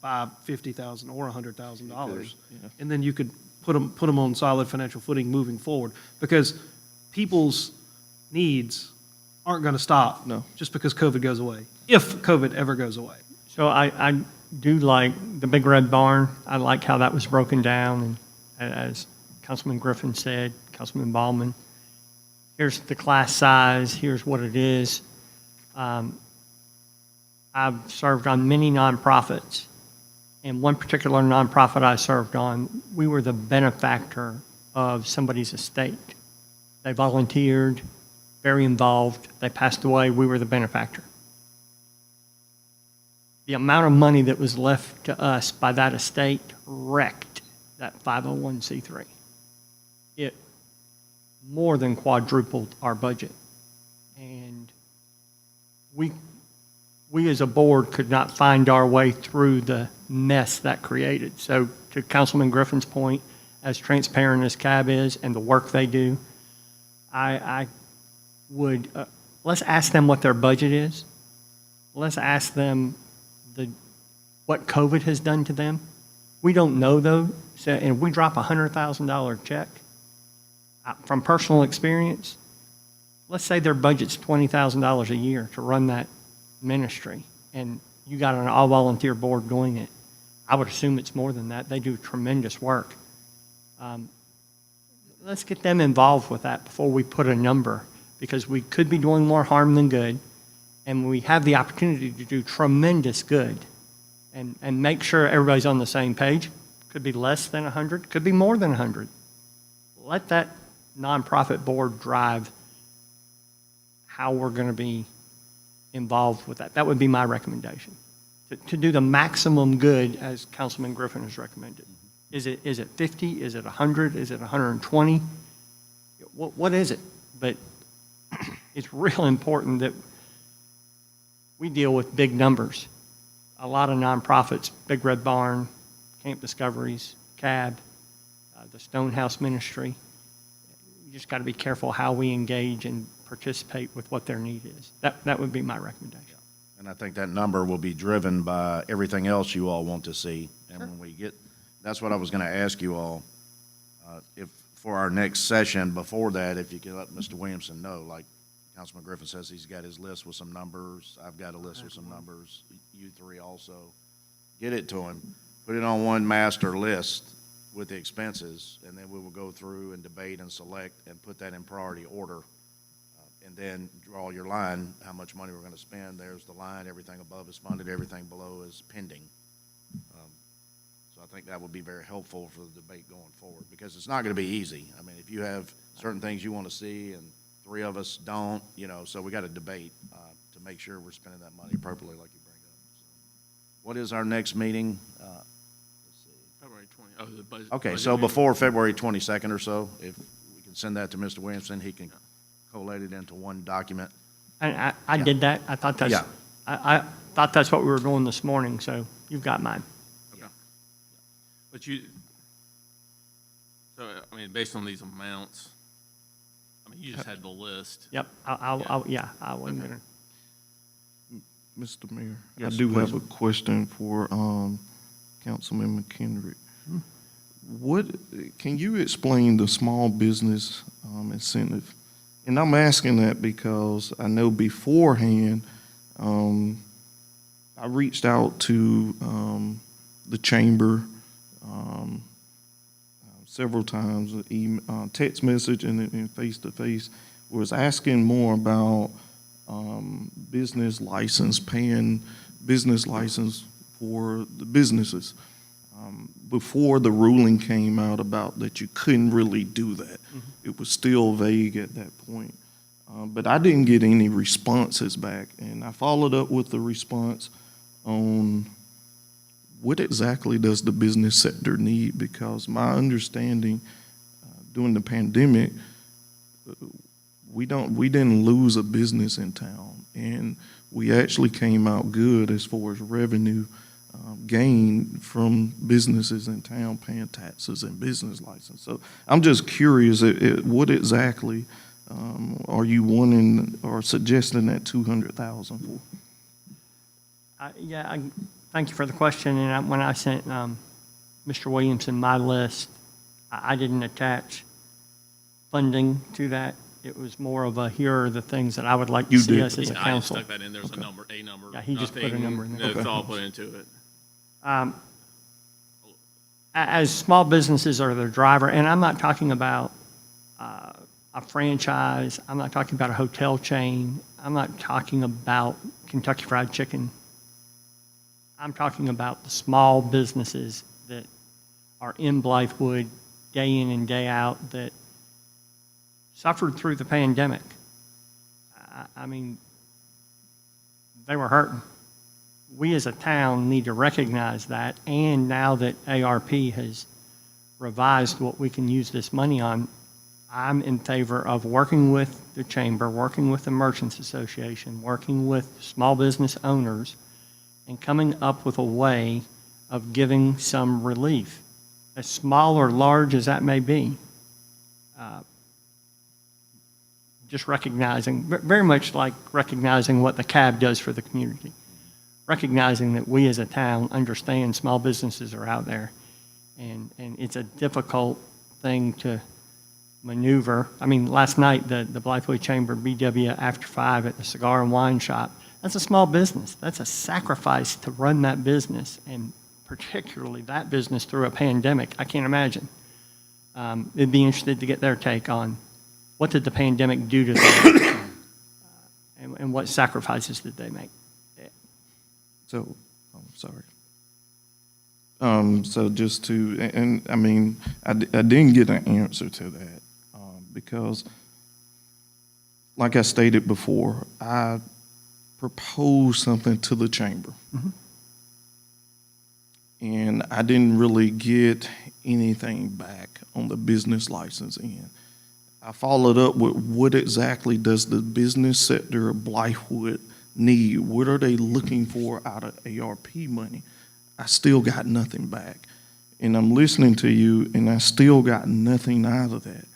$50,000 or $100,000, and then you could put them on solid financial footing moving forward, because people's needs aren't going to stop just because COVID goes away, if COVID ever goes away. So I do like the Big Red Barn. I like how that was broken down, and as Councilman Griffin said, Councilman Ballman, here's the class size, here's what it is. I've served on many nonprofits, and one particular nonprofit I served on, we were the benefactor of somebody's estate. They volunteered, very involved, they passed away, we were the benefactor. The amount of money that was left to us by that estate wrecked that 501c3. more than quadrupled our budget. And we as a board could not find our way through the mess that created. So to Councilman Griffin's point, as transparent as CAB is and the work they do, I would, let's ask them what their budget is. Let's ask them what COVID has done to them. We don't know though, so, and if we drop a $100,000 check, from personal experience, let's say their budget's $20,000 a year to run that ministry, and you got an all-volunteer board doing it. I would assume it's more than that. They do tremendous work. Let's get them involved with that before we put a number, because we could be doing more harm than good, and we have the opportunity to do tremendous good and make sure everybody's on the same page. Could be less than 100, could be more than 100. Let that nonprofit board drive how we're going to be involved with that. That would be my recommendation, to do the maximum good as Councilman Griffin has recommended. Is it 50? Is it 100? Is it 120? What is it? But it's real important that we deal with big numbers. A lot of nonprofits, Big Red Barn, Camp Discoveries, CAB, the Stonehouse Ministry. You just got to be careful how we engage and participate with what their need is. That would be my recommendation. And I think that number will be driven by everything else you all want to see. And when we get, that's what I was going to ask you all, if for our next session, before that, if you could let Mr. Williamson know, like Councilman Griffin says, he's got his list with some numbers. I've got a list with some numbers. You three also. Get it to him. Put it on one master list with the expenses, and then we will go through and debate and select and put that in priority order. And then draw your line, how much money we're going to spend. There's the line, everything above is funded, everything below is pending. So I think that would be very helpful for the debate going forward, because it's not going to be easy. I mean, if you have certain things you want to see and three of us don't, so we got to debate to make sure we're spending that money appropriately like you bring up. So, what is our next meeting? February 20. Oh, the budget. Okay, budget so meeting. before February 22nd or so, if we can send that to Mr. Williamson, he can collate it into one document. And I did that. I thought that's, Yeah. I thought that's what we were doing this morning, so you've got mine. Okay. But so, I mean, based on these amounts, I mean, you just had the list. Yep, I wasn't gonna. Mr. Mayor, Yes, I do have please. a question for Councilman McKendrick. Can you explain the small business incentive? And I'm asking that because I know beforehand, I reached out to the chamber several times, text message and face-to-face, was asking more about business license, paying business license for the businesses. Before the ruling came out about that you couldn't really do that. It was still vague at that point. But I didn't get any responses back, and I followed up with the response on what exactly does the business sector need, because my understanding during the pandemic, we didn't lose a business in town, and we actually came out good as far as revenue gain from businesses in town paying taxes and business license. So I'm just curious, what exactly are you wanting or suggesting that $200,000 for? Thank you for the question, and when I sent Mr. Williamson my list, I didn't attach funding to that. It was more of a, here are the things that I would like to You see did. us as a Yeah, I just council. stuck that in. There's a number. Yeah, he just put a number in there. It's Okay. all put into it. As small businesses are the driver, and I'm not talking about a franchise, I'm not talking about a hotel chain, I'm not talking about Kentucky Fried Chicken. I'm talking about the small businesses that are in Blythewood day in and day out that suffered through the pandemic. I mean, they were hurting. We as a town need to recognize that, and now that ARP has revised what we can use this money on, I'm in favor of working with the chamber, working with the Merchants Association, working with small business owners, and coming up with a way of giving some relief, as small or large as that may be. Just recognizing, very much like recognizing what the cab does for the community. Recognizing that we as a town understand small businesses are out there, and it's a difficult thing to maneuver. I mean, last night, the Blythewood Chamber BW After 5 at the Cigar and Wine Shop, that's a small business. That's a sacrifice to run that business, and particularly that business through a pandemic. I can't imagine. It'd be interested to get their take on what did the pandemic do to them, and what sacrifices did they make? So, I'm sorry. So just to, and I mean, I didn't get an answer to that, because like I stated before, I proposed something to the chamber. And I didn't really get anything back on the business license end. I followed up with what exactly does the business sector of Blythewood need? What are they looking for out of ARP money? I still got nothing back. And I'm listening to you, and I still got nothing out of that.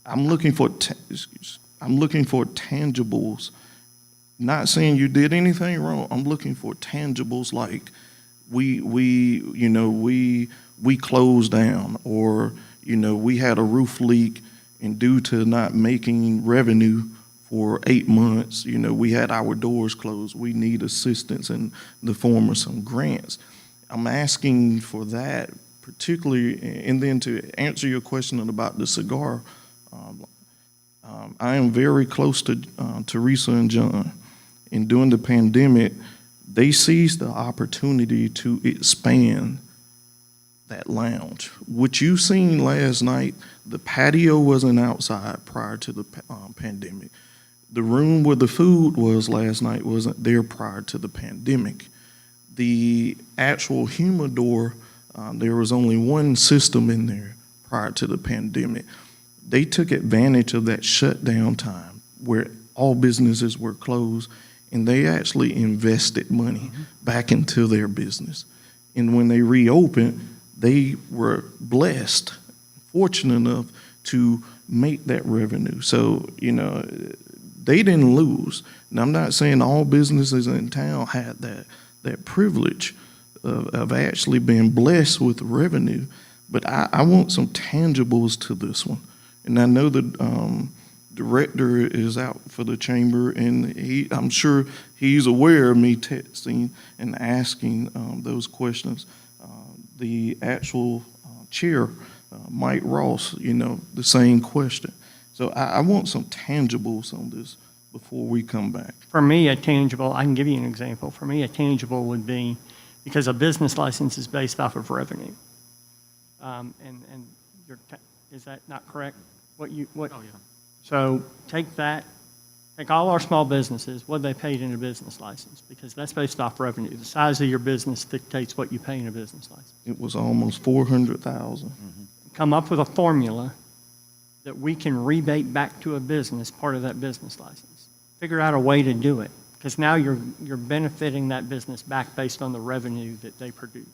I'm looking for tangibles. Not saying you did anything wrong. I'm looking for tangibles like we closed down, or we had a roof leak, and due to not making revenue for 8 months, we had our doors closed. We need assistance in the form of some grants. I'm asking for that particularly, and then to answer your question about the cigar, I am very close to Teresa and John. And during the pandemic, they seized the opportunity to expand that lounge. What you seen last night, the patio wasn't outside prior to the pandemic. The room where the food was last night wasn't there prior to the pandemic. The actual humidor, there was only one system in there prior to the pandemic. They took advantage of that shutdown time where all businesses were closed, and they actually invested money back into their business. And when they reopened, they were blessed, fortunate enough to make that revenue. So, they didn't lose. Now, I'm not saying all businesses in town had that privilege of actually being blessed with revenue, but I want some tangibles to this one. And I know the director is out for the chamber, and I'm sure he's aware of me texting and asking those questions. The actual chair, Mike Ross, the same question. So I want some tangibles on this before we come back. For me, a tangible, I can give you an example. For me, a tangible would be, because a business license is based off of revenue. And is that not correct? Oh, yeah. So take all our small businesses, what they paid in a business license, because that's based off revenue. The size of your business dictates what you pay in a business license. It was almost 400,000. Come up with a formula that we can rebate back to a business part of that business license. Figure out a way to do it, because now you're benefiting that business back based on the revenue that they produce.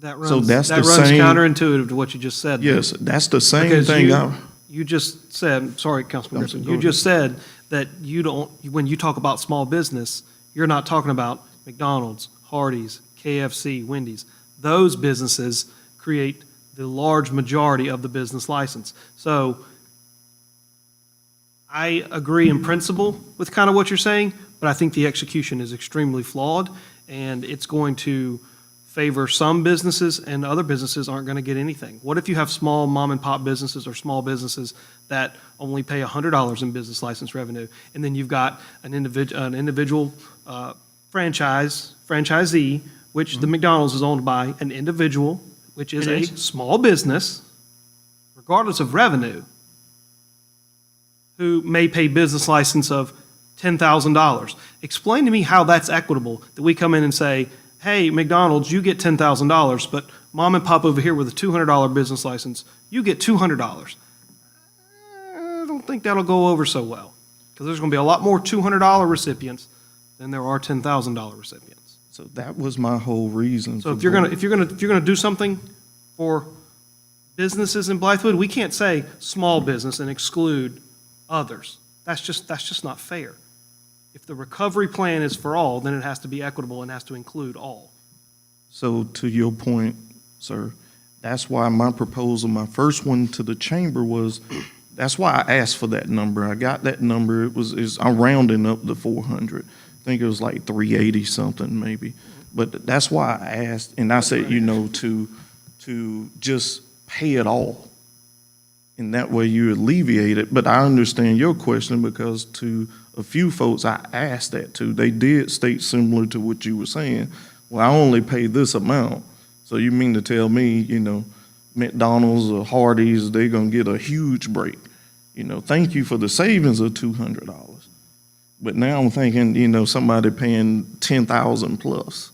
That runs, So that's that the runs same- counterintuitive to what you just said. Yes, that's the same Because thing. you just said, sorry, Councilman Griffin, Go you ahead. just said that when you talk about small business, you're not talking about McDonald's, Hardee's, KFC, Wendy's. Those businesses create the large majority of the business license. So I agree in principle with kind of what you're saying, but I think the execution is extremely flawed, and it's going to favor some businesses, and other businesses aren't going to get anything. What if you have small mom and pop businesses or small businesses that only pay $100 in business license revenue, and then you've got an individual franchisee, which the McDonald's is owned by an individual, which is a small business, regardless of revenue, who may pay business license of $10,000. Explain to me how that's equitable, that we come in and say, hey, McDonald's, you get $10,000, but mom and pop over here with a $200 business license, you get $200. don't think that'll go over so well, because there's going to be a lot more $200 recipients than there are $10,000 recipients. So that was my whole reason. So for if you're gonna do something for businesses in Blythewood, we can't say small business and exclude others. That's just not fair. If the recovery plan is for all, then it has to be equitable and has to include all. So to your point, sir, that's why my proposal, my first one to the chamber was, that's why I asked for that number. I got that number. I'm rounding up to 400. I think it was like 380 something maybe. But that's why I asked, and I said, to just pay it all. And that way you alleviate it. But I understand your question, because to a few folks I asked that to, they did state similar to what you were saying. Well, I only pay this amount. So you mean to tell me, McDonald's or Hardee's, they're going to get a huge break. Thank you for the savings of $200. But now I'm thinking, somebody paying 10,000 plus.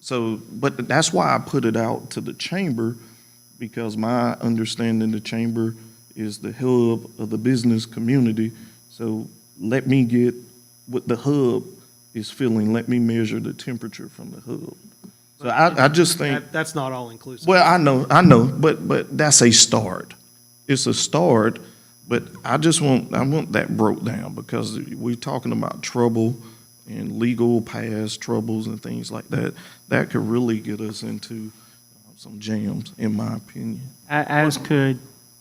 But that's why I put it out to the chamber, because my understanding the chamber is the hub of the business community. So let me get what the hub is feeling. Let me measure the temperature from the hub. So I just think. That's not all inclusive. Well, I know, but that's a start. It's a start, but I want that broke down, because we're talking about trouble and legal past troubles and things like that. That could really get us into some jams, in my opinion. As could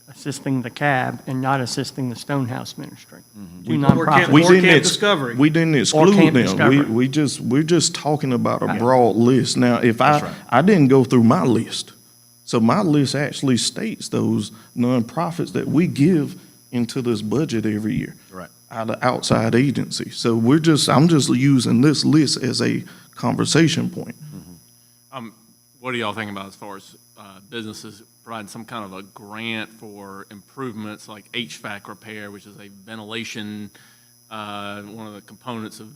assisting the cab and not assisting the Stonehouse Ministry. Two Or nonprofits. Camp- or Camp Discovery. We didn't exclude Camp them. Discovery. We're just talking about a broad list. Now, if I didn't go through my list, so my list actually states those nonprofits that we give into this budget every year. Right. Out of outside agencies. So I'm just using this list as a conversation point. What do y'all think about as far as businesses providing some kind of a grant for improvements like HVAC repair, which is a ventilation, one of the components of,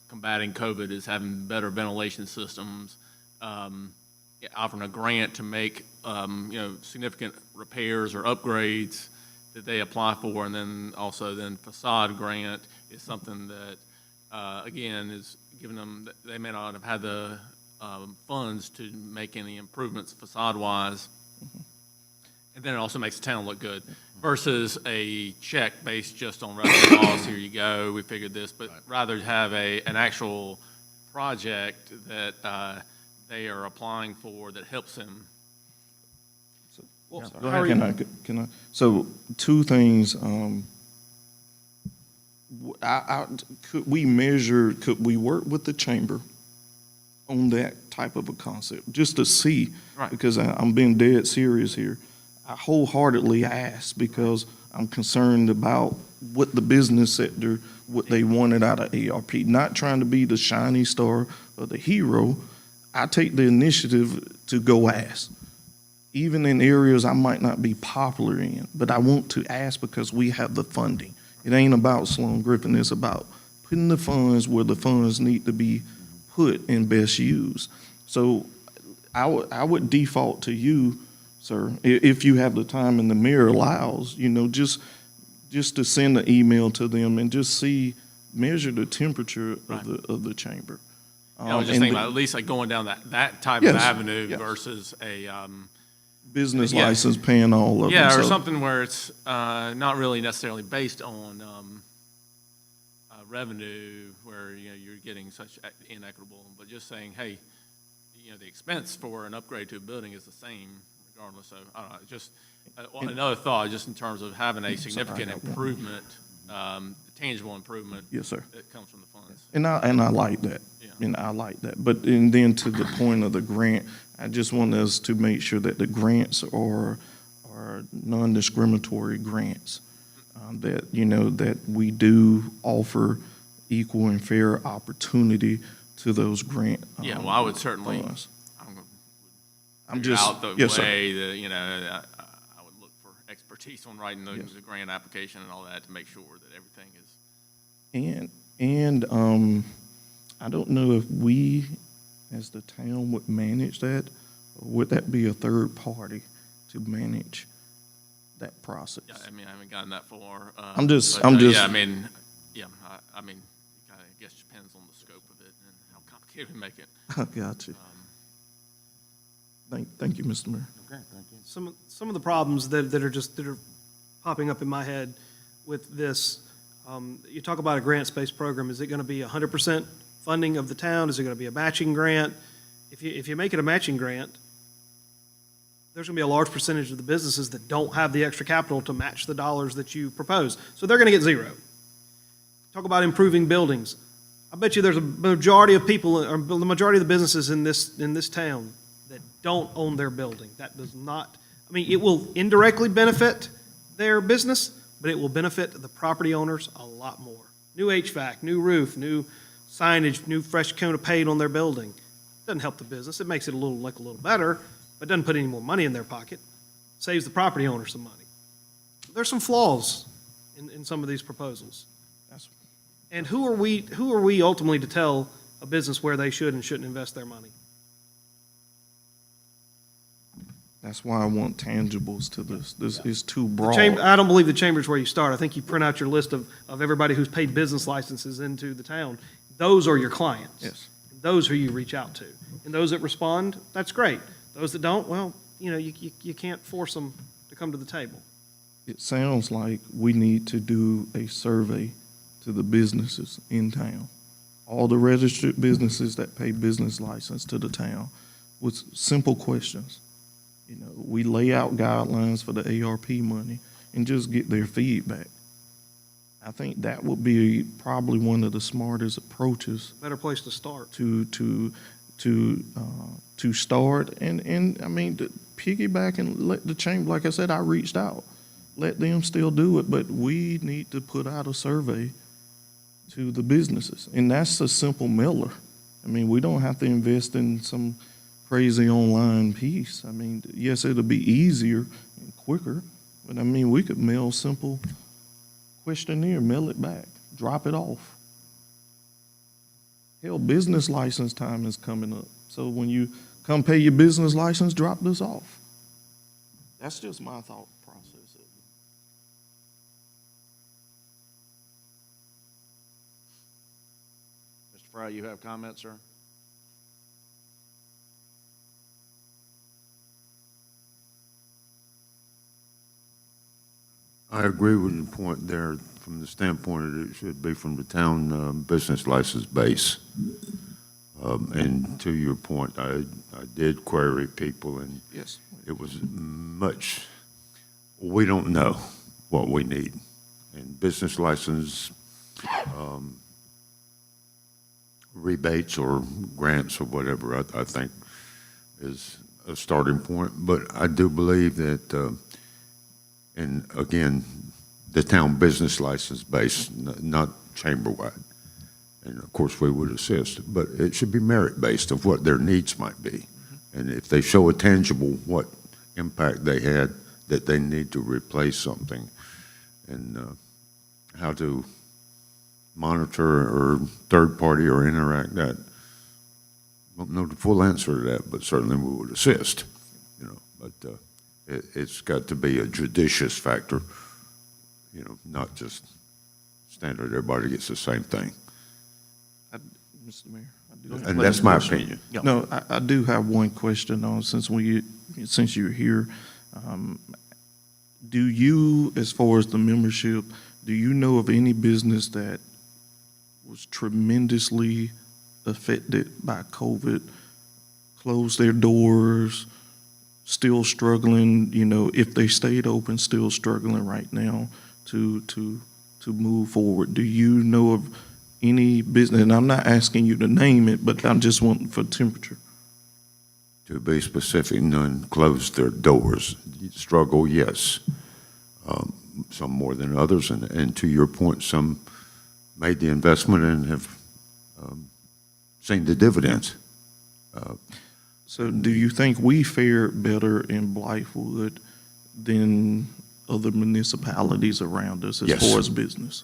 combating COVID is having better ventilation systems, offering a grant to make, significant repairs or upgrades that they apply for, and then also facade grant is something that, again, is giving them, they may not have had the funds to make any improvements facade-wise. And then it also makes the town look good versus a check based just on revenue laws. Here you go, we figured this, but rather have an actual project that they are applying for that helps them. Well, Go how are ahead, you- can I? So two things, could we work with the chamber on that type of a concept, just to see? Right. Because I'm being dead serious here. I wholeheartedly ask because I'm concerned about what the business sector, what they wanted out of ARP, not trying to be the shiny star or the hero. I take the initiative to go ask, even in areas I might not be popular in, but I want to ask because we have the funding. It ain't about Sloan Griffin, it's about putting the funds where the funds need to be put and best used. So I would default to you, sir, if you have the time and the mayor allows, just to send an email to them and just measure the temperature of the chamber. I was just and thinking about at least like going down that type Yes, of avenue yes. versus a, business Yeah. license paying all of them. yeah, or So- something where it's not really necessarily based on revenue where, you're getting such inequitable, but just saying, hey, the expense for an upgrade to a building is the same regardless of, I don't know, just another thought, just in terms of having a significant improvement, tangible improvement. Yes, sir. That comes from the funds. And I like that. Yeah. And I like that. But, and then to the point of the grant, I just want us to make sure that the grants are non-discriminatory grants. That we do offer equal and fair opportunity to those grant. Yeah, well, I would certainly, funds. I'm just- out the yes, sir. way that, I would look for expertise on writing the grant application and all that to make sure that everything is. And I don't know if we, as the town, would manage that, or would that be a third party to manage that process? Yeah, I mean, I haven't gotten that far. I'm just- but, I'm just- Yeah, I mean, it kind of, I guess, depends on the scope of it and how complicated we make it. I got you. Thank you, Mr. Mayor. Okay, thank you. Some of the problems that are popping up in my head with this, you talk about a grant-based program, is it gonna be 100% funding of the town? Is it gonna be a matching grant? If you make it a matching grant, there's gonna be a large percentage of the businesses that don't have the extra capital to match the dollars that you propose, so they're gonna get zero. Talk about improving buildings. I bet you there's a majority of people, or the majority of the businesses in this town that don't own their building. That does not, I mean, it will indirectly benefit their business, but it will benefit the property owners a lot more. New HVAC, new roof, new signage, new fresh coat of paint on their building. Doesn't help the business. It makes it look a little better, but doesn't put any more money in their pocket. Saves the property owner some money. There's some flaws in some of these proposals. That's- And who are we ultimately to tell a business where they should and shouldn't invest their money? That's why I want tangibles to this. This is too The broad. chamber, I don't believe the chamber's where you start. I think you print out your list of everybody who's paid business licenses into the town. Those are your clients. Yes. Those who you reach out to. And those that respond, that's great. Those that don't, well, you can't force them to come to the table. It sounds like we need to do a survey to the businesses in town. All the registered businesses that pay business license to the town with simple questions. You know, we lay out guidelines for the ARP money and just get their feedback. I think that would be probably one of the smartest approaches Better place to start. to start and I mean to piggyback and let the chamber, like I said, I reached out, let them still do it, but we need to put out a survey to the businesses, and that's a simple mailer. I mean, we don't have to invest in some crazy online piece. I mean, yes, it'll be easier and quicker, but I mean, we could mail simple questionnaire, mail it back, drop it off. Hell, business license time is coming up. So when you come pay your business license, drop this off. That's just my thought process of it. Mr. Fry, you have comments, sir? I agree with your point there from the standpoint that it should be from the town business license base. And to your point, I did query people, and Yes. it was much, we don't know what we need. And business license rebates or grants or whatever, I think is a starting point. But I do believe that, and again, the town business license base, not chamber-wide. And of course, we would assist, but it should be merit-based of what their needs might be. And if they show a tangible what impact they had, that they need to replace something, and how to monitor or third-party or interact that. Don't know the full answer to that, but certainly we would assist, you know. But it's got to be a judicious factor, you know, not just standard, everybody gets the same thing. Mr. Mayor. I do have And that's my question. opinion. No, I do have one question on, since you're here. Do you, as far as the membership, do you know of any business that was tremendously affected by COVID, closed their doors, still struggling, you know, if they stayed open, still struggling right now to move forward? Do you know of any business, and I'm not asking you to name it, but I'm just wanting for temperature? To be specific, none closed their doors. Struggle, yes. Some more than others, and to your point, some made the investment and have seen the dividends. So do you think we fared better in Blythewood than other municipalities around us as Yes. far as business?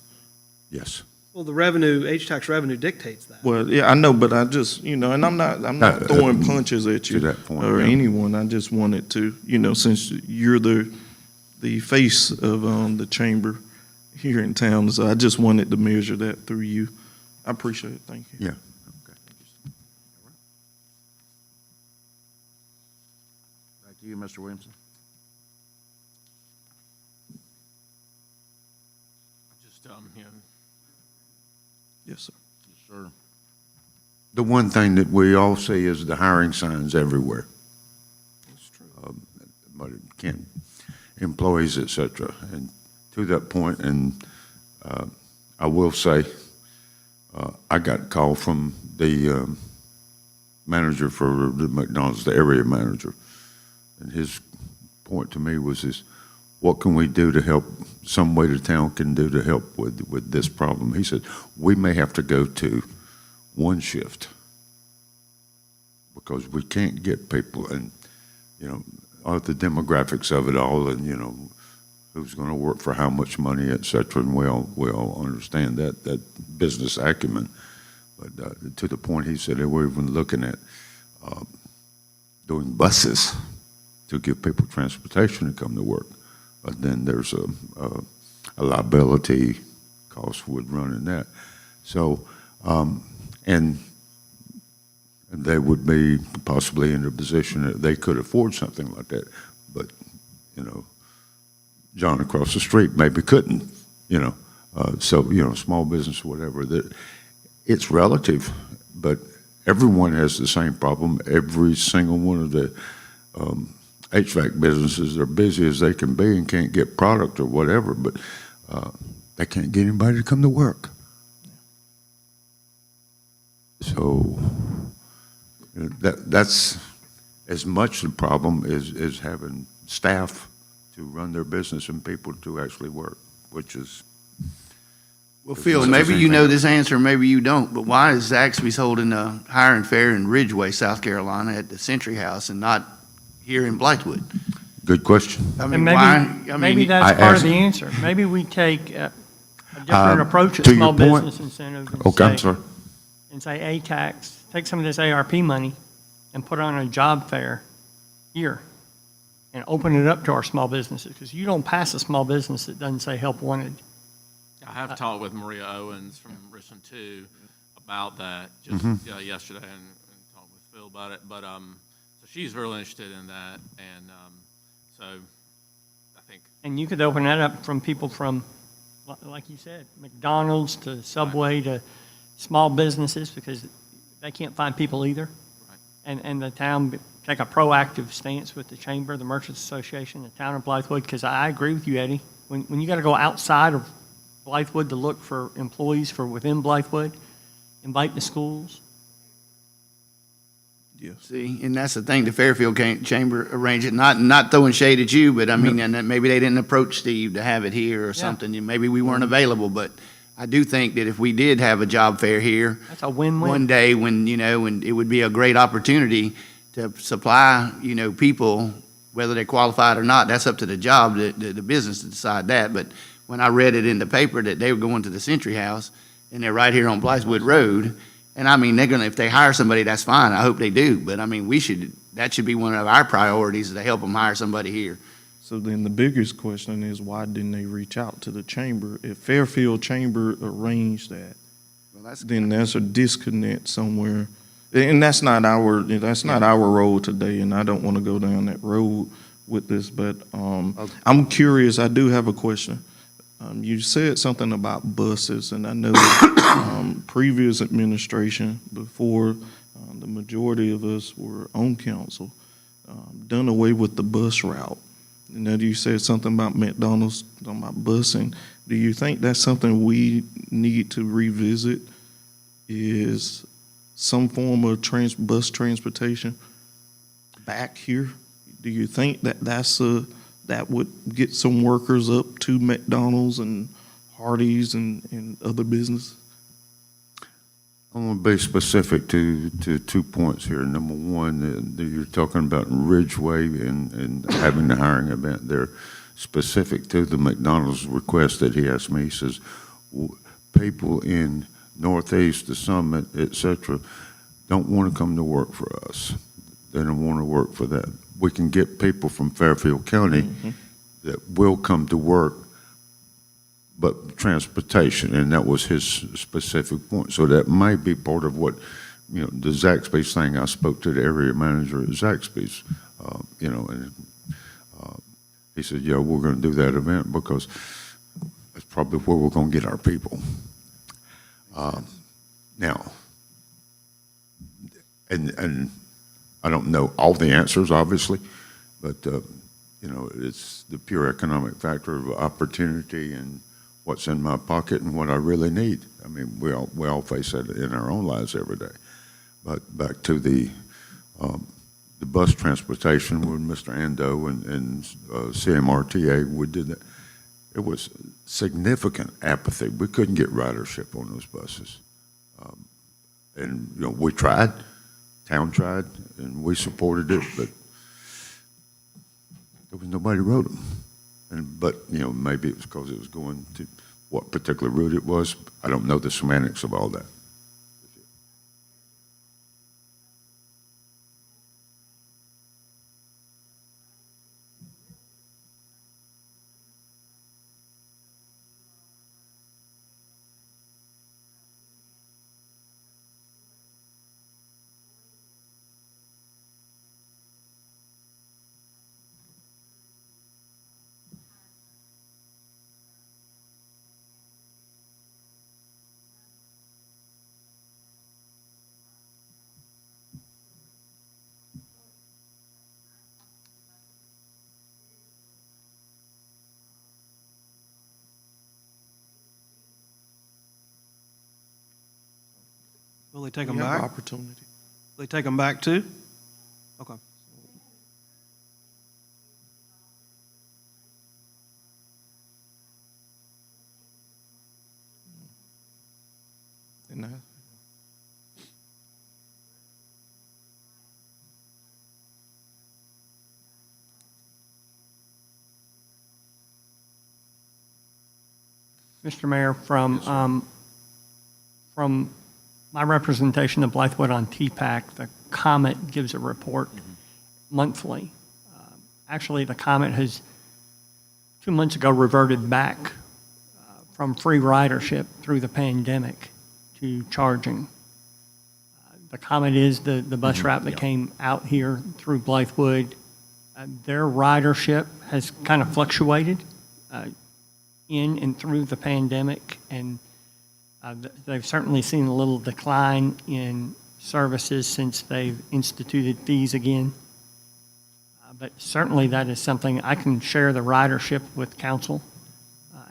Yes. Well, the revenue, H-tax revenue dictates that. Well, yeah, I know, but I just, you know, and I'm not throwing punches at you to that point, or yeah. anyone. I just wanted to, you know, since you're the the face of the chamber here in town. So I just wanted to measure that through you. I appreciate it. Thank you. Yeah. Back to you, Mr. Williamson. Just, you know, Yes, sir. Yes, sir. The one thing that we all see is the hiring signs everywhere. That's true. But it can't, employees, et cetera. And to that point, and I will say, I got a call from the manager for the McDonald's, the area manager, and his point to me was this: what can we do to help, some way the town can do to help with this problem? He said, we may have to go to one shift because we can't get people, and, you know, all the demographics of it all, and, you know, who's going to work for how much money, et cetera, and we all understand that business acumen. But to the point, he said they were even looking at doing buses to give people transportation to come to work. But then there's a liability cost with running that. So, and they would be possibly in a position that they could afford something like that. But, you know, John across the street maybe couldn't, you know. So, you know, small business, whatever, that it's relative, but everyone has the same problem. Every single one of the HVAC businesses are busy as they can be and can't get product or whatever, but they can't get anybody to come to work. So you know, that's as much the problem as having staff to run their business and people to actually work, which is. Well, Phil, maybe you know this answer, maybe you don't, but why is Zaxby's holding a hiring fair in Ridgeway, South Carolina at the Century House and not here in Blythewood? Good question. I And mean, maybe, why? I maybe mean, that's I part of asked- the answer. Maybe we take a different approach at to your small point- business incentives and Okay, I'm say, sorry. A-tax, take some of this ARP money and put it on a job fair here and open it up to our small businesses, because you don't pass a small business that doesn't say help wanted. I have talked with Maria Owens from Richmond too about that just yesterday, and talked with Phil about it. But so she's really interested in that, and so I think And you could open that up from people from, like you said, McDonald's to Subway to small businesses, because they can't find people either. Right. And the town take a proactive stance with the chamber, the Merchants Association, the town of Blythewood, because I agree with you, Eddie. When you got to go outside of Blythewood to look for employees for within Blythewood, invite the schools. Yes. see, and that's the thing, the Fairfield Chamber arranged it, not throwing shade at you, but I mean, and then maybe they didn't approach Steve to have it here or something, and maybe we weren't available, but I do think that if we did have a job fair here, That's a win-win. one day when, you know, and it would be a great opportunity to supply, you know, people, whether they're qualified or not, that's up to the job, the business to decide that. But when I read it in the paper that they were going to the Century House, and they're right here on Blythewood Road, and I mean, they're gonna, if they hire somebody, that's fine, I hope they do, but I mean, that should be one of our priorities, to help them hire somebody here. So then the biggest question is, why didn't they reach out to the chamber? If Fairfield Chamber arranged that, Well, that's, then there's a disconnect somewhere. And that's not our road today, and I don't want to go down that road with this, but I'm curious, I do have a question. You said something about buses, and I know previous administration, before the majority of us were on council, done away with the bus route. And then you said something about McDonald's, talking about busing. Do you think that's something we need to revisit, is some form of bus transportation back here? Do you think that that would get some workers up to McDonald's and Hardee's and other business? I want to be specific to 2 points here. Number one, you're talking about Ridgeway and having the hiring event there. Specific to the McDonald's request that he asked me, he says, people in Northeast, the Summit, et cetera, don't want to come to work for us. They don't want to work for that. We can get people from Fairfield County that will come to work, but transportation, and that was his specific point. So that might be part of what, the Zaxby's thing. I spoke to the area manager at Zaxby's, and he said, yeah, we're going to do that event because that's probably where we're going to get our people. Now, and I don't know all the answers, obviously, but, it's the pure economic factor of opportunity and what's in my pocket and what I really need. I mean, we all face that in our own lives every day. But back to the bus transportation with Mr. Ando and CMRTA, we did that. It was significant apathy. We couldn't get ridership on those buses. And, we tried, town tried, and we supported it, but there was nobody rode them. But maybe it was because it was going to what particular route it was. I don't know the semantics of all that. Will they take them We have back? opportunity. Will they take them back too? Okay. And that, Mr. Mayor, from my representation of Blythewood on TPAC, the Comet gives a report monthly. Actually, the Comet has 2 months ago reverted back from free ridership through the pandemic to charging. The Comet is the bus route that came out here through Blythewood. Their ridership has kind of fluctuated in and through the pandemic, and they've certainly seen a little decline in services since they've instituted fees again. But certainly that is something I can share the ridership with council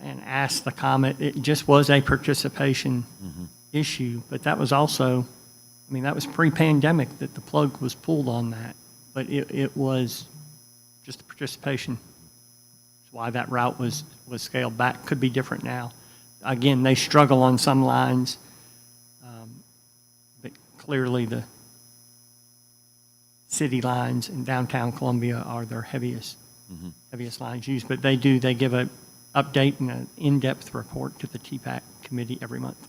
and ask the Comet. It just was a participation issue, but that was also, that was pre-pandemic that the plug was pulled on that. But it was just a participation. That's why that route was scaled back. Could be different now. Again, they struggle on some lines, but clearly the city lines in downtown Columbia are their heaviest lines used. But they give an update and an in-depth report to the TPAC committee every month.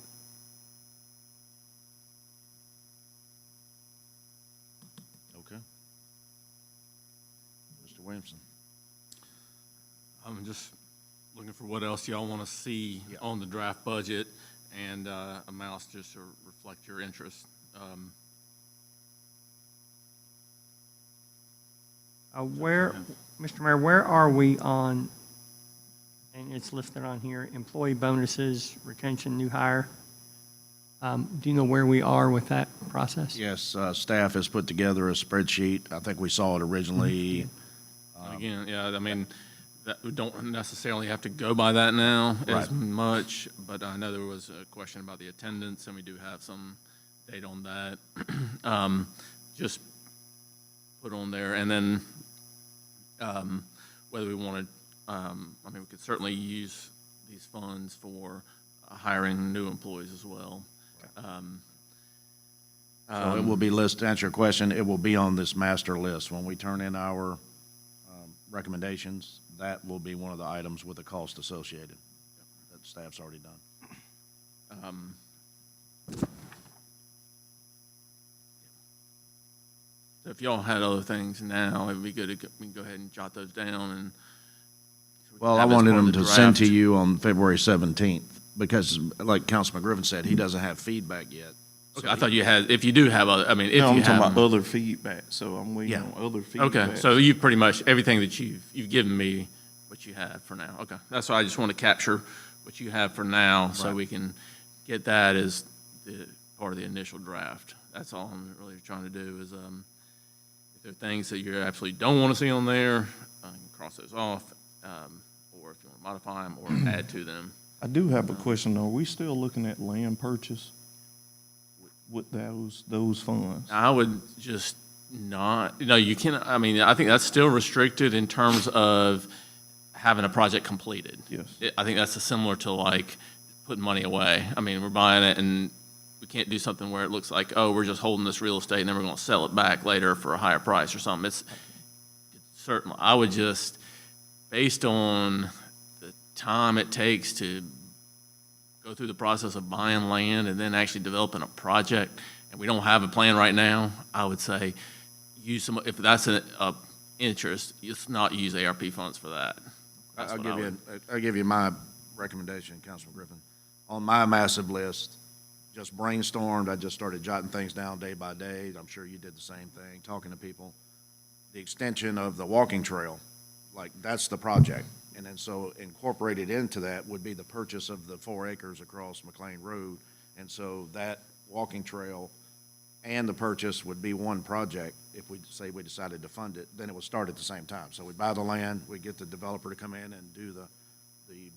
Okay. Mr. Williamson. I'm just looking for what else y'all want to see on the draft budget and amounts just to reflect your interest. Mr. Mayor, where are we on, and it's listed on here, employee bonuses, retention, new hire? Do you know where we are with that process? Yes, staff has put together a spreadsheet. I think we saw it originally. Again, that we don't necessarily have to go by that now as Right. much, but I know there was a question about the attendance, and we do have some data on that. Just put on there, and then whether we wanted, we could certainly use these funds for hiring new employees as well. So it will be listed, to answer your question, it will be on this master list. When we turn in our recommendations, that will be one of the items with the cost associated that staff's already done. So if y'all had other things now, it'd be good to we can go ahead and jot those down and Well, I have as wanted part of him the to send to draft. you on February 17th, because like Councilman Griffin said, he doesn't have feedback yet. Okay, I thought you had, if you do have, I mean, if No, you I'm talking have. about other feedback, so I'm waiting Yeah. on other feedback. Okay, so you pretty much, everything that you've given me, what you have for now. Okay, that's why I just want to capture what you have for now, so Right. we can get that as the, part of the initial draft. That's all I'm really trying to do is, if there are things that you absolutely don't want to see on there, I can cross those off, or if you want to modify them or add to them. I do have a question, though. Are we still looking at land purchase with those funds? I would just not, you can, I mean, I think that's still restricted in terms of having a project completed. Yes. I think that's similar to like putting money away. I mean, we're buying it and we can't do something where it looks like, oh, we're just holding this real estate and then we're going to sell it back later for a higher price or something. It's certainly, I would just, based on the time it takes to go through the process of buying land and then actually developing a project, and we don't have a plan right now, I would say use some, if that's an interest, just not use ARP funds for that. That's what I would- I'll give you my recommendation, Councilman Griffin. On my massive list, just brainstormed, I just started jotting things down day by day. I'm sure you did the same thing, talking to people. The extension of the walking trail, like, that's the project. And then so incorporated into that would be the purchase of the 4 acres across McLean Road. And so that walking trail and the purchase would be one project. If we say we decided to fund it, then it would start at the same time. So we'd buy the land, we'd get the developer to come in and do the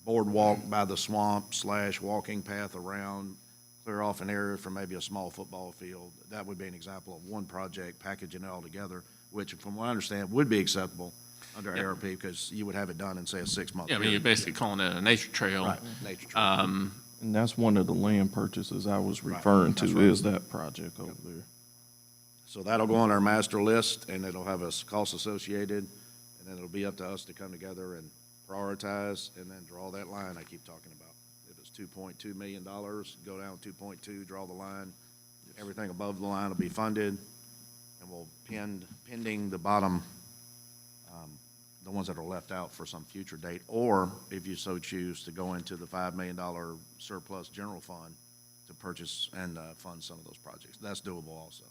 boardwalk by the swamp / walking path around, clear off an area for maybe a small football field. That would be an example of one project, packaging it all together, which from what I understand would be acceptable under ARP, because you would have it done in, say, a 6-month Yeah, I mean, you're period. basically calling it a nature trail. Right, nature trail. And that's one of the land purchases I was Right, referring that's to, right. is that project over there. So that'll go on our master list, and it'll have a cost associated, and then it'll be up to us to come together and prioritize, and then draw that line I keep talking about. If it's $2.2 million, go down 2.2, draw the line. Everything above the line will be funded, and we'll pending the bottom, the ones that are left out for some future date, or if you so choose, to go into the $5 million surplus general fund to purchase and fund some of those projects. That's doable also.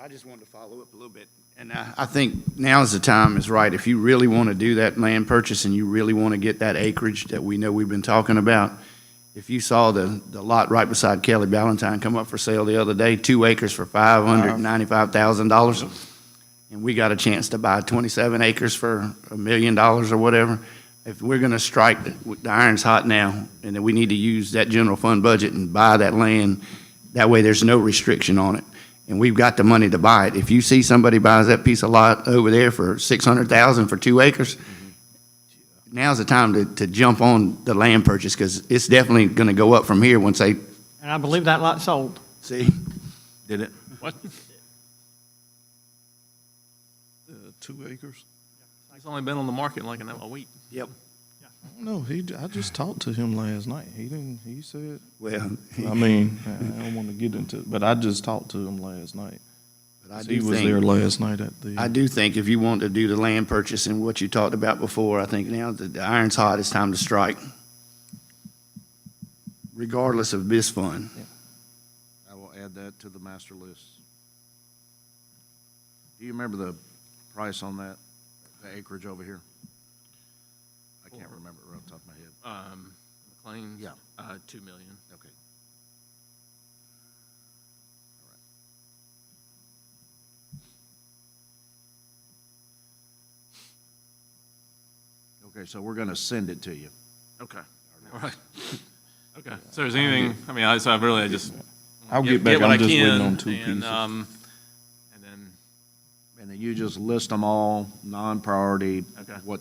I just wanted to follow up a little bit. And I think now's the time is right. If you really want to do that land purchase and you really want to get that acreage that we know we've been talking about, if you saw the lot right beside Kelly Ballantyne come up for sale the other day, 2 acres for $595,000, and we got a chance to buy 27 acres for $1 million or whatever, if we're going to strike, the iron's hot now, and then we need to use that general fund budget and buy that land, that way there's no restriction on it. And we've got the money to buy it. If you see somebody buys that piece of lot over there for $600,000 for 2 acres, now's the time to jump on the land purchase, because it's definitely going to go up from here once they And I believe that lot sold. see. Did it? What? 2 acres? It's only been on the market like a week. Yep. I don't know, I just talked to him last night. He said, Well, I mean, I don't want to get into it, but I just talked to him last night. but I He do was there think, last night at the. I do think if you want to do the land purchase and what you talked about before, I think now that the iron's hot, it's time to strike, regardless of this fund. I will add that to the master list. Do you remember the price on that, the acreage over here? I can't remember it right off the top of my head. McLean? Yeah. 2 million. Okay. All right. Okay, so we're gonna send it to you. Okay, all right. Okay, so is anything, I mean, I just. I'll get back, what I'm I just waiting can, on 2 and, pieces. And then, And then you just list them all, non-priority, Okay. what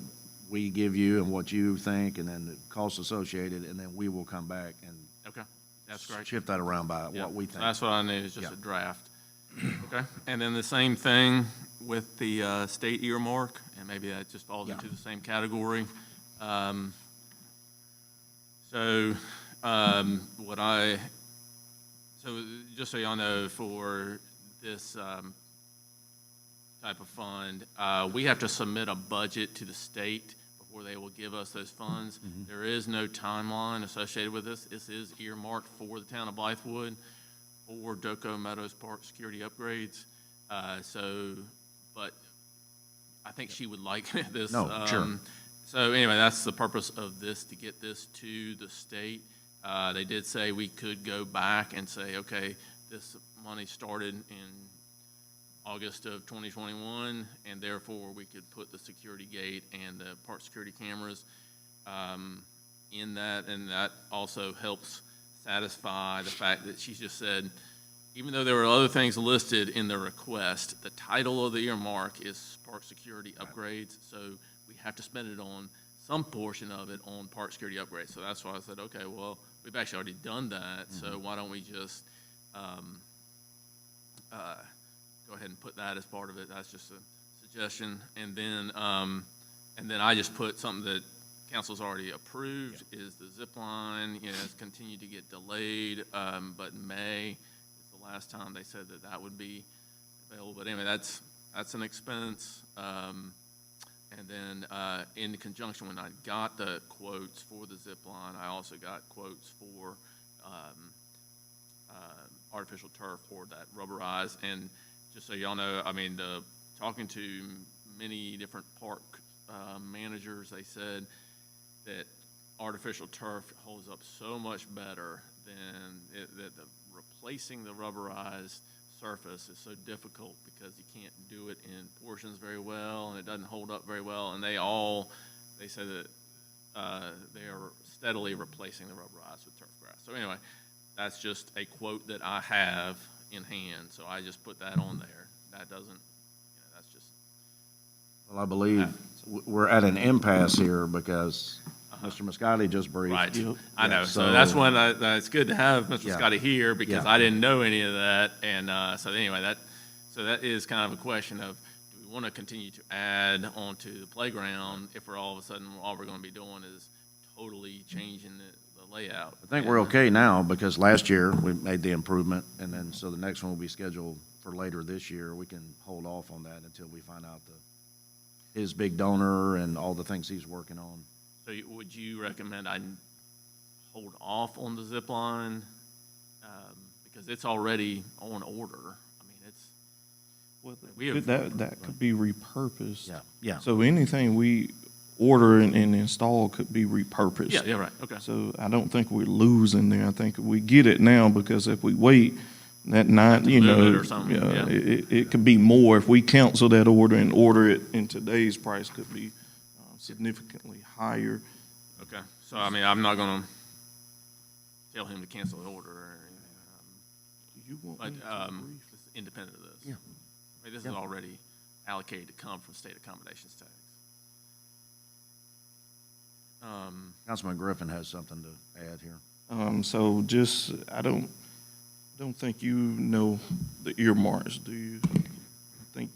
we give you and what you think, and then the costs associated, and then we will come back and okay, that's great. shift that around by Yeah, what we so think. that's what I need, is just Yeah. a draft. Okay, and then the same thing with the state earmark, and maybe that just falls Yeah. into the same category. So just so y'all know, for this type of fund, we have to submit a budget to the state before before they will give us those funds. There is no timeline associated with this. This is earmarked for the town of Blythewood for Doco Meadows Park security upgrades. But I think she would like this. No, sure. So anyway, that's the purpose of this, to get this to the state. They did say we could go back and say, okay, this money started in August of 2021, and therefore we could put the security gate and the park security cameras in that, and that also helps satisfy the fact that she just said, even though there were other things listed in the request, the title of the earmark is park security upgrades, so we have to spend it on some portion of it on park security upgrades. So that's why I said, okay, well, we've actually already done that, so why don't we just go ahead and put that as part of it. That's just a suggestion. And then I just put something that council's already approved is the zip line. You know, it's continued to get delayed, but May is the last time they said that that would be available. But anyway, that's an expense. And then in conjunction, when I got the quotes for the zip line, I also got quotes for artificial turf or that rubberized. And just so y'all know, I mean, talking to many different park managers, they said that artificial turf holds up so much better than that replacing the rubberized surface is so difficult because you can't do it in portions very well, and it doesn't hold up very well. And they said that they are steadily replacing the rubberized with turf grass. So anyway, that's just a quote that I have in hand, so I just put that on there. That doesn't, that's just. Well, I believe we're at an impasse here because Mr. Moscotti just briefed. Right, Yep. I know, So- so that's when it's good to have Mr. Yeah. Scotty here, because Yeah. I didn't know any of that, and, so anyway, that is kind of a question of, do we want to continue to add onto the playground if we're all of a sudden, all we're going to be doing is totally changing the layout? I think we're And, okay now because last year we made the improvement, and then, so the next one will be scheduled for later this year. We can hold off on that until we find out his big donor and all the things he's working on. So would you recommend I hold off on the zip line? Because it's already on order. I mean, Well, We have- that could be repurposed. Yeah. So anything we order and install could be repurposed. yeah, right, okay. So I don't think we're losing there. I think we get it now because if we wait, that night, you move know, it or something, yeah. it could be more. If we cancel that order and order it in today's price, could be significantly higher. Okay, so I mean, I'm not gonna tell him to cancel the order or anything, Do you want but, me to brief? it's independent of this. Yeah. I mean, this is already allocated to come from state accommodations tax. Councilman Griffin has something to add here. So just, I don't think you know the earmarks, do you? I think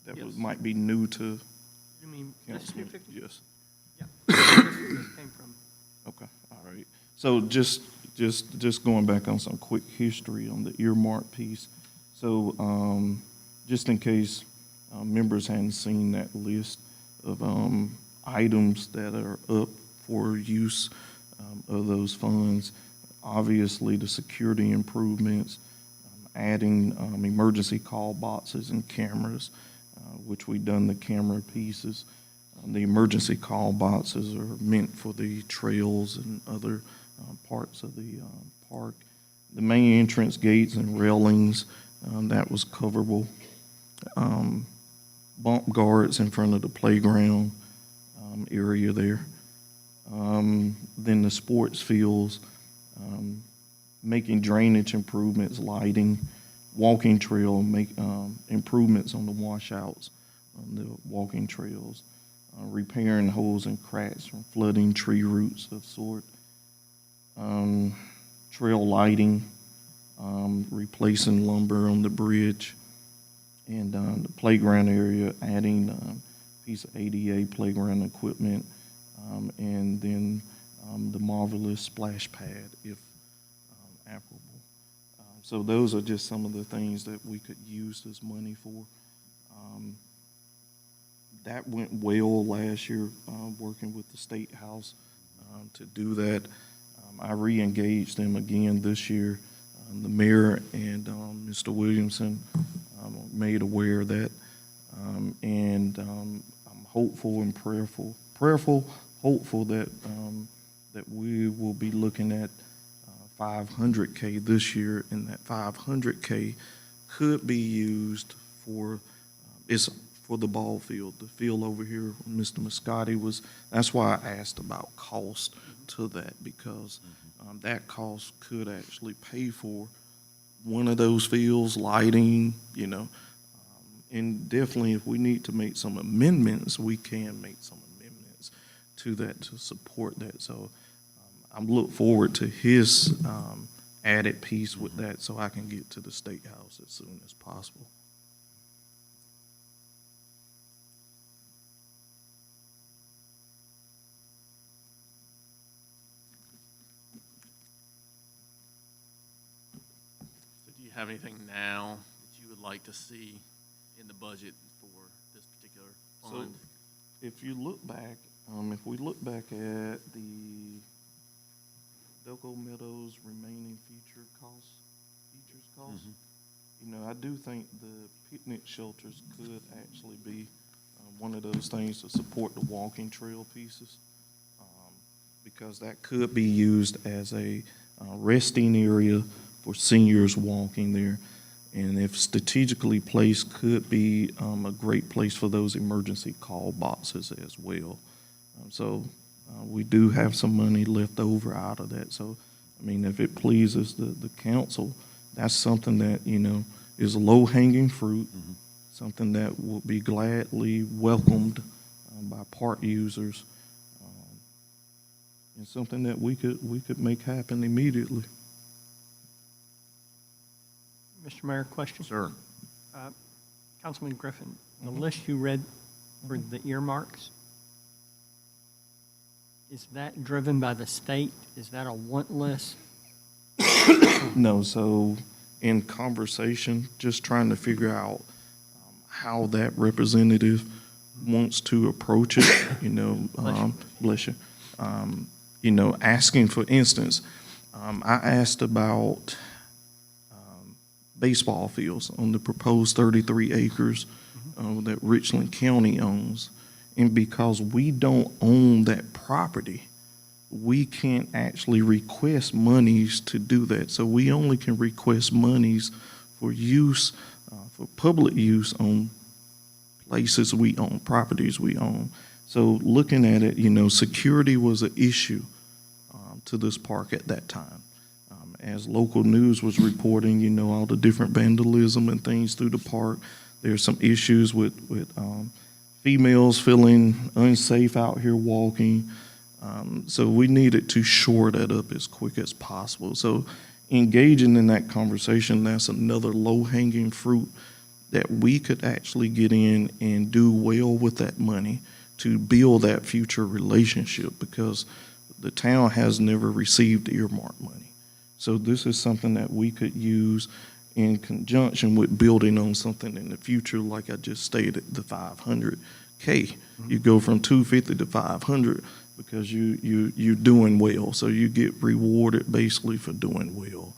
that Yes. might be new to You mean this Councilman. 250? Yes. Yeah. This came from. Okay, all right. So just going back on some quick history on the earmark piece. So, just in case, members hadn't seen that list of, items that are up for use, of those funds, obviously the security improvements, adding, emergency call boxes and cameras, which we've done the camera pieces. The emergency call boxes are meant for the trails and other parts of the park. The main entrance gates and railings, that was coverable. Bump guards in front of the playground area there. Then the sports fields, making drainage improvements, lighting, walking trail, make improvements on the washouts, on the walking trails, repairing holes and cracks from flooding, tree roots of sort, trail lighting, replacing lumber on the bridge, and the playground area, adding piece of ADA playground equipment, and then the marvelous splash pad if applicable. So those are just some of the things that we could use this money for. That went well last year, working with the State House to do that. I re-engaged them again this year. The mayor and Mr. Williamson made aware of that. And I'm hopeful and hopeful that that we will be looking at 500K this year, and that 500K could be used for, it's for the ball field. The field over here, Mr. Muscati was, that's why I asked about cost to that, because that cost could actually pay for one of those fields, lighting, you know. And definitely, if we need to make some amendments, we can make some amendments to that to support that. So I'm look forward to his added piece with that, so I can get to the State House as soon as possible. So do you have anything now that you would like to see in the budget for this particular fund? So if you look back, if we look back at the Delco Meadows remaining features costs, you know, I do think the picnic shelters could actually be one of those things to support the walking trail pieces, because that could be used as a resting area for seniors walking there. And if strategically placed, could be a great place for those emergency call boxes as well. So we do have some money left over out of that. So, I mean, if it pleases the council, that's something that, you know, is low-hanging fruit, something that will be gladly welcomed by park users, and something that we could make happen immediately. Mr. Mayor, question? Sir. Councilman Griffin, the list you read for the earmarks, is that driven by the state? Is that a want list? No, so in conversation, just trying to figure out how that representative wants to approach it, you know, bless you. You know, asking, for instance, I asked about baseball fields on the proposed 33 acres that Richland County owns. And because we don't own that property, we can't actually request monies to do that. So we only can request monies for use, for public use on places we own, properties we own. So looking at it, you know, security was an issue to this park at that time. As local news was reporting, you know, all the different vandalism and things through the park. There's some issues with females feeling unsafe out here walking. So we needed to shore that up as quick as possible. So engaging in that conversation, that's another low-hanging fruit that we could actually get in and do well with that money to build that future relationship, because the town has never received earmark money. So this is something that we could use in conjunction with building on something in the future, like I just stated, the 500K. You go from 250 to 500 because you're doing well. So you get rewarded basically for doing well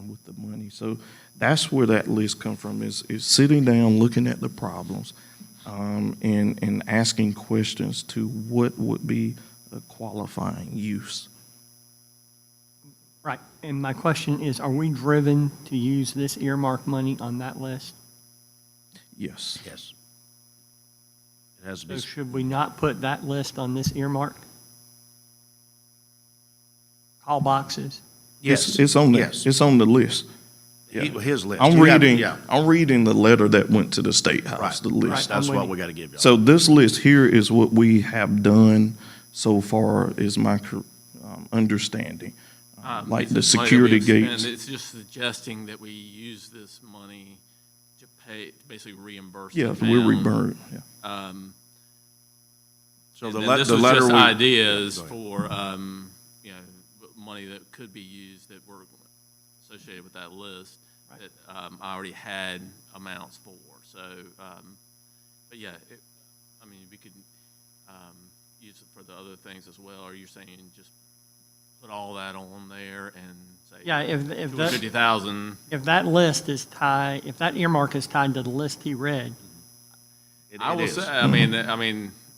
with the money. So that's where that list comes from, is sitting down, looking at the problems, and asking questions to what would be a qualifying use. Right, and my question is, are we driven to use this earmark money on that list? Yes. Yes. It has to So be. should we not put that list on this earmark? Call boxes? Yes. It's on there. Yes. It's on the list. His list. I'm You have- reading, yeah. I'm reading the letter that went to the State House, Right. the list. Right. That's I'm what with we got to give y'all. So this list here is what we have done so far, is my understanding. Like the It's money that we security have spent. gates. It's just suggesting that we use this money to pay, basically reimburse the Yeah, town. we're reburned, yeah. So And the then le- this the was letter just we. ideas Go ahead. for, you know, money that could be used that were associated with that list that I already had amounts for. So, but yeah, I mean, we could, use it for the other things as well, or you're saying just put all that on there and say. Yeah, if that, 250,000, if that list is tied, if that earmark is tied to the list he read, I It will is. say, I mean,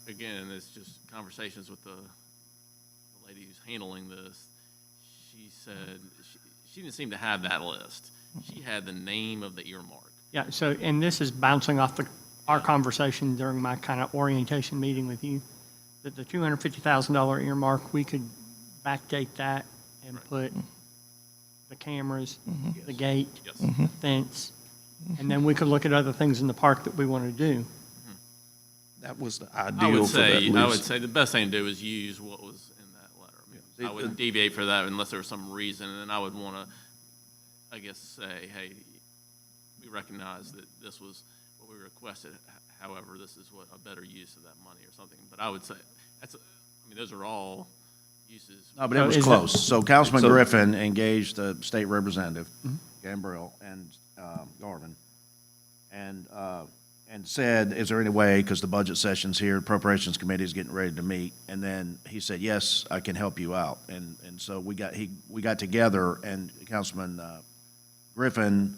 again, it's just conversations with the lady who's handling this. She said, she didn't seem to have that list. She had the name of the earmark. yeah, so, and this is bouncing off our conversation during my kind of orientation meeting with you, that the $250,000 earmark, we could backdate that and put the cameras, the gate, Yes. the fence, and then we could look at other things in the park that we want to do. That was the I ideal would for that say, I would list. say the best thing to do is use what was in that letter. I mean, I wouldn't deviate for that unless there was some reason, and then I would want to, I guess, say, hey, we recognize that this was what we requested. However, this is what a better use of that money or something. But I would say I mean, those are all uses. No, but it So was is it- close. So Councilman So- Griffin engaged the state representative, Gambrell, and Garvin, and said, is there any way, because the budget session's here, appropriations committee is getting ready to meet, and then he said, yes, I can help you out. And so we got together, and Councilman Griffin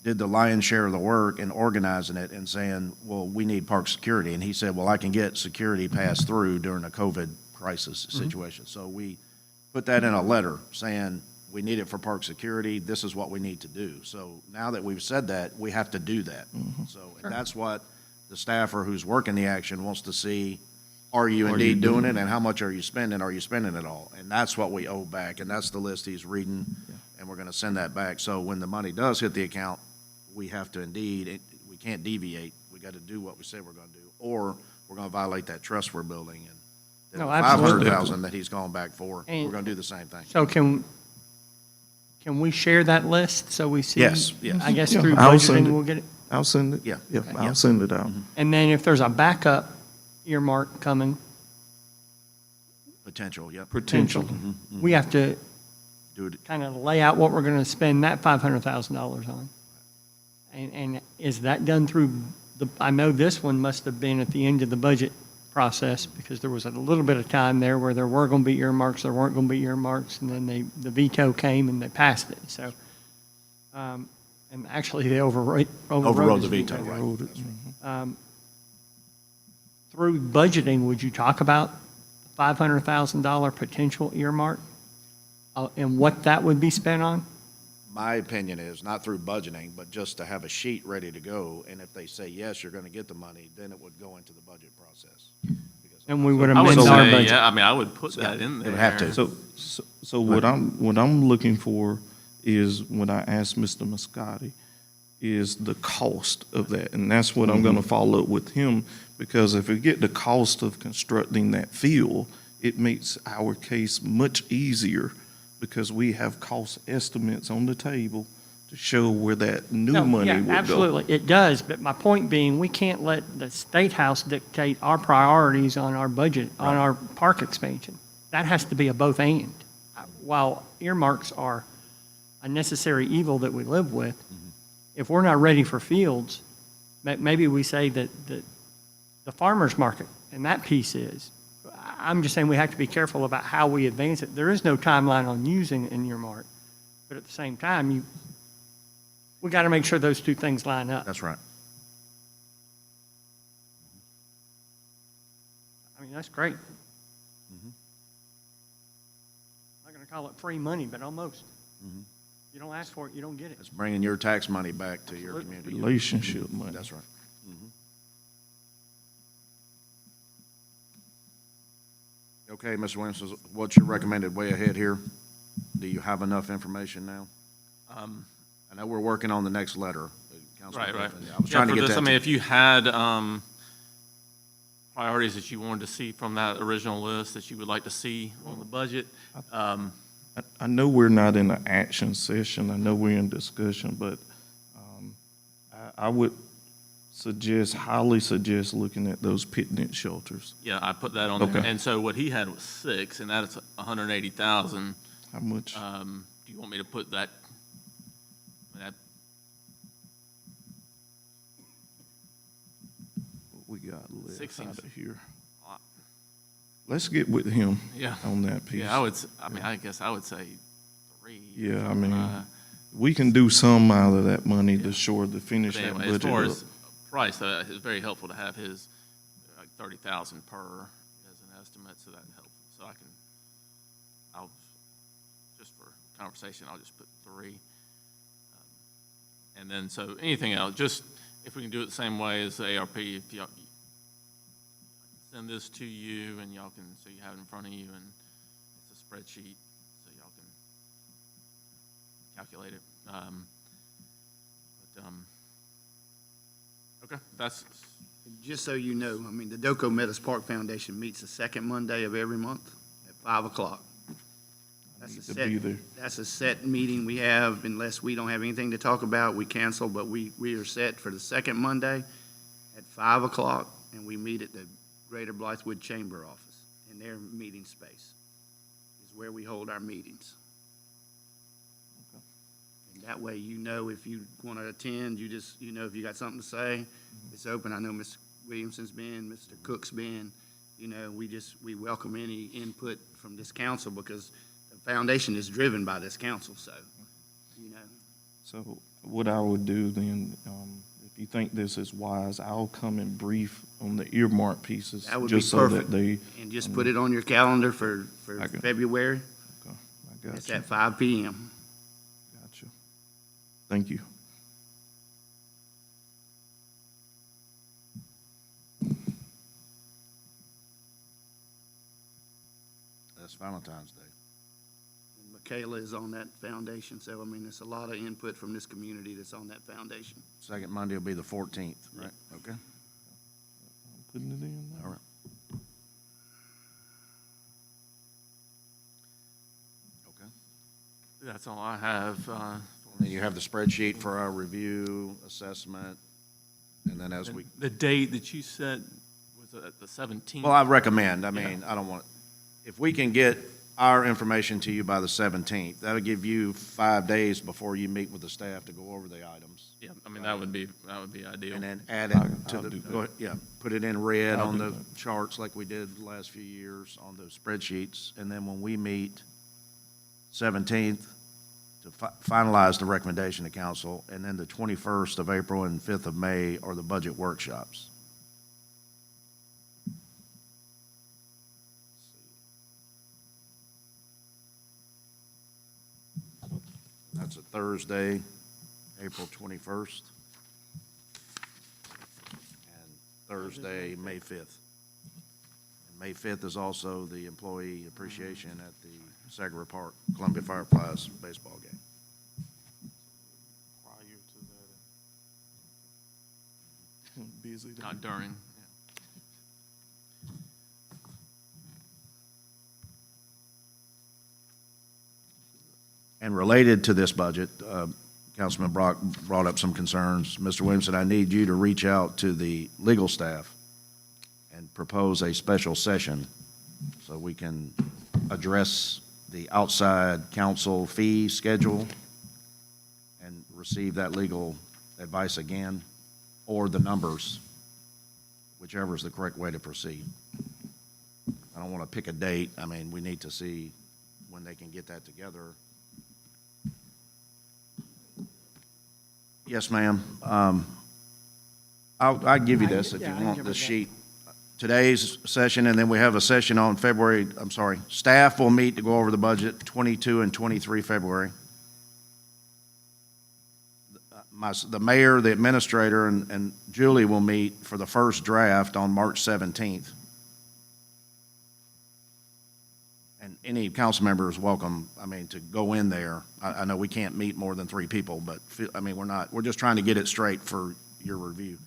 did the lion's share of the work in organizing it and saying, well, we need park security. And he said, well, I can get security passed through during a COVID crisis situation. So we put that in a letter saying, we need it for park security, this is what we need to do. So now that we've said that, we have to do that. So, and that's what the staffer who's working the action wants to see, are you indeed doing it, and how much are you spending? Are you spending it all? And that's what we owe back, and that's the list he's reading, and we're gonna send that back. So when the money does hit the account, we have to indeed, we can't deviate, we gotta do what we say we're gonna do, or we're gonna violate that trust we're building, and then No, the absolutely. 500,000 that he's gone back for, And- we're gonna do the same thing. So can we share that list so we see? Yes, yes. I guess Yeah, through I'll send budgeting, it. we'll get it. I'll send it. Yeah. Yeah, Yeah. I'll send it out. And then if there's a backup earmark coming, Potential, yep. Potential. we have to Do it, kind of lay out what we're going to spend that $500,000 on. And is that done through I know this one must have been at the end of the budget process, because there was a little bit of time there where there were going to be earmarks, there weren't going to be earmarks, and then the veto came and they passed it, so. And actually, they overrode overrode his the veto, right. Through budgeting, would you talk about $500,000 potential earmark? And what that would be spent on? My opinion is, not through budgeting, but just to have a sheet ready to go, and if they say, yes, you're gonna get the money, then it would go into the budget process. Because- And we would I would amend our say, budget. yeah, I mean, I would put that in They there. would have to. So what I'm looking for is, when I asked Mr. Muscati, is the cost of that. And that's what I'm gonna follow up with him, because if we get the cost of constructing that field, it makes our case much easier, because we have cost estimates on the table to show where that new No, money yeah, would go. absolutely, it does, but my point being, we can't let the State House dictate our priorities on our budget, on our park expansion. That has to be a both and. While earmarks are a necessary evil that we live with, if we're not ready for fields, maybe we say that the farmer's market, and that piece is. I'm just saying we have to be careful about how we advance it. There is no timeline on using an earmark, but at the same time, we got to make sure those two things line up. That's right. I mean, that's great. I'm not going to call it free money, but almost. You don't ask for it, you don't get it. It's bringing your tax money back to your community. Relationship money. That's right. Okay, Mr. Williams, what's your recommended way ahead here? Do you have enough information now? I know we're working on the next letter. Councilman Right. Griffin. I was trying to for get this, that. I mean, if you had priorities that you wanted to see from that original list that you would like to see on the budget, I know we're not in an action session, I know we're in discussion, but I would highly suggest looking at those picnic shelters. yeah, I put that on there. Okay. And so what he had was 6, and that's 180,000. How much? Do you want me to put that? we got left 6 out seems of here? a lot. Let's get with him Yeah. on that piece. Yeah, I guess I would say 3. Yeah, I something, mean, we can do some out of that money to finish but that anyway, as budget far up. as price, it's very helpful to have his, like 30,000 per as an estimate, so that helps. So I'll, just for conversation, I'll just put 3. And then, so anything else, just if we can do it the same way as the ARP, if y'all send this to you and y'all can, so you have it in front of you and it's a spreadsheet, so y'all can calculate it. Okay, that's, Just so you know, I mean, the Doco Meadows Park Foundation meets the second Monday of every month at 5 o'clock. That's a Need to be there. That's a set meeting we have, unless we don't have anything to talk about, we cancel, but we are set for the second Monday at 5 o'clock, and we meet at the Greater Blythewood Chamber office, in their meeting space is where we hold our meetings. And that way, you know, if you want to attend, you just, you know, if you got something to say, it's open. I know Mr. Williamson's been, Mr. Cook's been, you know, we welcome any input from this council, because the foundation is driven by this council, so, you know. So what I would do then, if you think this is wise, I'll come and brief on the earmark pieces. That would be just so that perfect. they. And just put it on your calendar for I got- February. Okay, I got It's you. at 5 PM. Gotcha. Thank you. That's Valentine's Day. And Michaela is on that foundation, so, I mean, it's a lot of input from this community that's on that foundation. Second Monday will be the 14th, right? Okay, I'm putting it in now. all right. Okay. that's all I have. Then you have the spreadsheet for our review, assessment, and then as we, The date that you said, was it the 17th? well, I recommend, I mean, I don't want, if we can get our information to you by the 17th, that'll give you 5 days before you meet with the staff to go over the items. Yeah, I mean, that would be ideal. And then add it to I'll the, do that. go ahead, yeah, put it in red I'll on do the that. charts like we did the last few years on those spreadsheets. And then when we meet 17th to finalize the recommendation to council, and then the 21st of April and 5th of May are the budget workshops. That's a Thursday, April 21st. And Thursday, May 5th. And May 5th is also the employee appreciation at the Sagra Park Columbia Fireflies baseball game. Prior to that. Busy. day. Not during, yeah. And related to this budget, Councilman Brock brought up some concerns. Mr. Williamson, I need you to reach out to the legal staff and propose a special session so we can address the outside counsel fee schedule and receive that legal advice again, or the numbers, whichever is the correct way to proceed. I don't want to pick a date. I mean, we need to see when they can get that together. Yes, ma'am. I'll give you this if you Yeah, I can want give the her that. sheet. Today's session, and then we have a session on staff will meet to go over the budget 22 and 23 February. The mayor, the administrator, and Julie will meet for the first draft on March 17th. And any council member is welcome, I mean, to go in there. I know we can't meet more than 3 people, but, I mean, we're just trying to get it straight for your review.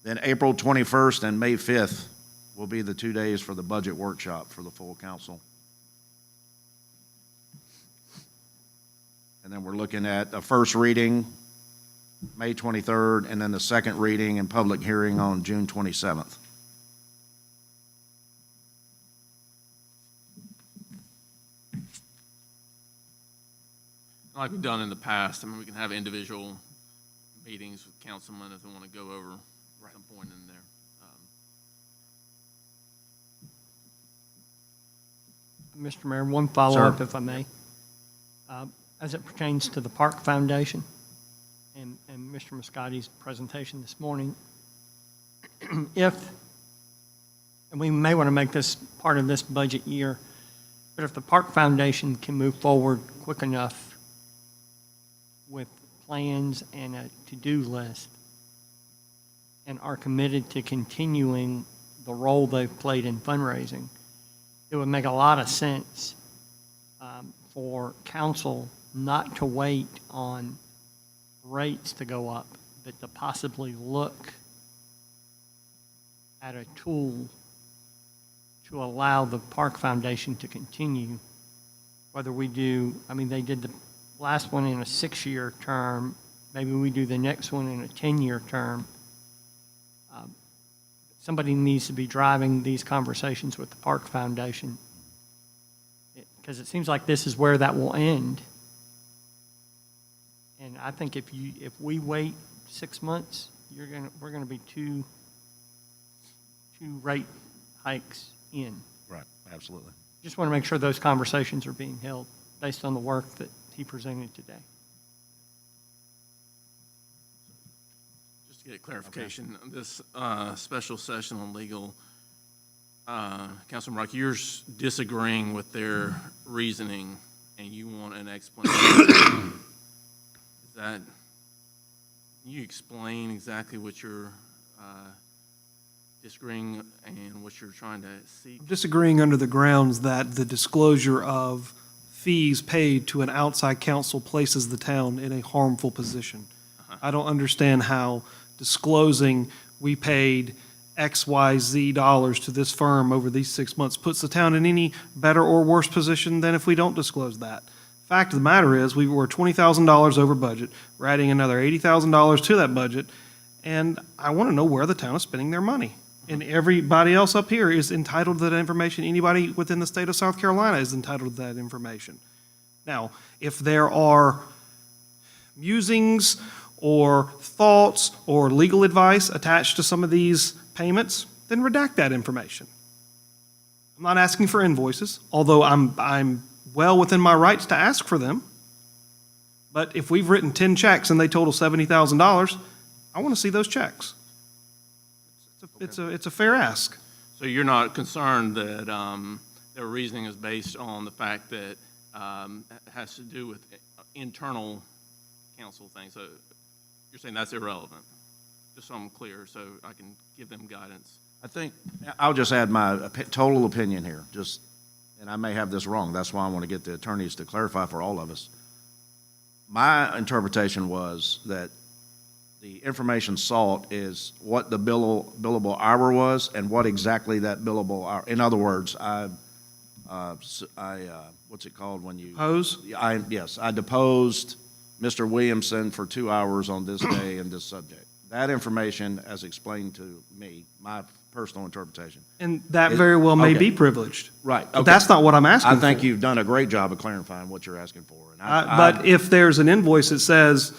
Then April 21st and May 5th will be the 2 days for the budget workshop for the full council. And then we're looking at a first reading, May 23rd, and then the second reading and public hearing on June 27th. Like we've done in the past, I mean, we can have individual meetings with councilmen if they want to go over at some point in there. Mr. Mayor, one follow-up, if I may. As it pertains to the Park Foundation and Mr. Muscati's presentation this morning, and we may want to make this part of this budget year, but if the Park Foundation can move forward quick enough with plans and a to-do list, and are committed to continuing the role they've played in fundraising, it would make a lot of sense for council not to wait on rates to go up, but to possibly look at a tool to allow the Park Foundation to continue, whether we do, I mean, they did the last one in a 6-year term, maybe we do the next one in a 10-year term. Somebody needs to be driving these conversations with the Park Foundation, because it seems like this is where that will end. And I think if we wait 6 months, we're gonna be two rate hikes in. Right, absolutely. Just want to make sure those conversations are being held based on the work that he presented today. Just to get clarification, this special session on legal, Councilman Rock, you're disagreeing with their reasoning, and you want an explanation. Is that, can you explain exactly what you're disagreeing and what you're trying to seek? Disagreeing under the grounds that the disclosure of fees paid to an outside counsel places the town in a harmful position. I don't understand how disclosing we paid XYZ dollars to this firm over these 6 months puts the town in any better or worse position than if we don't disclose that. Fact of the matter is, we were $20,000 over budget. We're adding another $80,000 to that budget, and I want to know where the town is spending their money. And everybody else up here is entitled to that information. Anybody within the state of South Carolina is entitled to that information. Now, if there are musings or thoughts or legal advice attached to some of these payments, then redact that information. I'm not asking for invoices, although I'm well within my rights to ask for them. But if we've written 10 checks and they total $70,000, I want to see those checks. It's a fair ask. So you're not concerned that their reasoning is based on the fact that it has to do with internal council things? So you're saying that's irrelevant? Just so I'm clear, so I can give them guidance. I think, I'll just add my total opinion here, and I may have this wrong, that's why I want to get the attorneys to clarify for all of us. My interpretation was that the information sought is what the billable hour was and what exactly that billable hour, in other words, what's it called when you? Pose? Yes, I deposed Mr. Williamson for 2 hours on this day and this subject. That information, as explained to me, my personal interpretation. And that very well may okay. be privileged. Right. But okay. that's not what I'm asking I for. think you've done a great job of clarifying what you're asking for. And But if there's an invoice that says,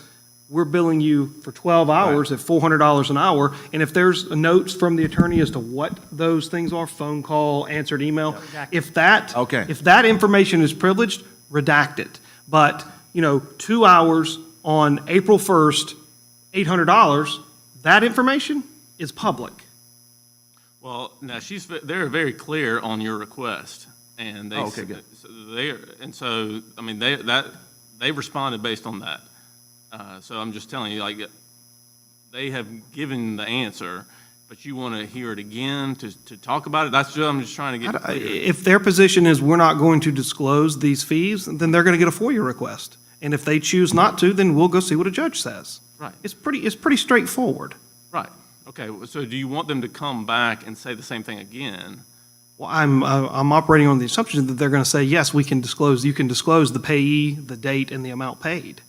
we're billing you for 12 hours at $400 an hour, and if there's notes from the attorney as to what those things are, phone call, answered email, if that information is privileged, redact it. But, 2 hours on April 1st, $800, that information is public. Well, now they're very clear on your request, and they. Okay, good. So they responded based on that. So I'm just telling you, they have given the answer, but you want to hear it again to talk about it? That's what I'm just trying to get clear. If their position is we're not going to disclose these fees, then they're going to get a FOIA request. And if they choose not to, then we'll go see what a judge says. Right. It's pretty straightforward. Right. Okay, so do you want them to come back and say the same thing again? Well, I'm operating on the assumption that they're going to say, yes, you can disclose the payee, the date, and the amount paid.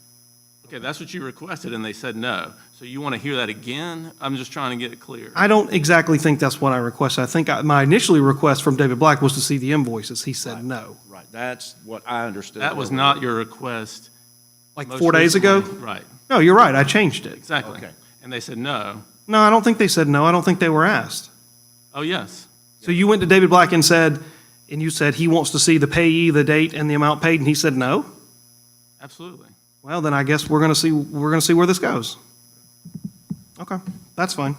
Okay, that's what you requested, and they said no. So you want to hear that again? I'm just trying to get it clear. I don't exactly think that's what I requested. I think my initial request from David Black was to see the invoices. He said no. Right, that's what I understood. That was not your request. Like most 4 days ago? recently. Right, No, you're right. I changed it. exactly. Okay. And they said no. No, I don't think they said no. I don't think they were asked. Oh, yes. So you went to David Black and said, and you said he wants to see the payee, the date, and the amount paid, and he said no? Absolutely. Well, then I guess we're gonna see where this goes. Okay, that's fine.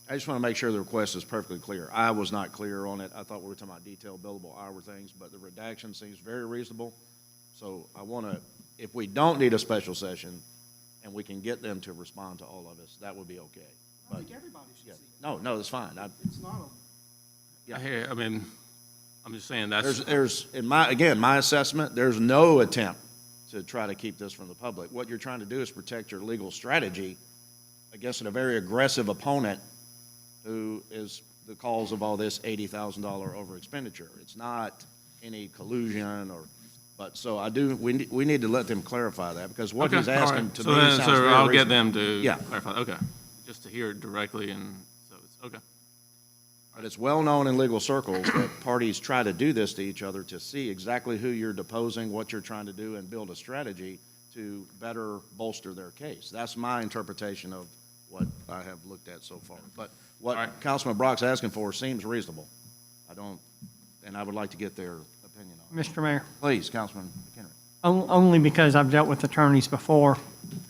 I just want to make sure the request is perfectly clear. I was not clear on it. I thought we were talking about detailed billable hour things, but the redaction seems very reasonable. So I want to, if we don't need a special session and we can get them to respond to all of us, that would be okay. I think everybody should Yeah. see it. No, that's fine. It's not a. Yeah. I mean, I'm just saying that's. There's, in my assessment, there's no attempt to try to keep this from the public. What you're trying to do is protect your legal strategy against a very aggressive opponent who is the cause of all this $80,000 over expenditure. It's not any collusion but so we need to let them clarify that, because what Okay, he's all asking right. to So me then- sounds So very I'll get reasonable. them to Yeah. clarify, okay, just to hear it directly, and so it's, okay. But it's well-known in legal circles that parties try to do this to each other to see exactly who you're deposing, what you're trying to do, and build a strategy to better bolster their case. That's my interpretation of what I have looked at so far. But what All right. Councilman Brock's asking for seems reasonable. And I would like to get their opinion on it. Mr. Mayor, Please, Councilman McHenry. only because I've dealt with attorneys before,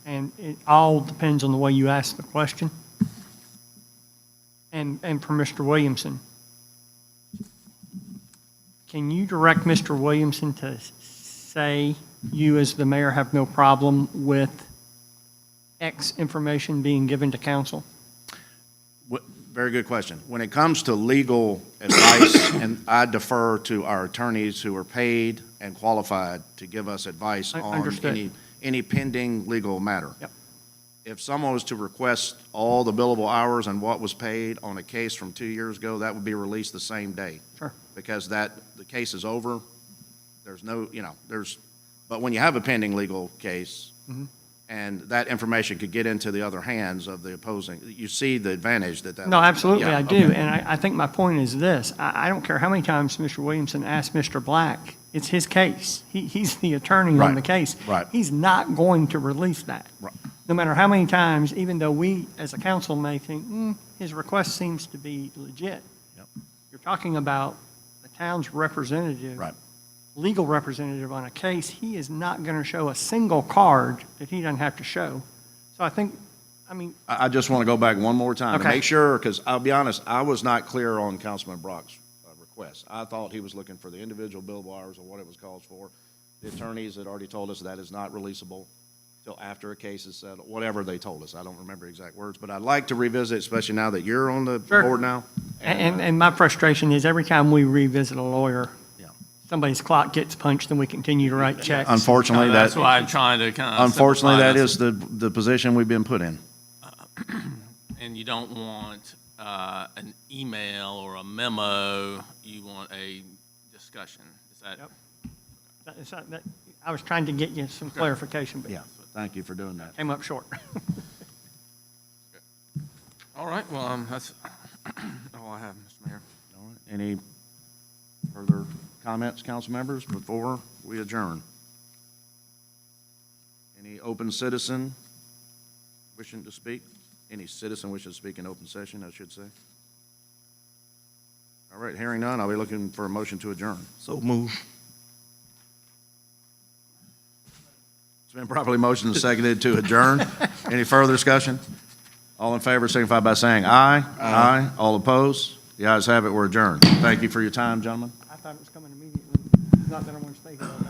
and it all depends on the way you ask the question. And for Mr. Williamson, can you direct Mr. Williamson to say you as the mayor have no problem with X information being given to council? Very good question. When it comes to legal advice, and I defer to our attorneys who are paid and qualified to give us advice on Understood. any pending legal matter. Yep. If someone was to request all the billable hours and what was paid on a case from 2 years ago, that would be released the same day. Sure. Because the case is over. There's no, but when you have a pending legal case, Mm-hmm. and that information could get into the other hands of the opposing, you see the advantage that. No, absolutely, Yeah, I do. okay. And I think my point is this. I don't care how many times Mr. Williamson asked Mr. Black, it's his case. He's the attorney on Right, the case. right. He's not going to release that. Right. No matter how many times, even though we, as a council, may think, his request seems to be legit. Yep. You're talking about the town's representative. Right. Legal representative on a case. He is not going to show a single card that he doesn't have to show. So I think, I just want to go back one more time to Okay. make sure, because I'll be honest, I was not clear on Councilman Brock's request. I thought he was looking for the individual billable hours or what it was called for. The attorneys had already told us that is not releasable till after a case is settled, whatever they told us. I don't remember exact words, but I'd like to revisit, especially now that you're on the Sure. board now. and my frustration is every time we revisit a lawyer, Yeah. somebody's clock gets punched and we continue to write checks. Unfortunately, That's that, why I'm trying to kind of. unfortunately, that simplify is the position we've been put in. this. And you don't want an email or a memo, you want a discussion. Is that? Yep. I was trying to get you some clarification, but Yeah, thank you for doing that. came up short. All right, well, that's all I have, Mr. Mayor. All right. Any further comments, council members, before we adjourn? Any open citizen wishing to speak? Any citizen wishing to speak in open session, I should say? All right, hearing none, I'll be looking for a motion to adjourn. So move. It's been properly motioned and seconded to adjourn. Any further discussion? All in favor signify by saying aye. Aye. All opposed? The ayes have it, we're adjourned. Thank you for your time, gentlemen. I thought it was coming immediately, not that I want to stay here all day.